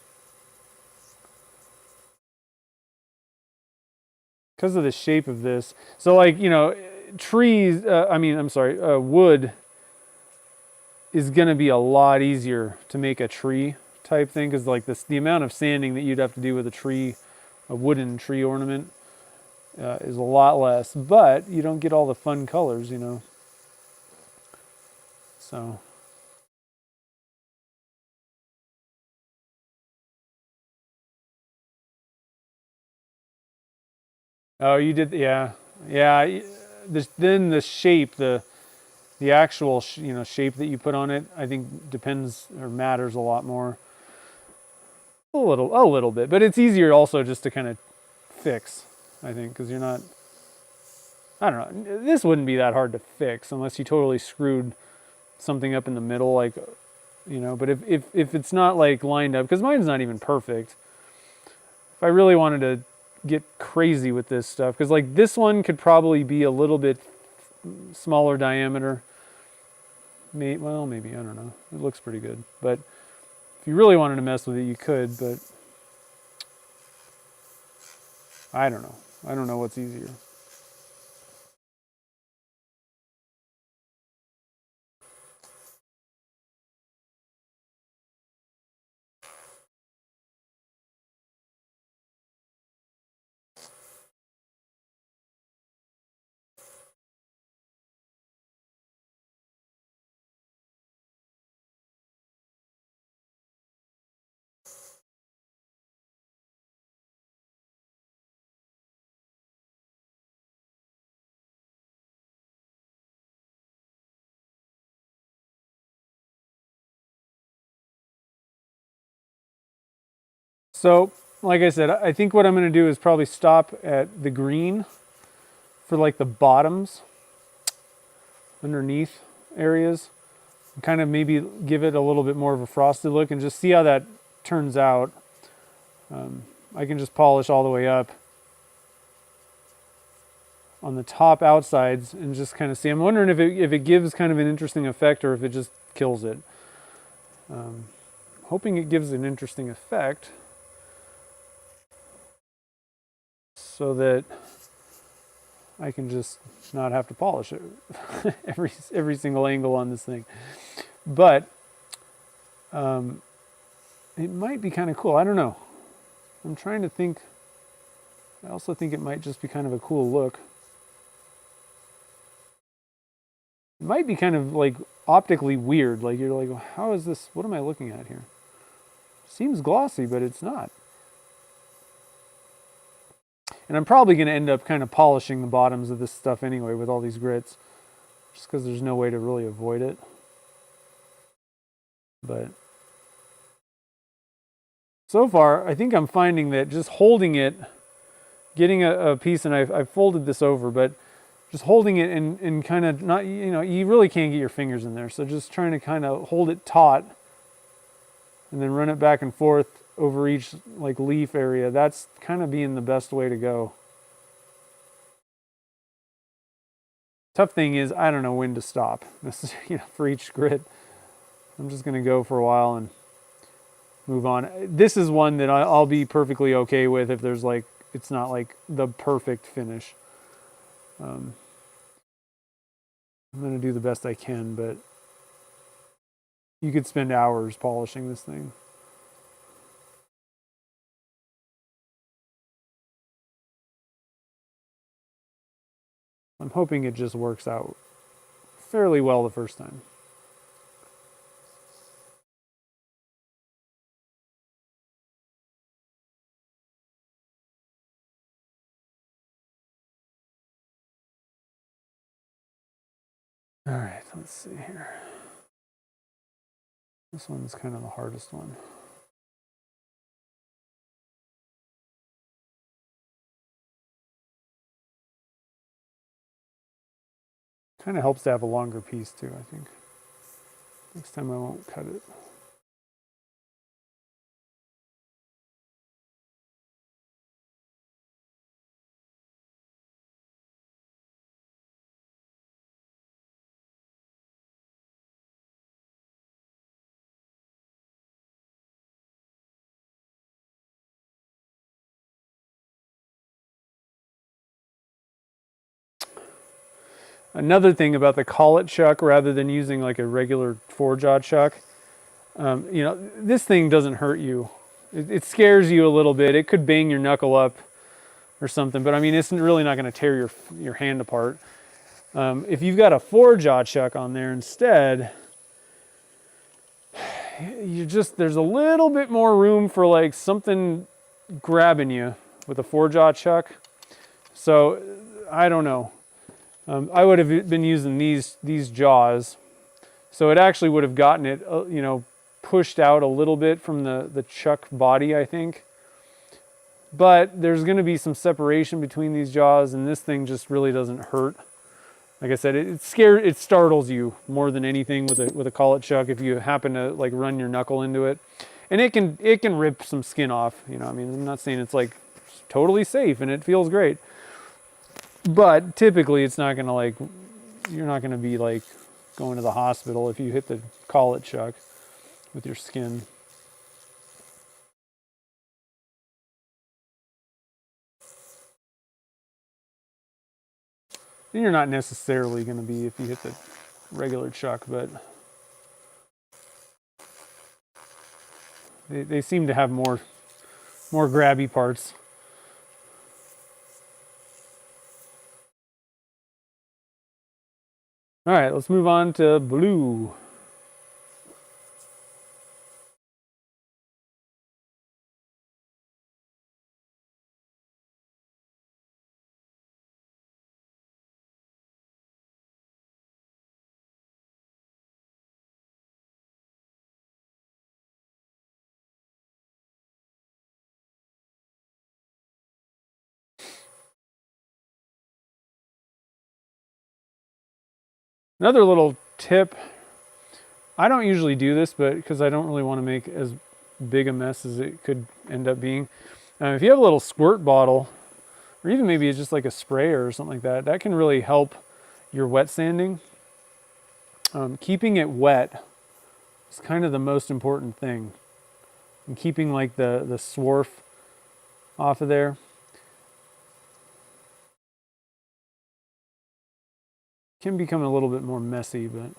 Speaker 1: Because of the shape of this. So like, you know, wood is going to be a lot easier to make a tree type thing, because like the amount of sanding that you'd have to do with a wooden tree ornament, is a lot less, but you don't get all the fun colors, you know. So. Oh, you did, yeah, yeah. Then the shape, the actual shape that you put on it, I think depends or matters a lot more. A little bit, but it's easier also just to kind of fix, I think, because you're not. I don't know. This wouldn't be that hard to fix unless you totally screwed something up in the middle, like, you know. But if it's not like lined up, because mine's not even perfect. If I really wanted to get crazy with this stuff, because like this one could probably be a little bit smaller diameter. Well, maybe, I don't know. It looks pretty good, but if you really wanted to mess with it, you could. But I don't know. I don't know what's easier. So, like I said, I think what I'm going to do is probably stop at the green for like the bottoms, underneath areas, and kind of maybe give it a little bit more of a frosted look and just see how that turns out. I can just polish all the way up on the top outsides and just kind of see. I'm wondering if it gives kind of an interesting effect or if it just kills it. Hoping it gives an interesting effect so that I can just not have to polish it every single angle on this thing. But it might be kind of cool. I don't know. I'm trying to think. I also think it might just be kind of a cool look. It might be kind of like optically weird. Like you're like, how is this? What am I looking at here? Seems glossy, but it's not. And I'm probably going to end up kind of polishing the bottoms of this stuff anyway with all these grits, just because there's no way to really avoid it. But so far, I think I'm finding that just holding it, getting a piece, and I've folded this over, but just holding it and kind of not, you know, you really can't get your fingers in there. So just trying to kind of hold it taut and then run it back and forth over each like leaf area. That's kind of being the best way to go. Tough thing is, I don't know when to stop. This is, you know, for each grit. I'm just going to go for a while and move on. This is one that I'll be perfectly okay with if there's like, it's not like the perfect finish. I'm going to do the best I can, but you could spend hours polishing this thing. I'm hoping it just works out fairly well the first time. All right, let's see here. This one's kind of the hardest one. Kind of helps to have a longer piece too, I think. Next time I won't cut it. Another thing about the Collet chuck, rather than using like a regular 4-jaw chuck, you know, this thing doesn't hurt you. It scares you a little bit. It could bang your knuckle up or something, but I mean, it's really not going to tear your hand apart. If you've got a 4-jaw chuck on there instead, there's a little bit more room for like something grabbing you with a 4-jaw chuck. So I don't know. I would have been using these jaws, so it actually would have gotten it, you know, pushed out a little bit from the chuck body, I think. But there's going to be some separation between these jaws, and this thing just really doesn't hurt. Like I said, it startles you more than anything with a Collet chuck if you happen to like run your knuckle into it, and it can rip some skin off. You know, I mean, I'm not saying it's like totally safe and it feels great. But typically it's not going to like, you're not going to be like going to the hospital if you hit the Collet chuck with your skin. And you're not necessarily going to be if you hit the regular chuck, but they seem to have more grabby parts. All right, let's move on to blue. Another little tip, I don't usually do this, but because I don't really want to make as big a mess as it could end up being. If you have a little squirt bottle or even maybe it's just like a sprayer or something like that. That can really help your wet sanding. Keeping it wet is kind of the most important thing. And keeping like the swarf off of there. Can become a little bit more messy, but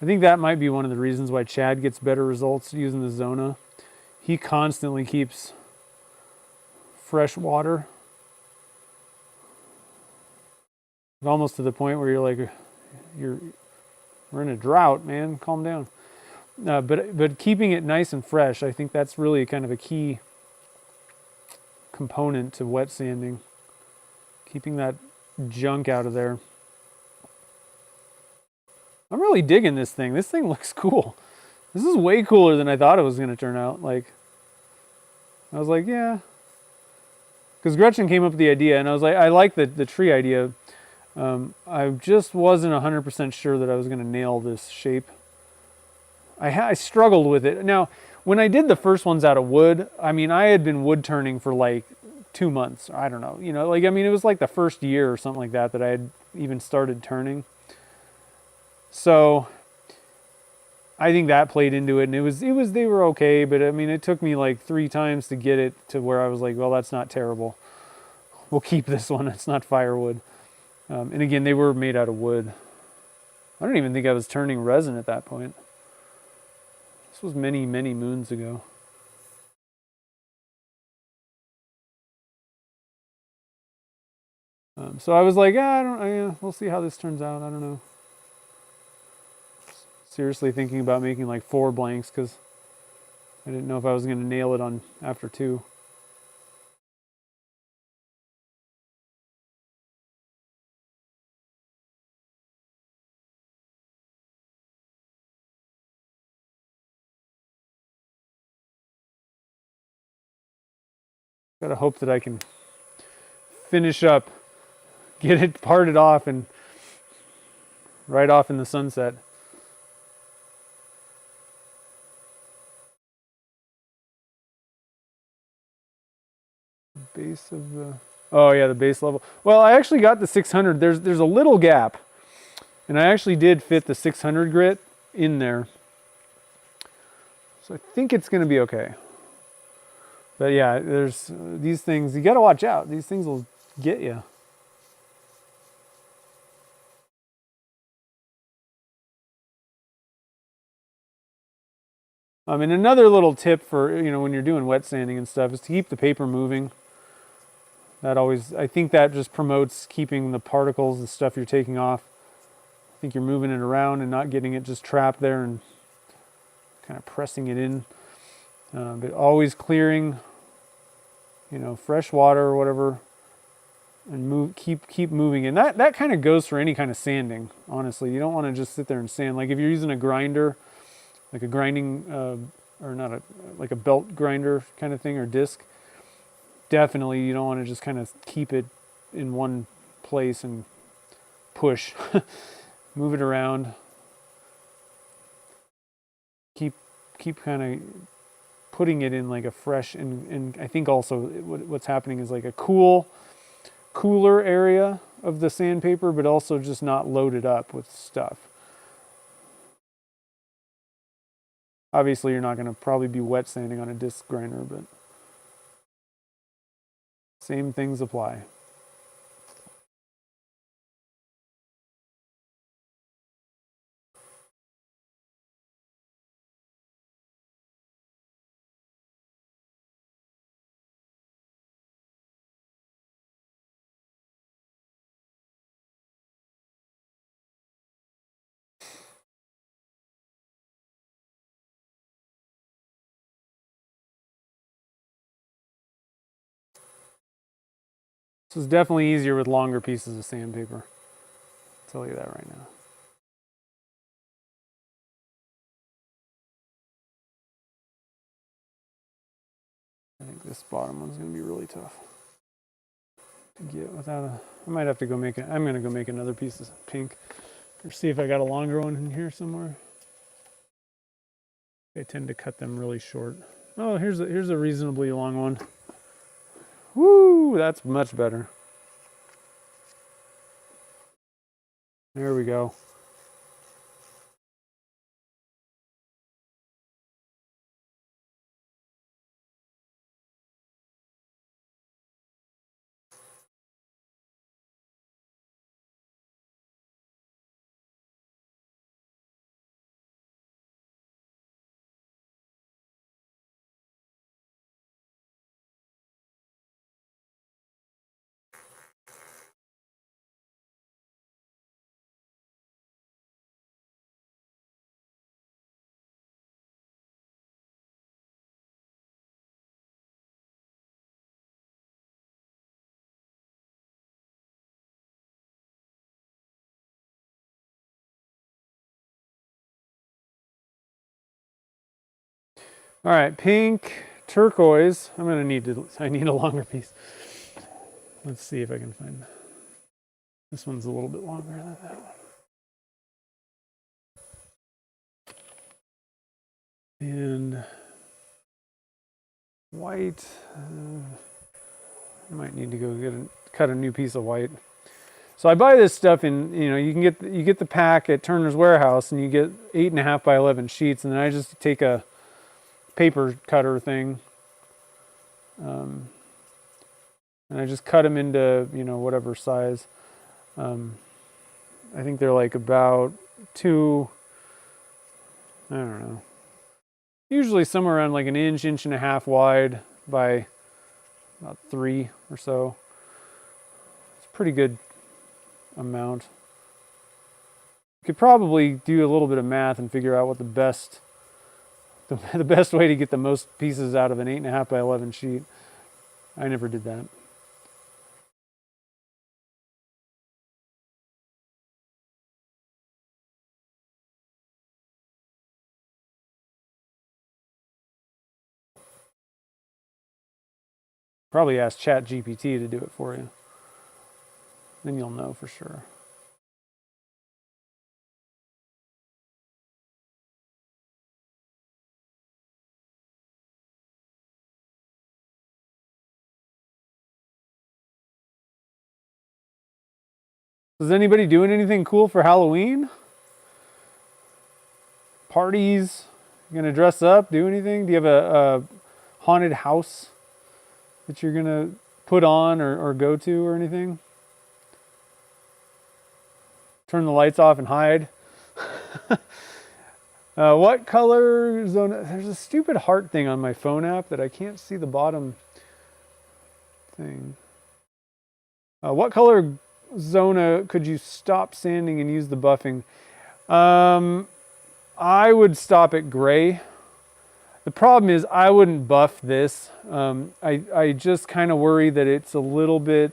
Speaker 1: I think that might be one of the reasons why Chad gets better results using the Zona. He constantly keeps fresh water, almost to the point where you're like, we're in a drought, man. Calm down. But keeping it nice and fresh, I think that's really kind of a key component to wet sanding. Keeping that junk out of there. I'm really digging this thing. This thing looks cool. This is way cooler than I thought it was going to turn out. Like, I was like, yeah. Because Gretchen came up with the idea, and I was like, I like the tree idea. I just wasn't 100% sure that I was going to nail this shape. I struggled with it. Now, when I did the first ones out of wood, I mean, I had been wood turning for like 2 months. I don't know. You know, like, I mean, it was like the first year or something like that I had even started turning. So I think that played into it, and they were okay, but I mean, it took me like 3 times to get it to where I was like, well, that's not terrible. We'll keep this one. It's not firewood. And again, they were made out of wood. I don't even think I was turning resin at that point. This was many, many moons ago. So I was like, we'll see how this turns out. I don't know. Seriously thinking about making like 4 blanks because I didn't know if I was going to nail it on after 2. Gotta hope that I can finish up, get it parted off, and right off in the sunset. Base of the... Oh yeah, the base level. Well, I actually got the 600. There's a little gap, and I actually did fit the 600 grit in there. So I think it's going to be okay. But yeah, there's these things, you got to watch out. These things will get you. And another little tip for, when you're doing wet sanding and stuff is to keep the paper moving. That always, I think that just promotes keeping the particles, the stuff you're taking off. I think you're moving it around and not getting it just trapped there and kind of pressing it in. But always clearing, fresh water or whatever, and keep moving. And that kind of goes for any kind of sanding, honestly. You don't want to just sit there and sand. Like if you're using a grinder, like a grinding, or not like a belt grinder kind of thing or disc, definitely you don't want to just kind of keep it in one place and push. Move it around. Keep kind of putting it in like a fresh, and I think also what's happening is like a cooler area of the sandpaper, but also just not loaded up with stuff. Obviously, you're not going to probably be wet sanding on a disc grinder, but same things apply. This is definitely easier with longer pieces of sandpaper. I'll tell you that right now. I think this bottom one's going to be really tough. get without a, I might have to go make it. I'm going to go make another piece of pink or see if I got a longer one in here somewhere. I tend to cut them really short. Oh, here's a reasonably long one. Woo, that's much better. There we go. All right, pink, turquoise. I need a longer piece. Let's see if I can find, this one's a little bit longer than that one. And white, I might need to go cut a new piece of white. So I buy this stuff in, you get the pack at Turners Warehouse, and you get 8.5 by 11 sheets, and then I just take a paper cutter thing, and I just cut them into, whatever size. I think they're like about I don't know, usually somewhere around like an inch and a half wide by about 3 or so. It's a pretty good amount. You could probably do a little bit of math and figure out what the best way to get the most pieces out of an 8.5 by 11 sheet. I never did that. Probably ask ChatGPT to do it for you. Then you'll know for sure. Is anybody doing anything cool for Halloween? Parties? You gonna dress up? Do anything? Do you have a haunted house that you're gonna put on or go to or anything? Turn the lights off and hide. What color zone? There's a stupid heart thing on my phone app that I can't see the bottom thing. What color zona could you stop sanding and use the buffing? I would stop at gray. The problem is I wouldn't buff this. I just kind of worry that it's a little bit,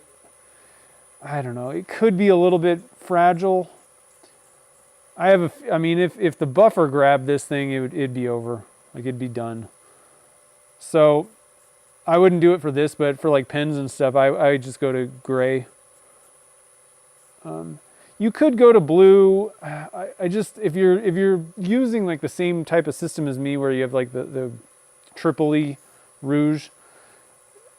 Speaker 1: I don't know, it could be a little bit fragile. If the buffer grabbed this thing, it'd be over. Like, it'd be done. So I wouldn't do it for this, but for like pens and stuff, I just go to gray. You could go to blue. If you're using like the same type of system as me, where you have like the Tripoli rouge,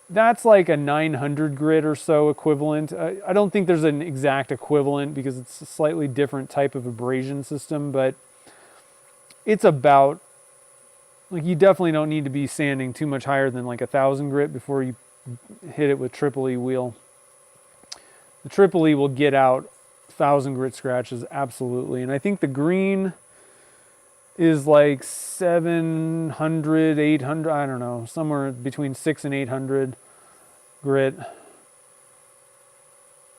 Speaker 1: that's like a 900 grit or so equivalent. I don't think there's an exact equivalent because it's a slightly different type of abrasion system, but it's about, like, you definitely don't need to be sanding too much higher than like 1,000 grit before you hit it with Tripoli wheel. The Tripoli will get out 1,000 grit scratches, absolutely. And I think the green is like 700, 800, I don't know, somewhere between 600 and 800 grit.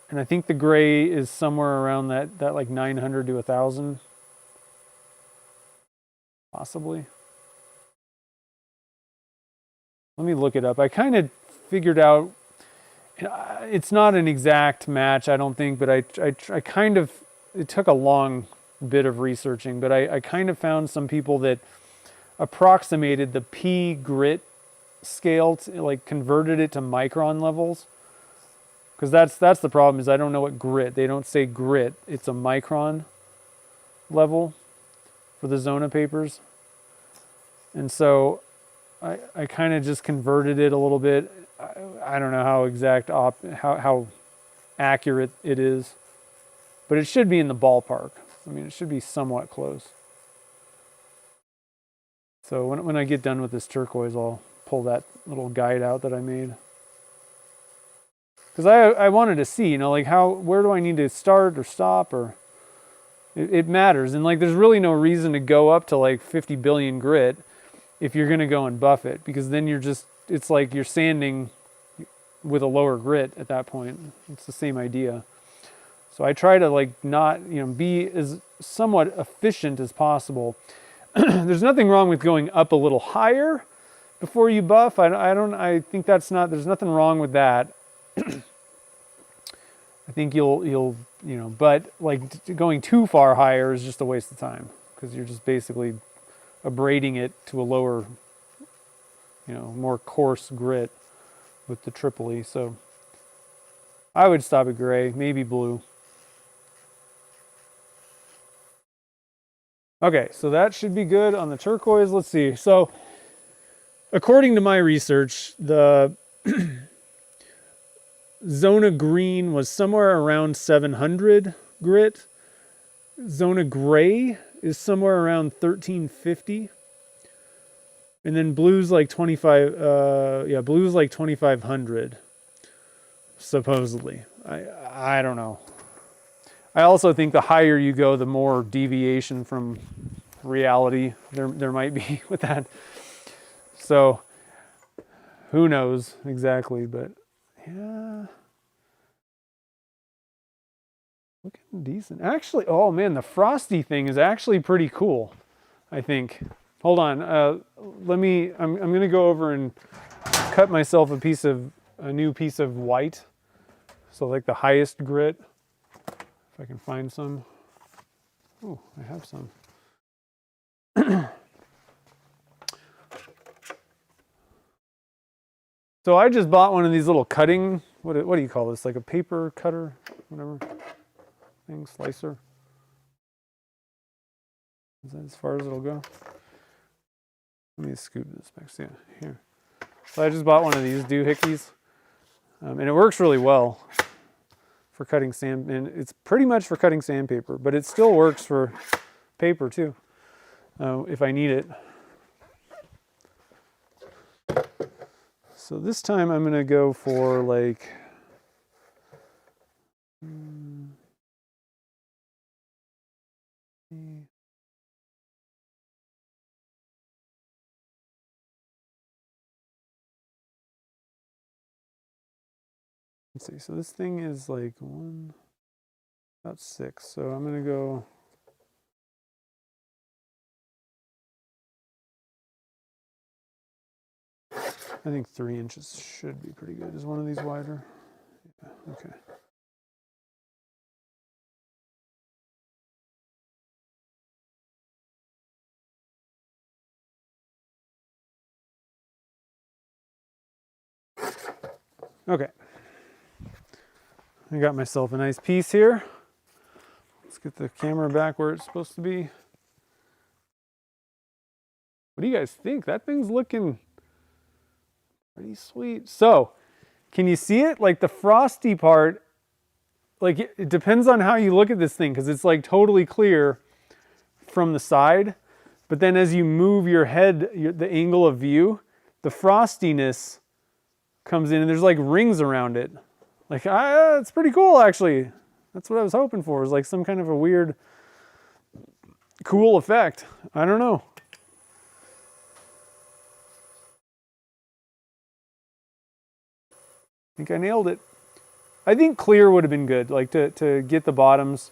Speaker 1: And I think the gray is somewhere around that like 900 to 1,000, possibly. Let me look it up. I kind of figured out, it's not an exact match, I don't think, but I kind of, it took a long bit of researching, but I kind of found some people that approximated the P grit scale, like converted it to micron levels. because that's the problem, is I don't know what grit. They don't say grit. It's a micron level for the Zona papers. And so I kind of just converted it a little bit. I don't know how exact, how accurate it is, but it should be in the ballpark. I mean, it should be somewhat close. So when I get done with this turquoise, I'll pull that little guide out that I made. Because I wanted to see, you know, like where do I need to start or stop, or it matters. And like, there's really no reason to go up to like 50 billion grit if you're going to go and buff it, because then it's like you're sanding with a lower grit at that point. It's the same idea. So I try to like not, you know, be as somewhat efficient as possible. There's nothing wrong with going up a little higher before you buff. I think there's nothing wrong with that. I think you'll, you know, but like going too far higher is just a waste of time, because you're just basically abrading it to a lower, you know, more coarse grit with the Tripoli. So I would stop at gray, maybe blue. Okay, so that should be good on the turquoise. Let's see. So according to my research, the Zona green was somewhere around 700 grit. Zona gray is somewhere around 1350. And then blue's like 25, blue's like 2500, supposedly. I don't know. I also think the higher you go, the more deviation from reality there might be with that. So who knows exactly, but yeah. Looking decent. Actually, oh man, the frosty thing is actually pretty cool, I think. Hold on. I'm going to go over and cut myself a new piece of white. So like the highest grit. If I can find some. Oh, I have some. So I just bought one of these little cutting, what do you call this? Like a paper cutter, whatever thing, slicer. Is that as far as it'll go? Let me scoop this back. So yeah, here. So I just bought one of these doohickeys, and it works really well for cutting sand, and it's pretty much for cutting sandpaper, but it still works for paper too, if I need it. So this time I'm gonna go for like, let's see, so this thing is like about 6. So I'm gonna go, I think 3 inches should be pretty good. Is one of these wider? Yeah, okay. Okay. I got myself a nice piece here. Let's get the camera back where it's supposed to be. What do you guys think? That thing's looking pretty sweet. So, can you see it? Like the frosty part, like it depends on how you look at this thing, because it's like totally clear from the side. But then as you move your head, the angle of view, the frostiness comes in and there's like rings around it. Like, it's pretty cool actually. That's what I was hoping for, is like some kind of a weird, cool effect. I don't know. I think I nailed it. I think clear would have been good, like to get the bottoms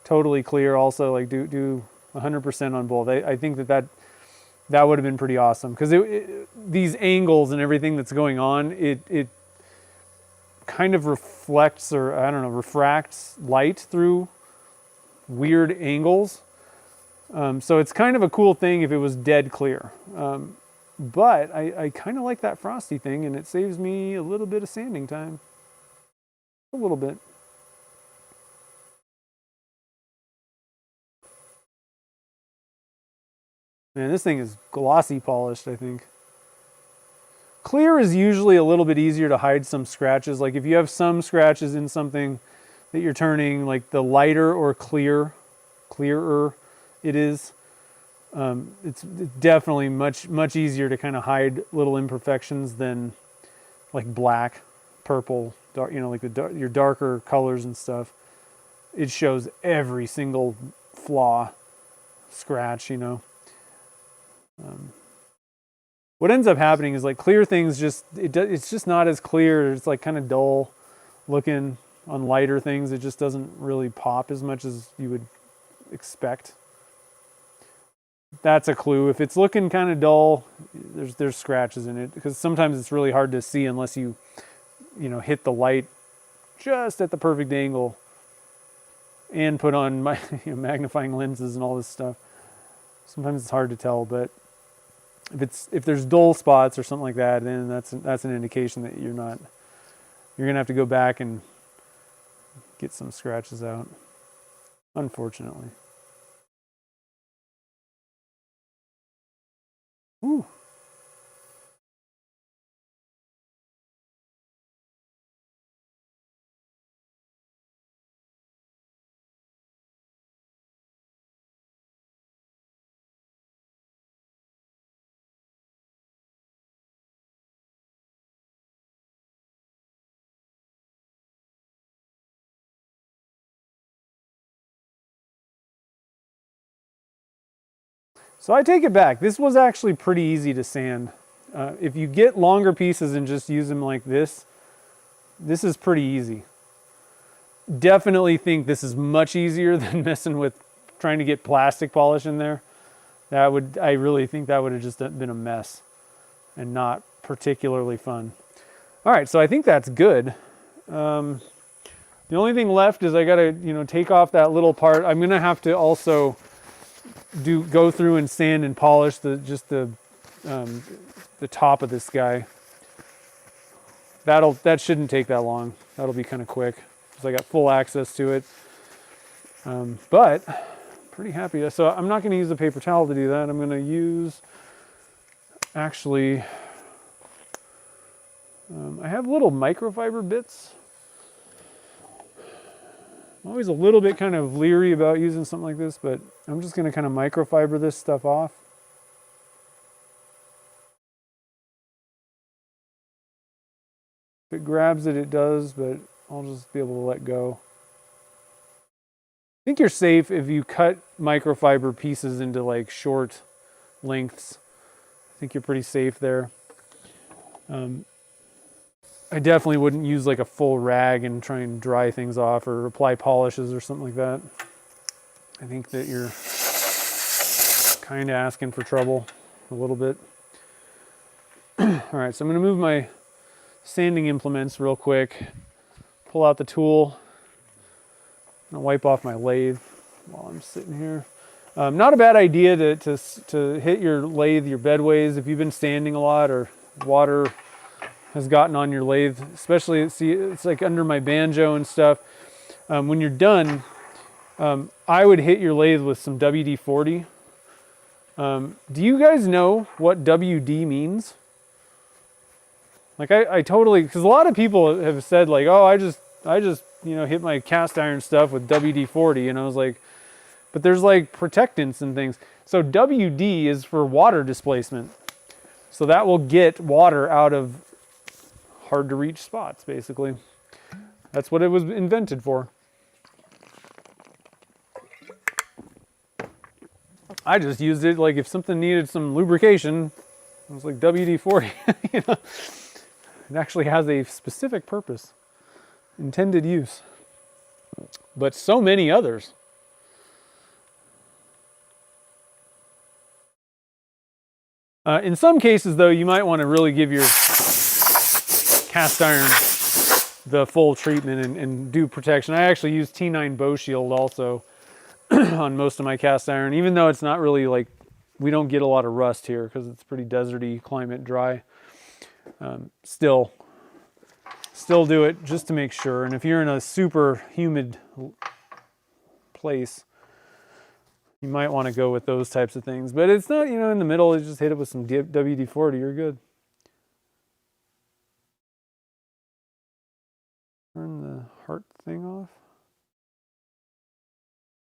Speaker 1: totally clear also, like do 100% on both. I think that would have been pretty awesome, because these angles and everything that's going on, it kind of reflects, or I don't know, refracts light through weird angles. So it's kind of a cool thing if it was dead clear. But I kind of like that frosty thing, and it saves me a little bit of sanding time. a little bit. Man, this thing is glossy polished, I think. Clear is usually a little bit easier to hide some scratches. Like if you have some scratches in something that you're turning, like the lighter or clearer it is, it's definitely much easier to kind of hide little imperfections than like black, purple, dark, you know, like your darker colors and stuff. It shows every single flaw, scratch, you know. What ends up happening is like clear things it's just not as clear. It's like kind of dull looking on lighter things. It just doesn't really pop as much as you would expect. That's a clue. If it's looking kind of dull, there's scratches in it, because sometimes it's really hard to see unless you hit the light just at the perfect angle and put on my magnifying lenses and all this stuff. Sometimes it's hard to tell, but if there's dull spots or something like that, then that's an indication that you're gonna have to go back and get some scratches out, unfortunately. Ooh. So I take it back. This was actually pretty easy to sand. If you get longer pieces and just use them like this is pretty easy. Definitely think this is much easier than messing with trying to get plastic polish in there. I really think that would have just been a mess and not particularly fun. All right, so I think that's good. The only thing left is I gotta, take off that little part. I'm gonna have to also go through and sand and polish the top of this guy. That shouldn't take that long. That'll be kind of quick because I got full access to it. But pretty happy. So I'm not going to use a paper towel to do that. I'm going to use, actually, I have little microfiber bits. I'm always a little bit kind of leery about using something like this, but I'm just going to kind of microfiber this stuff off. If it grabs it, it does, but I'll just be able to let go. I think you're safe if you cut microfiber pieces into like short lengths. I think you're pretty safe there. I definitely wouldn't use like a full rag and try and dry things off or apply polishes or something like that. I think that you're kind of asking for trouble a little bit. All right, so I'm going to move my sanding implements real quick. Pull out the tool. I'm going to wipe off my lathe while I'm sitting here. Not a bad idea to hit your lathe, your bedways, if you've been sanding a lot or water has gotten on your lathe, especially it's like under my banjo and stuff. When you're done, I would hit your lathe with some WD-40. Do you guys know what WD means? Like I totally, because a lot of people have said like, oh, I just hit my cast iron stuff with WD-40, and I was like, but there's like protectants and things. So WD is for water displacement. So that will get water out of hard to reach spots, basically. That's what it was invented for. I just used it like if something needed some lubrication, it was like WD-40. It actually has a specific purpose, intended use, but so many others. In some cases, though, you might want to really give your cast iron the full treatment and do protection. I actually use T9 Bow Shield also on most of my cast iron, even though it's not really like, we don't get a lot of rust here because it's pretty deserty climate, dry. Still, still do it just to make sure. And if you're in a super humid place, you might want to go with those types of things. But it's not, you know, in the middle, you just hit it with some WD-40, you're good. Turn the heart thing off.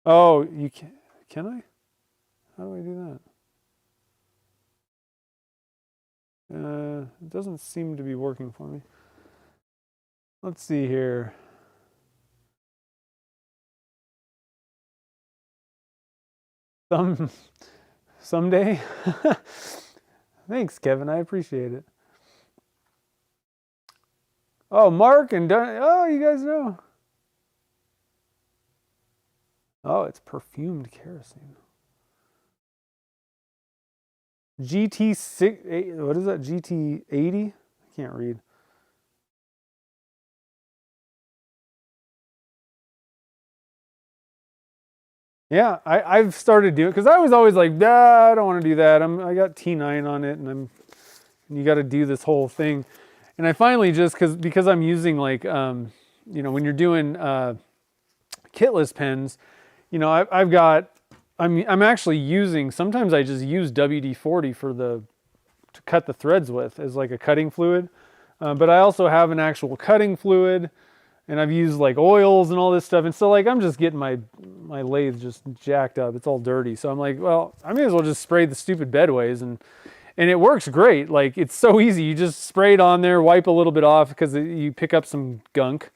Speaker 1: Oh, you can I? How do I do that? It doesn't seem to be working for me. Let's see here. Someday. Thanks, Kevin. I appreciate it. Oh, Mark and oh, you guys know. Oh, it's perfumed kerosene. GT6, what is that? GT80? I can't read. Yeah, I've started doing, because I was always like, nah, I don't want to do that. I got T9 on it, and you got to do this whole thing. And I finally just, because I'm using like, you know, when you're doing kitless pens, you know, I'm actually using, sometimes I just use WD-40 to cut the threads with as like a cutting fluid. But I also have an actual cutting fluid, and I've used like oils and all this stuff. And so like, I'm just getting my lathe just jacked up. It's all dirty. So I'm like, well, I may as well just spray the stupid bedways, and it works great. Like, it's so easy. You just spray it on there, wipe a little bit off because you pick up some gunk.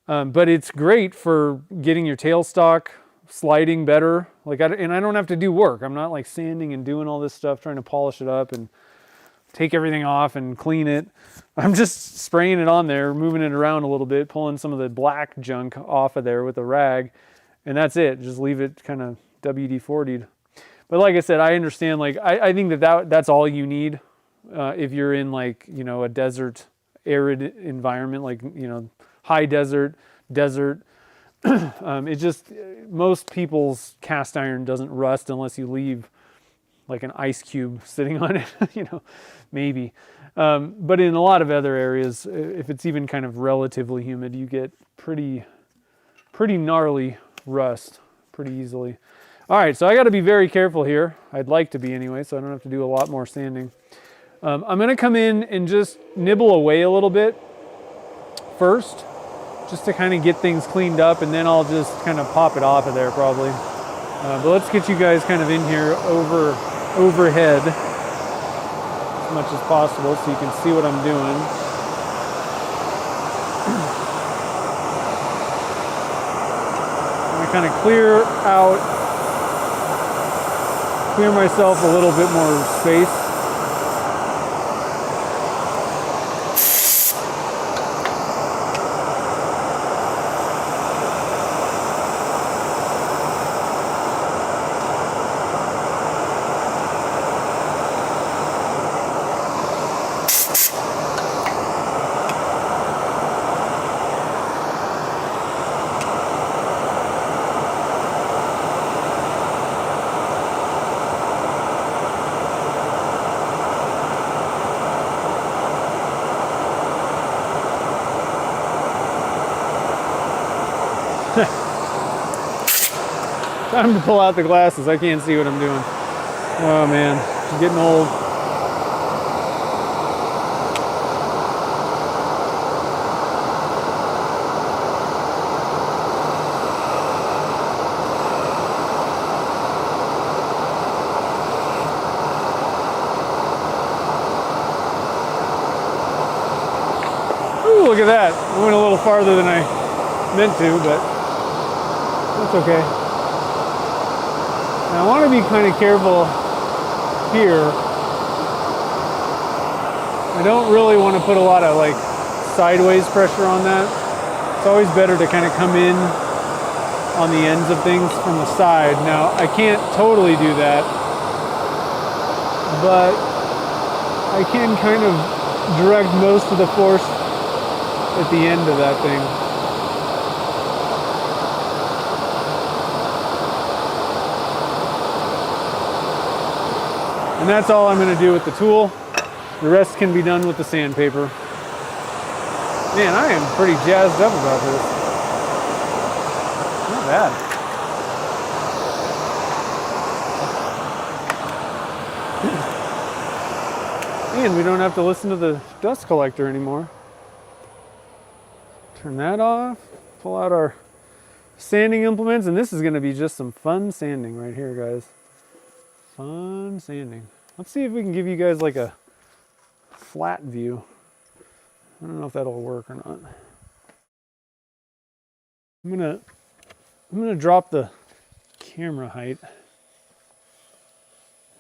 Speaker 1: But it's great for getting your tailstock sliding better. Like, and I don't have to do work. I'm not like sanding and doing all this stuff, trying to polish it up and take everything off and clean it. I'm just spraying it on there, moving it around a little bit, pulling some of the black junk off of there with a rag, and that's it. Just leave it kind of WD-40'd. But like I said, I understand, like, I think that's all you need if you're in, like, you know, a desert, arid environment, like, you know, high desert. It just, most people's cast iron doesn't rust unless you leave like an ice cube sitting on it, you know, maybe. But in a lot of other areas, if it's even kind of relatively humid, you get pretty gnarly rust pretty easily. All right, so I got to be very careful here. I'd like to be anyway, so I don't have to do a lot more sanding. I'm going to come in and just nibble away a little bit first, just to kind of get things cleaned up, and then I'll just kind of pop it off of there probably. But let's get you guys kind of in here overhead as much as possible so you can see what I'm doing. I'm going to kind of clear myself a little bit more space. Time to pull out the glasses. I can't see what I'm doing. Oh man, I'm getting old. Ooh, look at that. I went a little farther than I meant to, but that's okay. Now I want to be kind of careful here. I don't really want to put a lot of like sideways pressure on that. It's always better to kind of come in on the ends of things from the side. Now I can't totally do that, but I can kind of direct most of the force at the end of that thing. And that's all I'm going to do with the tool. The rest can be done with the sandpaper. Man, I am pretty jazzed up about this. Not bad. And we don't have to listen to the dust collector anymore. Turn that off. Pull out our sanding implements, and this is going to be just some fun sanding right here, guys. Fun sanding. Let's see if we can give you guys like a flat view. I don't know if that'll work or not. I'm gonna drop the camera height.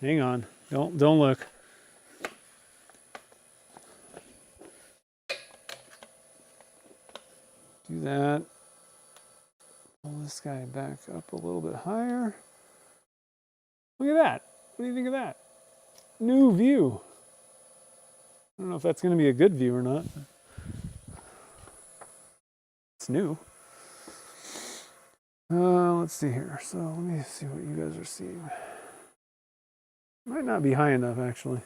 Speaker 1: Hang on. Don't look. Do that. Pull this guy back up a little bit higher. Look at that. What do you think of that? New view. I don't know if that's going to be a good view or not. It's new. Let's see here. So let me see what you guys are seeing. Might not be high enough, actually.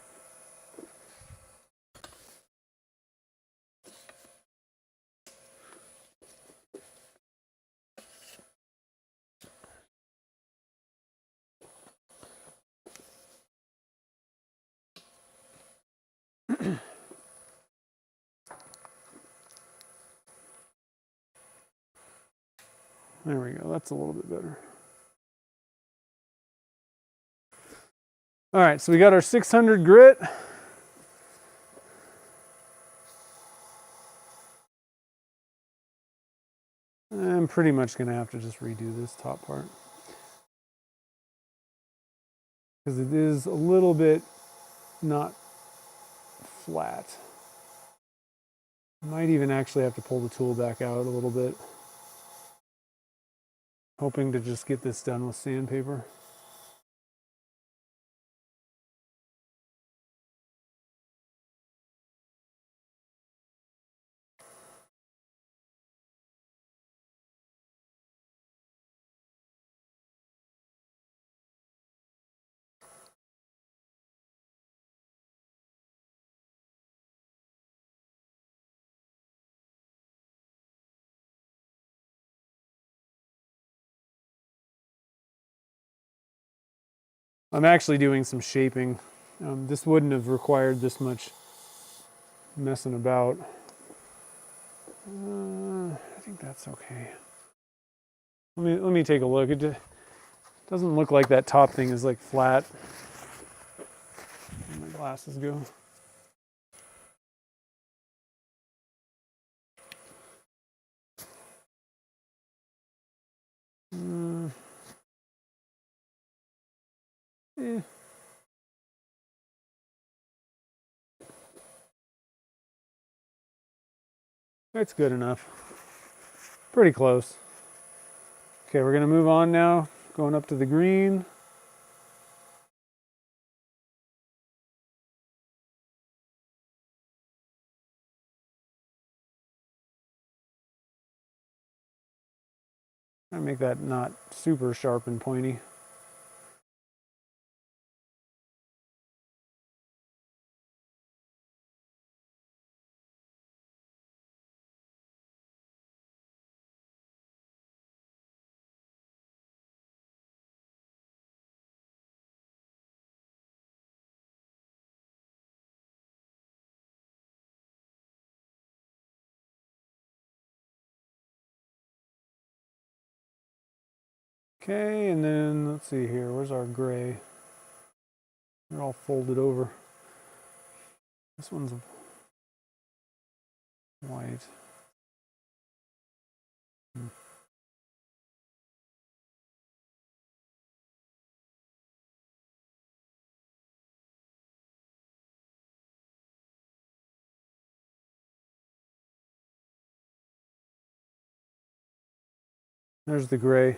Speaker 1: There we go. That's a little bit better. All right, so we got our 600 grit. I'm pretty much going to have to just redo this top part, because it is a little bit not flat. Might even actually have to pull the tool back out a little bit. Hoping to just get this done with sandpaper. I'm actually doing some shaping. This wouldn't have required this much messing about. I think that's okay. Let me take a look. It doesn't look like that top thing is like flat. Where my glasses go? Eh. That's good enough. Pretty close. Okay, we're gonna move on now. Going up to the green. I make that not super sharp and pointy. Okay, and then let's see here. Where's our gray? They're all folded over. This one's white. There's the gray.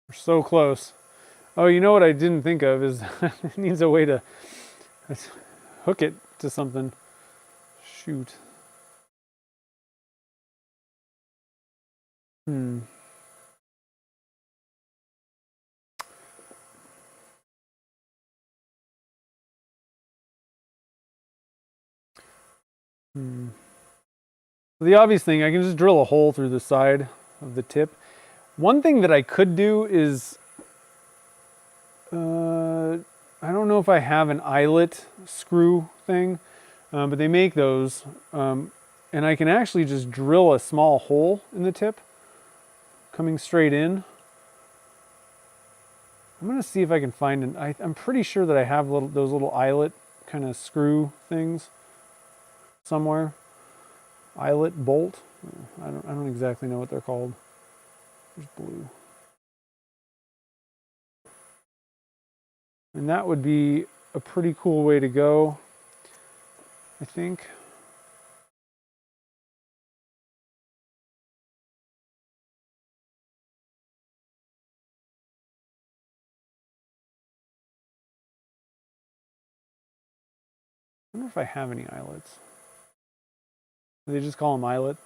Speaker 1: We're so close. Oh, you know what I didn't think of is it needs a way to hook it to something. Shoot. Hmm. The obvious thing, I can just drill a hole through the side of the tip. One thing that I could do is, I don't know if I have an eyelet screw thing, but they make those. And I can actually just drill a small hole in the tip, coming straight in. I'm going to see if I can find an, I'm pretty sure that I have those little eyelet kind of screw things somewhere. Eyelet bolt. I don't exactly know what they're called. There's blue. And that would be a pretty cool way to go, I think. I wonder if I have any eyelets. Do they just call them eyelet?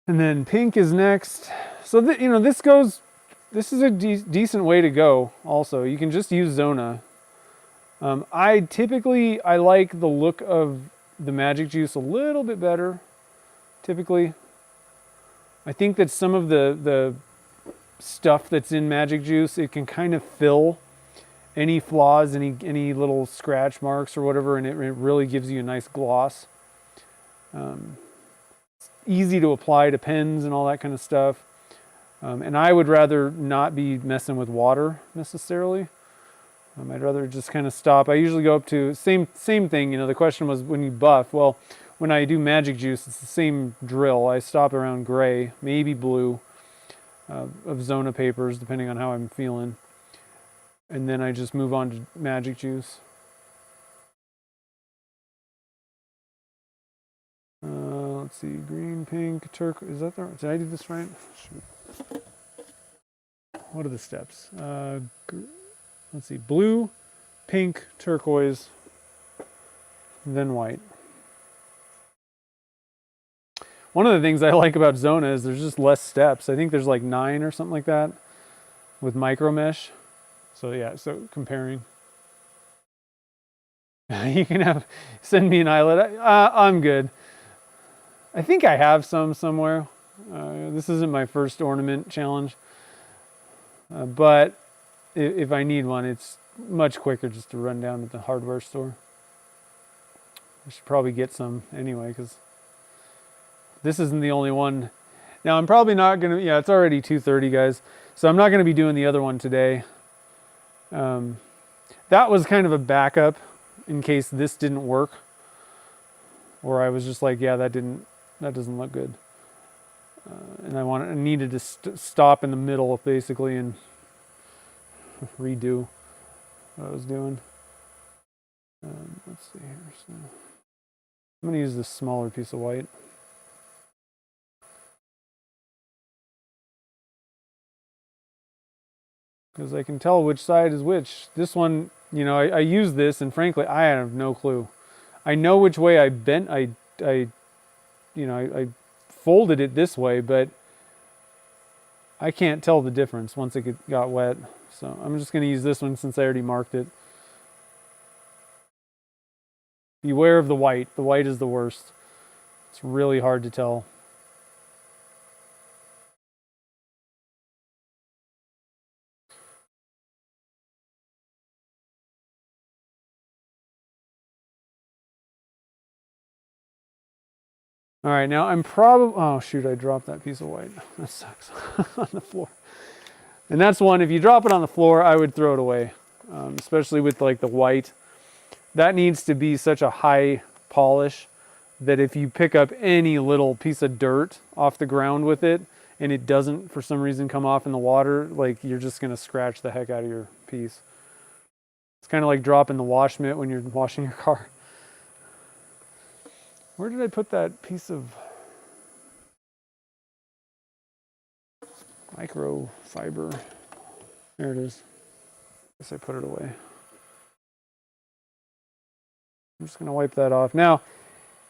Speaker 1: And then pink is next. So this goes. This is a decent way to go. Also, you can just use Zona. I like the look of the magic juice a little bit better. Typically, I think that some of the stuff that's in magic juice, it can kind of fill any flaws, any little scratch marks or whatever, and it really gives you a nice gloss. Easy to apply to pens and all that kind of stuff. And I would rather not be messing with water necessarily. I'd rather just kind of stop. I usually go up to same thing. The question was when you buff. Well, when I do magic juice, it's the same drill. I stop around gray, maybe blue, of Zona papers, depending on how I'm feeling. And then I just move on to magic juice. Let's see, green, pink, turquoise. Is that the right? Did I do this right? Shoot. What are the steps? Let's see, blue, pink, turquoise, then white. One of the things I like about Zona is there's just less steps. I think there's like 9 or something like that with micro mesh. So yeah, so comparing. You can send me an eyelet. I'm good. I think I have some somewhere. This isn't my first ornament challenge. But if I need one, it's much quicker just to run down to the hardware store. I should probably get some anyway, because this isn't the only one. Now, I'm probably not going to, yeah, it's already 2:30, guys. So I'm not going to be doing the other one today. That was kind of a backup in case this didn't work. Or I was just like, yeah, that doesn't look good. And I needed to stop in the middle, basically, and redo what I was doing. Let's see here. So I'm going to use this smaller piece of white. Because I can tell which side is which. This one, I use this, and frankly, I have no clue. I know which way I bent. I folded it this way, but I can't tell the difference once it got wet. So I'm just going to use this one since I already marked it. Beware of the white. The white is the worst. It's really hard to tell. All right, now I'm probably, oh shoot, I dropped that piece of white. That sucks. On the floor. And that's one, if you drop it on the floor, I would throw it away, especially with like the white. That needs to be such a high polish that if you pick up any little piece of dirt off the ground with it, and it doesn't for some reason come off in the water, like you're just gonna scratch the heck out of your piece. It's kind of like dropping the wash mitt when you're washing your car. Where did I put that piece of microfiber? There it is. Guess I put it away. I'm just gonna wipe that off. Now,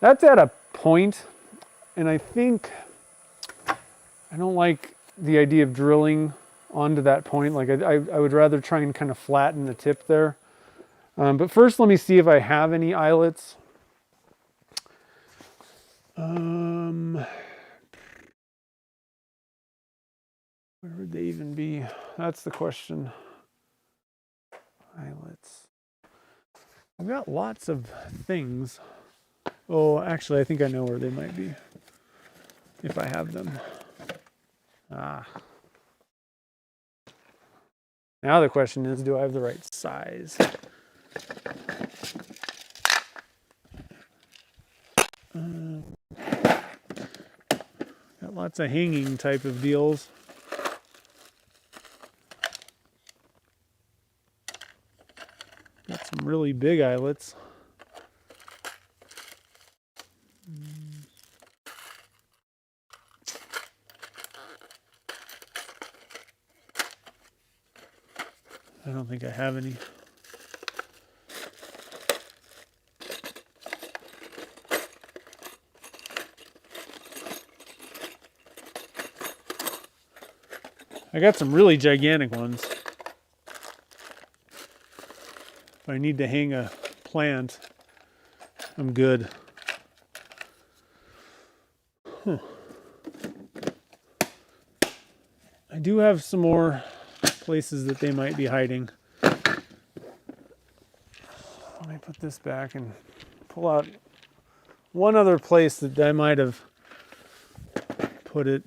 Speaker 1: that's at a point, and I think I don't like the idea of drilling onto that point. Like I would rather try and kind of flatten the tip there. But first, let me see if I have any eyelets. Where would they even be? That's the question. Eyelets. I've got lots of things. Oh, actually, I think I know where they might be. If I have them. Ah. Now the question is, do I have the right size? Got lots of hanging type of deals. Got some really big eyelets. I don't think I have any. I got some really gigantic ones. If I need to hang a plant, I'm good. Huh. I do have some more places that they might be hiding. Let me put this back and pull out one other place that I might have put it.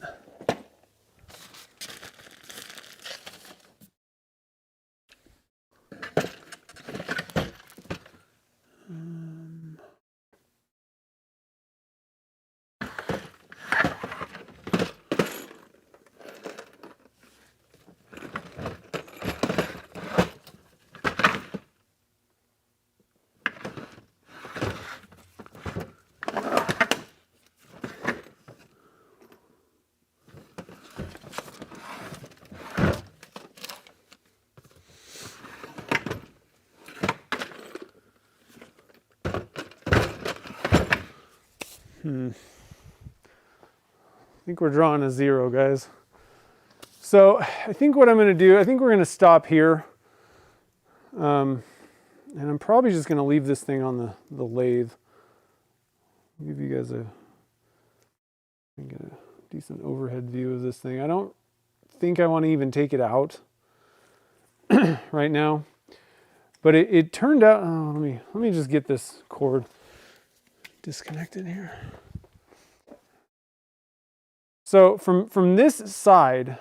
Speaker 1: I think we're drawing a 0, guys. So I think what I'm going to do, I think we're going to stop here. And I'm probably just going to leave this thing on the lathe. I'll give you guys get a decent overhead view of this thing. I don't think I want to even take it out right now. But it turned out, oh, let me just get this cord disconnected here. So from this side,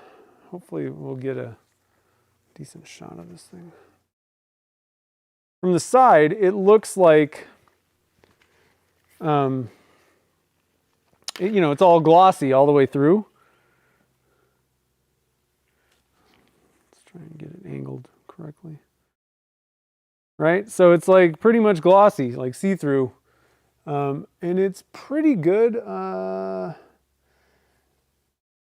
Speaker 1: hopefully we'll get a decent shot of this thing. From the side, it looks like, it's all glossy all the way through. Let's try and get it angled correctly. Right, so it's like pretty much glossy, like see-through. And it's pretty good.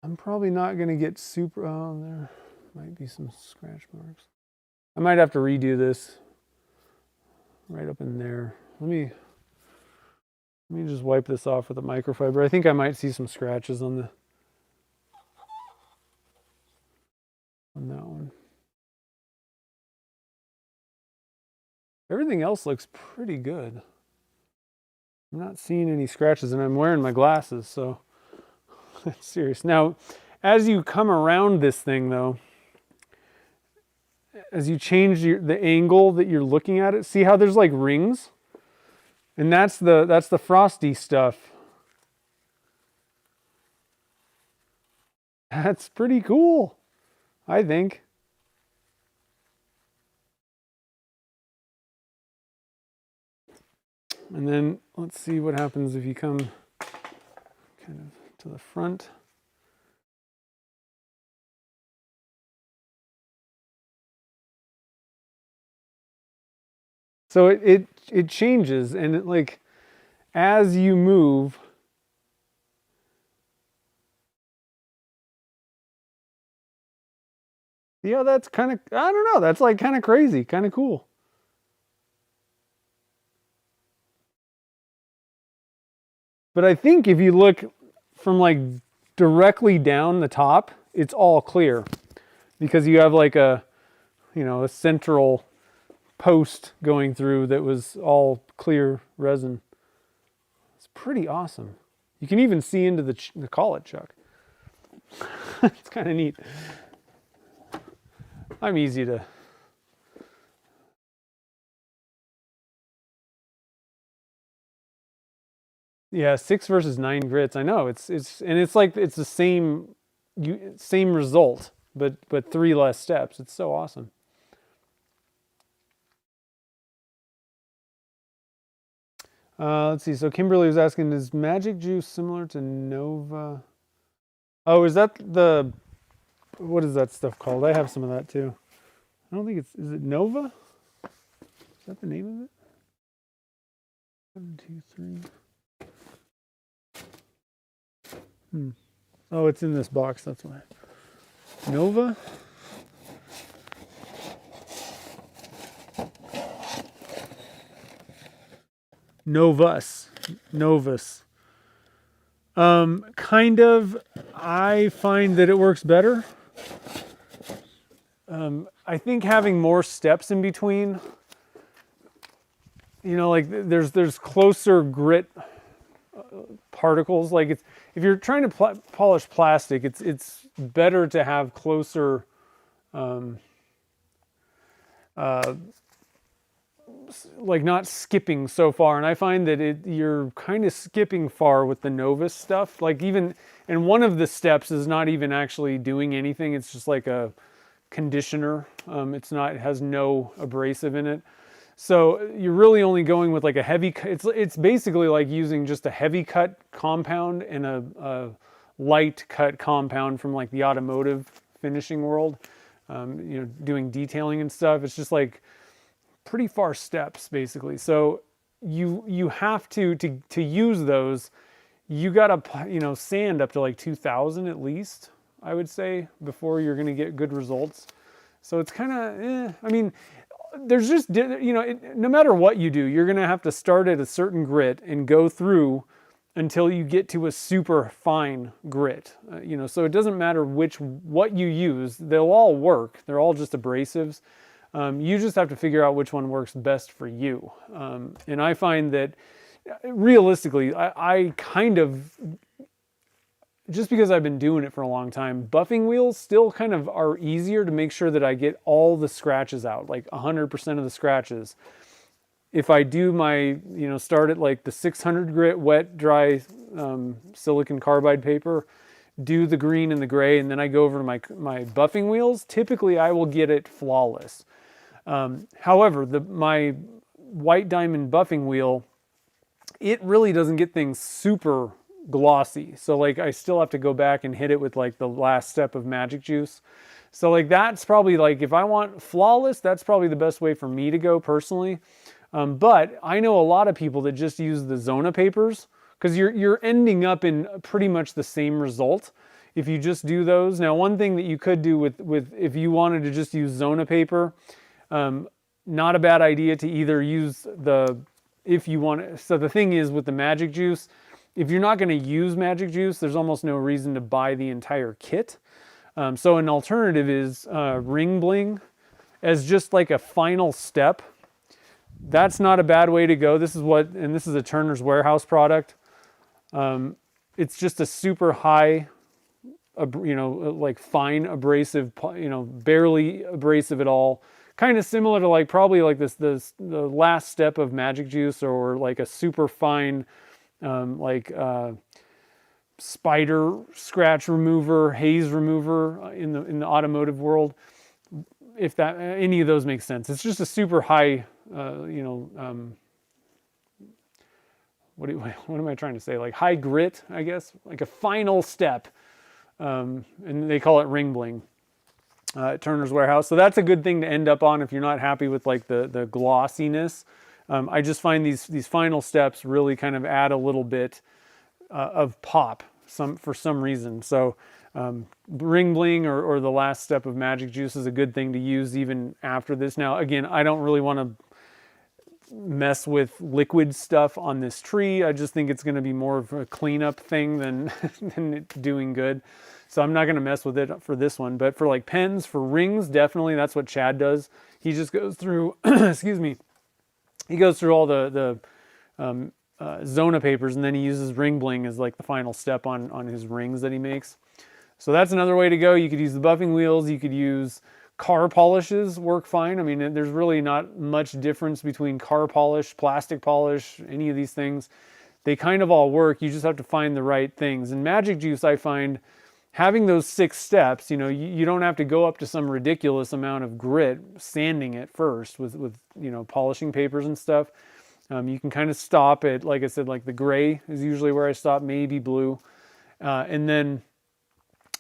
Speaker 1: I'm probably not going to get super... Oh, there might be some scratch marks. I might have to redo this right up in there. Let me just wipe this off with a microfiber. I think I might see some scratches on that one. Everything else looks pretty good. I'm not seeing any scratches, and I'm wearing my glasses, so that's serious. Now, as you come around this thing, though, as you change the angle that you're looking at it, see how there's like rings? And that's the frosty stuff. That's pretty cool, I think. And then let's see what happens if you come kind of to the front. So it changes, and it, like, as you move, yeah, that's kind of, I don't know, that's like kind of crazy, kind of cool. But I think if you look from like directly down the top, it's all clear because you have like a, you know, a central post going through that was all clear resin. It's pretty awesome. You can even see into the collet chuck. It's kind of neat. I'm easy to. Yeah, 6 versus 9 grits. I know it's like it's the same result, but 3 less steps. It's so awesome. Let's see. So Kimberly was asking, is Magic Juice similar to Nova? Oh, is that the, what is that stuff called? I have some of that too. I don't think is it Nova? Is that the name of it? 1, 2, 3. Oh, it's in this box, that's why. Nova? Novus. Kind of. I find that it works better. I think having more steps in between, you know, like there's closer grit particles. Like it's, if you're trying to polish plastic, it's better to have closer like not skipping so far. And I find that you're kind of skipping far with the Novus stuff. Like even, and one of the steps is not even actually doing anything. It's just like a conditioner. It has no abrasive in it. So you're really only going with like a heavy, it's basically like using just a heavy cut compound and a light cut compound from like the automotive finishing world, you know, doing detailing and stuff. It's just like pretty far steps basically. So you have to use those, you gotta, you know, sand up to like 2000 at least, I would say, before you're gonna get good results. So it's kind of, I mean, there's just, you know, no matter what you do, you're gonna have to start at a certain grit and go through until you get to a super fine grit. You know, so it doesn't matter what you use, they'll all work. They're all just abrasives. You just have to figure out which one works best for you. And I find that realistically, I kind of, just because I've been doing it for a long time, buffing wheels still kind of are easier to make sure that I get all the scratches out, like 100% of the scratches. If I do my, you know, start at like the 600 grit wet, dry silicon carbide paper, do the green and the gray, and then I go over to my buffing wheels, typically I will get it flawless. However, my white diamond buffing wheel, it really doesn't get things super glossy. So like I still have to go back and hit it with like the last step of Magic Juice. So like that's probably like, if I want flawless, that's probably the best way for me to go personally. But I know a lot of people that just use the Zona papers, because you're ending up in pretty much the same result if you just do those. Now, one thing that you could do with if you wanted to just use Zona paper, not a bad idea to either use if you want. So the thing is with the Magic Juice, if you're not going to use Magic Juice, there's almost no reason to buy the entire kit. So an alternative is Ring Bling as just like a final step. That's not a bad way to go. This is a Turners Warehouse product. It's just a super high, you know, like fine abrasive, you know, barely abrasive at all. Kind of similar to like probably like the last step of Magic Juice, or like a super fine, like spider scratch remover, haze remover in the automotive world. If that, any of those make sense. It's just a super high, you know, what am I trying to say? Like high grit, I guess, like a final step. And they call it Ring Bling. at Turners Warehouse. So that's a good thing to end up on if you're not happy with like the glossiness. I just find these final steps really kind of add a little bit of pop for some reason. So ring bling or the last step of magic juice is a good thing to use even after this. Now, again, I don't really want to mess with liquid stuff on this tree. I just think it's going to be more of a cleanup thing than, than it doing good. So I'm not going to mess with it for this one. But for like pens, for rings, definitely that's what Chad does. He just goes through, excuse me, he goes through all the Zona papers, and then he uses ring bling as like the final step on his rings that he makes. So that's another way to go. You could use the buffing wheels. You could use car polishes, work fine. I mean, there's really not much difference between car polish, plastic polish, any of these things. They kind of all work. You just have to find the right things. In magic juice, I find having those 6 steps, you know, you don't have to go up to some ridiculous amount of grit, sanding it first with you know, polishing papers and stuff. You can kind of stop at, like I said, like the gray is usually where I stop, maybe blue. And then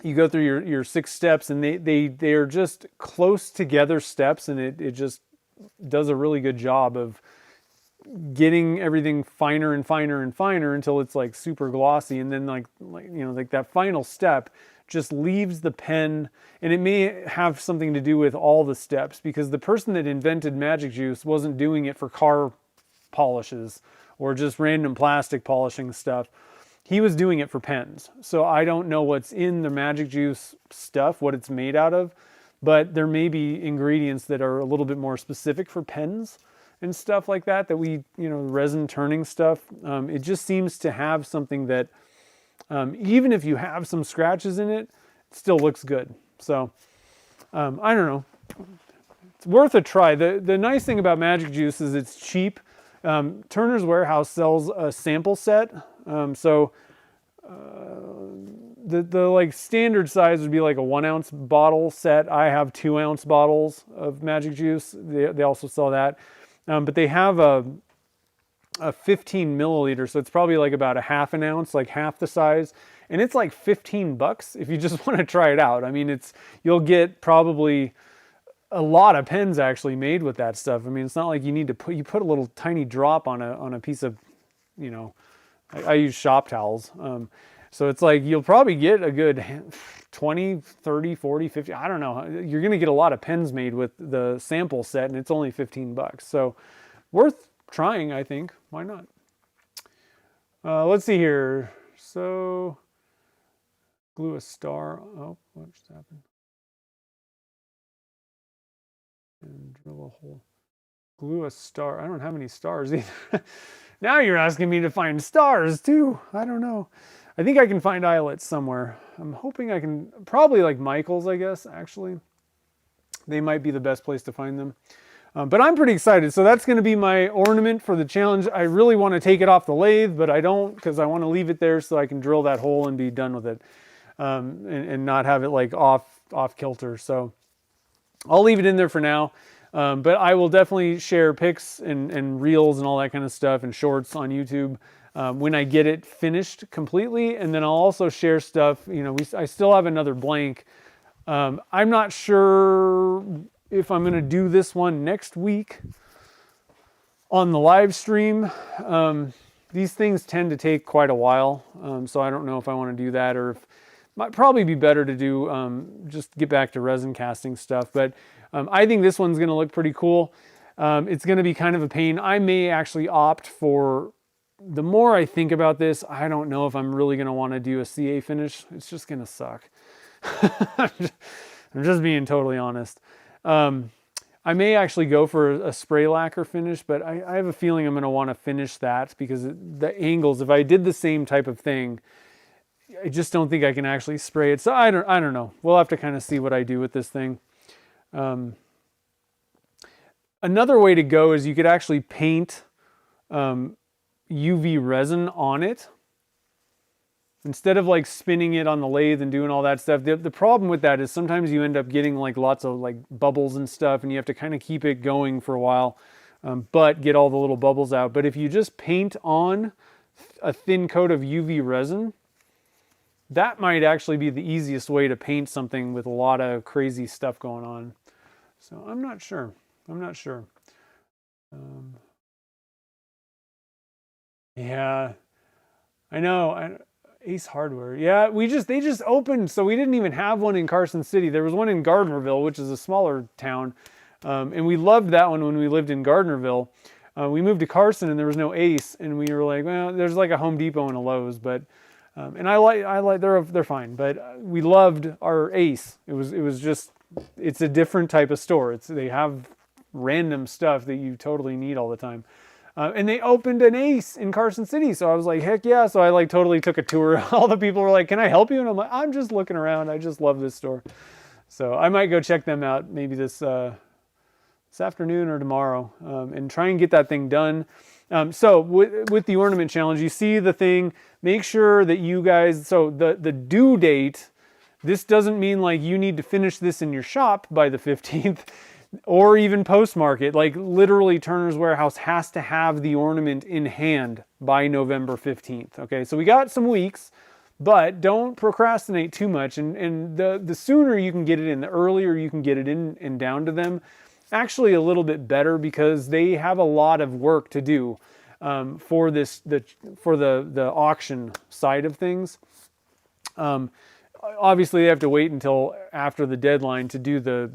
Speaker 1: you go through your 6 steps, and they are just close together steps, and it just does a really good job of getting everything finer and finer and finer until it's like super glossy. And then like you know, like that final step just leaves the pen, and it may have something to do with all the steps, because the person that invented magic juice wasn't doing it for car polishes or just random plastic polishing stuff. He was doing it for pens. So I don't know what's in the magic juice stuff, what it's made out of, but there may be ingredients that are a little bit more specific for pens and stuff like that, that we, you know, resin turning stuff. It just seems to have something that, even if you have some scratches in it, it still looks good. So I don't know. It's worth a try. The nice thing about magic juice is it's cheap. Turner's Warehouse sells a sample set. The like standard size would be like a 1 ounce bottle set. I have 2 ounce bottles of magic juice. They also sell that. But they have a 15 milliliter. So it's probably like about a half an ounce, like half the size. And it's like $15 if you just want to try it out. I mean, you'll get probably a lot of pens actually made with that stuff. I mean, it's not like you need to put a little tiny drop on a piece of, you know, I use shop towels. So it's like you'll probably get a good 20, 30, 40, 50, I don't know. You're going to get a lot of pens made with the sample set, and it's only $15. So worth trying, I think. Why not? Let's see here. So glue a star. Oh, what just happened? And drill a hole. Glue a star. I don't have any stars either. Now you're asking me to find stars too. I don't know. I think I can find eyelets somewhere. I'm hoping I can, probably like Michael's, I guess, actually. They might be the best place to find them. But I'm pretty excited. So that's going to be my ornament for the challenge. I really want to take it off the lathe, but I don't, because I want to leave it there so I can drill that hole and be done with it. And not have it like off kilter. So I'll leave it in there for now. But I will definitely share pics and reels and all that kind of stuff and shorts on YouTube when I get it finished completely. And then I'll also share stuff, you know, I still have another blank. I'm not sure if I'm going to do this one next week on the live stream. These things tend to take quite a while. So I don't know if I want to do that, or if might probably be better to do, just get back to resin casting stuff. But I think this one's going to look pretty cool. It's going to be kind of a pain. I may actually opt for, the more I think about this, I don't know if I'm really going to want to do a CA finish. It's just going to suck. I'm just being totally honest. I may actually go for a spray lacquer finish, but I have a feeling I'm going to want to finish that, because the angles, if I did the same type of thing, I just don't think I can actually spray it. So I don't know. We'll have to kind of see what I do with this thing. Another way to go is you could actually paint UV resin on it instead of like spinning it on the lathe and doing all that stuff. The problem with that is sometimes you end up getting like lots of like bubbles and stuff, and you have to kind of keep it going for a while, but get all the little bubbles out. But if you just paint on a thin coat of UV resin, that might actually be the easiest way to paint something with a lot of crazy stuff going on. So I'm not sure. I'm not sure. Yeah, I know. Ace Hardware. Yeah, they just opened, so we didn't even have one in Carson City. There was one in Gardnerville, which is a smaller town, and we loved that one when we lived in Gardnerville. We moved to Carson and there was no Ace, and we were like, well, there's like a Home Depot and a Lowe's, but and I like they're fine, but we loved our Ace. It was just, it's a different type of store. They have random stuff that you totally need all the time. And they opened an Ace in Carson City. So I was like, heck yeah. So I like totally took a tour. All the people were like, can I help you? And I'm like, I'm just looking around. I just love this store. So I might go check them out maybe this afternoon or tomorrow, and try and get that thing done. So with the ornament challenge, you see the thing, make sure that you guys, so the due date, this doesn't mean like you need to finish this in your shop by the 15th. Or even postmark it. Like literally Turner's Warehouse has to have the ornament in hand by November 15th. Okay, so we got some weeks, but don't procrastinate too much. And the sooner you can get it in, the earlier you can get it in and down to them, actually a little bit better, because they have a lot of work to do for the auction side of things. Obviously they have to wait until after the deadline to do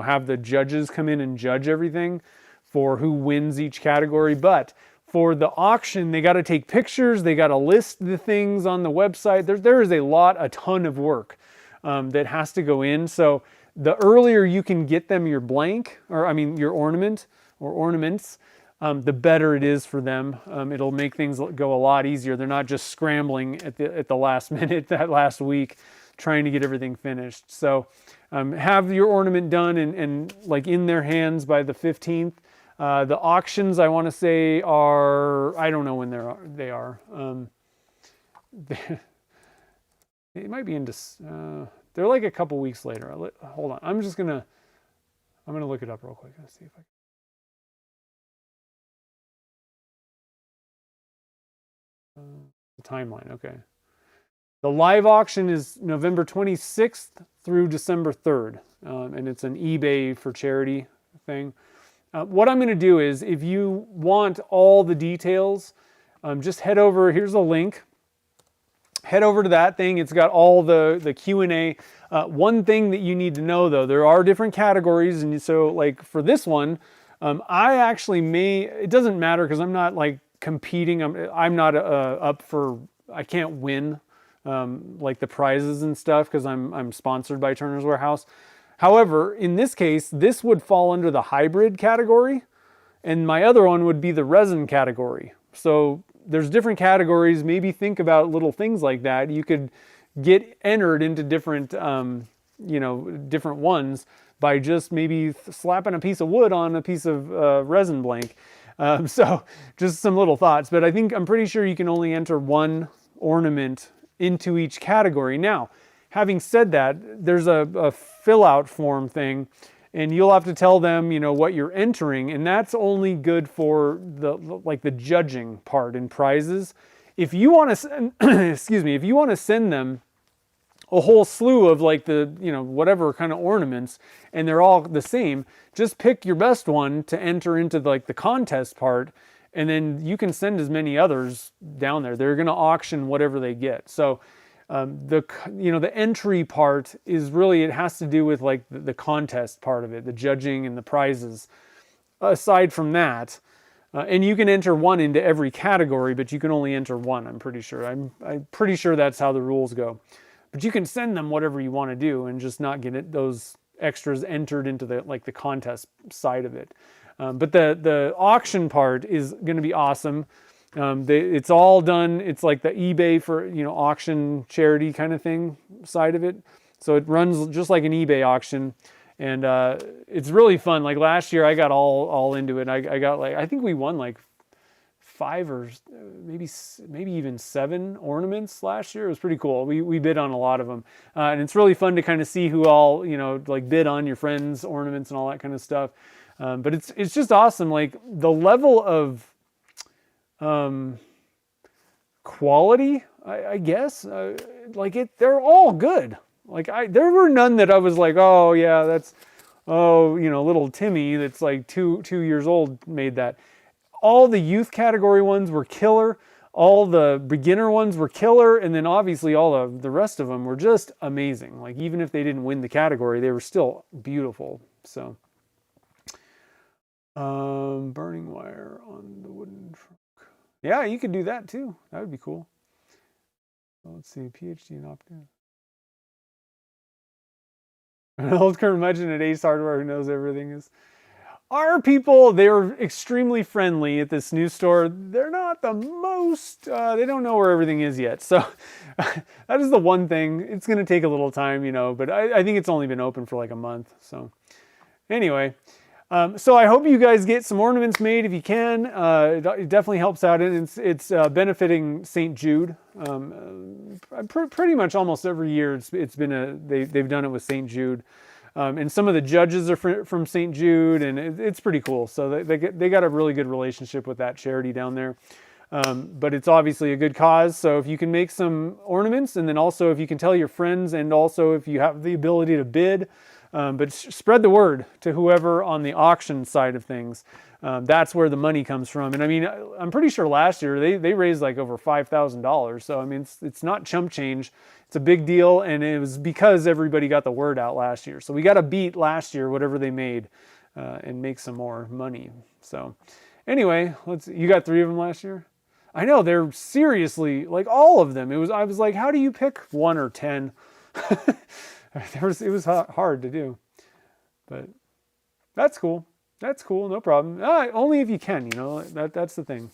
Speaker 1: have the judges come in and judge everything for who wins each category. But for the auction, they got to take pictures. They got to list the things on the website. There is a ton of work that has to go in. So the earlier you can get them your blank, your ornament or ornaments, the better it is for them. It'll make things go a lot easier. They're not just scrambling at the last minute, that last week, trying to get everything finished. So have your ornament done and like in their hands by the 15th. The auctions, I want to say, are, I don't know when they are. It might be they're like a couple weeks later. Hold on. I'm going to look it up real quick and see if I can. The timeline, okay. The live auction is November 26th through December 3rd, and it's an eBay for charity thing. What I'm going to do is, if you want all the details, just head over, here's a link. Head over to that thing. It's got all the Q&A. One thing that you need to know, though, there are different categories, and so like for this one, I actually it doesn't matter because I'm not like competing. I'm not up for, I can't win like the prizes and stuff because I'm sponsored by Turners Warehouse. However, in this case, this would fall under the hybrid category, and my other one would be the resin category. So there's different categories. Maybe think about little things like that. You could get entered into different different ones by just maybe slapping a piece of wood on a piece of resin blank. So just some little thoughts, but I'm pretty sure you can only enter one ornament into each category. Now, having said that, there's a fill out form thing, and you'll have to tell them, what you're entering, and that's only good for the judging part and prizes. If you want to, if you want to send them a whole slew of like whatever kind of ornaments, and they're all the same, just pick your best one to enter into the contest part, and then you can send as many others down there. They're going to auction whatever they get. So the entry part is really, it has to do with like the contest part of it, the judging and the prizes. Aside from that, and you can enter one into every category, but you can only enter one, I'm pretty sure. I'm pretty sure that's how the rules go. But you can send them whatever you want to do and just not get those extras entered into the contest side of it. But the auction part is going to be awesome. It's all done. It's like the eBay for auction charity kind of thing side of it. So it runs just like an eBay auction, and it's really fun. Like last year, I got all into it. I got I think we won like 5 or maybe even 7 ornaments last year. It was pretty cool. We bid on a lot of them, and it's really fun to kind of see who all bid on your friends' ornaments and all that kind of stuff. But it's just awesome. Like the level of quality I guess. They're all good. There were none that I was like, oh yeah, that's, little Timmy that's like two years old made that. All the youth category ones were killer. All the beginner ones were killer. And then obviously all of the rest of them were just amazing. Like even if they didn't win the category, they were still beautiful. So, burning wire on the wooden trunk. Yeah, you could do that too. That would be cool. Let's see, PhD in optics. An old curmudgeon at Ace Hardware who knows everything is. Our people, they were extremely friendly at this new store. They're not the most, they don't know where everything is yet. So that is the one thing. It's going to take a little time, but I think it's only been open for like a month. So anyway, so I hope you guys get some ornaments made if you can. It definitely helps out, and it's benefiting St. Jude. Pretty much almost every year it's been they've done it with St. Jude. And some of the judges are from St. Jude, and it's pretty cool. So they got a really good relationship with that charity down there. But it's obviously a good cause. So if you can make some ornaments, and then also if you can tell your friends, and also if you have the ability to bid, but spread the word to whoever on the auction side of things. That's where the money comes from. And I mean, I'm pretty sure last year they raised like over $5,000. So I mean, it's not chump change. It's a big deal, and it was because everybody got the word out last year. So we got to beat last year, whatever they made, and make some more money. So anyway, you got 3 of them last year? I know, they're seriously, like all of them. I was like, how do you pick 1 or 10? It was hard to do, but that's cool. That's cool, no problem. Only if you can, that's the thing.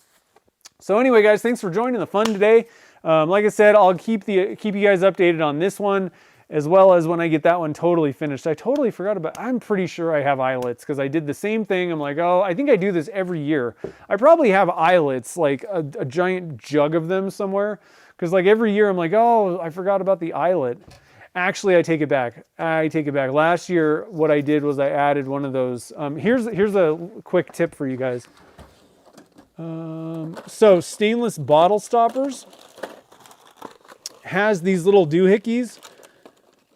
Speaker 1: So anyway, guys, thanks for joining the fun today. Like I said, I'll keep you guys updated on this one, as well as when I get that one totally finished. I totally forgot about, I'm pretty sure I have eyelets, because I did the same thing. I'm like, oh, I think I do this every year. I probably have eyelets, like a giant jug of them somewhere, because like every year I'm like, oh, I forgot about the eyelet. Actually, I take it back. Last year, what I did was I added one of those. Here's a quick tip for you guys. So stainless bottle stoppers has these little doohickeys.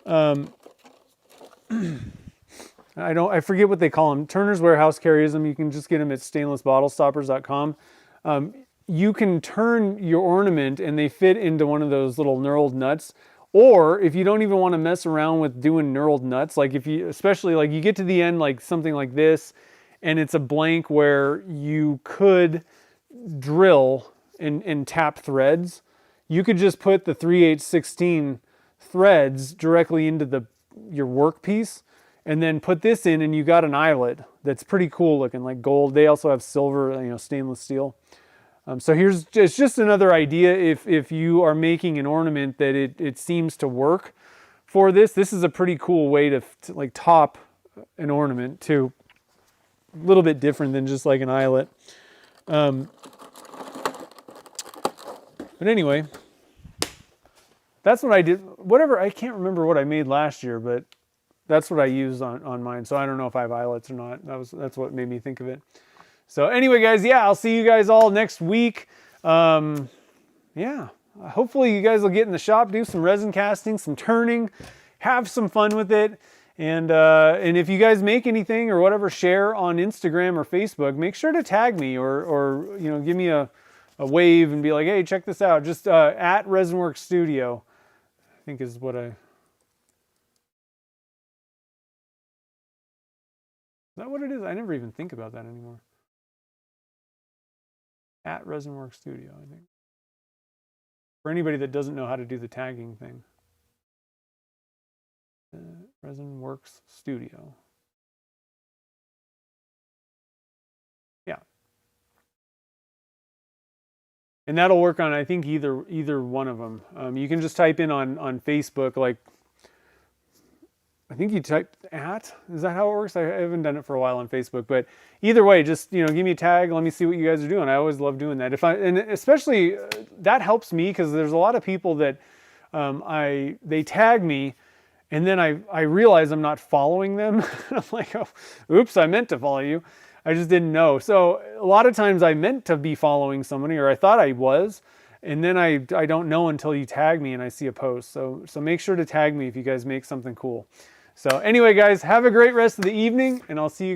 Speaker 1: I forget what they call them. Turners Warehouse carries them. You can just get them at stainlessbottlestoppers.com. You can turn your ornament and they fit into one of those little knurled nuts. Or if you don't even want to mess around with doing knurled nuts, like especially like you get to the end, like something like this, and it's a blank where you could drill and tap threads, you could just put the 3/8/16 threads directly into your workpiece, and then put this in, and you got an eyelet that's pretty cool looking, like gold. They also have silver, stainless steel. So it's just another idea if you are making an ornament that it seems to work for this. This is a pretty cool way to like top an ornament too. A little bit different than just like an eyelet. But anyway, that's what I did. Whatever, I can't remember what I made last year, but that's what I used on mine. So I don't know if I have eyelets or not. That's what made me think of it. So anyway, guys, yeah, I'll see you guys all next week. Yeah, hopefully you guys will get in the shop, do some resin casting, some turning, have some fun with it. And if you guys make anything or whatever, share on Instagram or Facebook, make sure to tag me or give me a wave and be like, hey, check this out. Just at ResinWorks Studio, I think is what Is that what it is? I never even think about that anymore. At ResinWorks Studio, I think. For anybody that doesn't know how to do the tagging thing. ResinWorks Studio. Yeah. And that'll work on, I think, either one of them. You can just type in on Facebook, like, I think you type at, is that how it works? I haven't done it for a while on Facebook, but either way, just, give me a tag. Let me see what you guys are doing. I always love doing that. And especially that helps me, because there's a lot of people that they tag me and then I realize I'm not following them. I'm like, oh, oops, I meant to follow you. I just didn't know. So a lot of times I meant to be following somebody, or I thought I was, And then I don't know until you tag me and I see a post. So make sure to tag me if you guys make something cool. So anyway, guys, have a great rest of the evening, and I'll see you guys.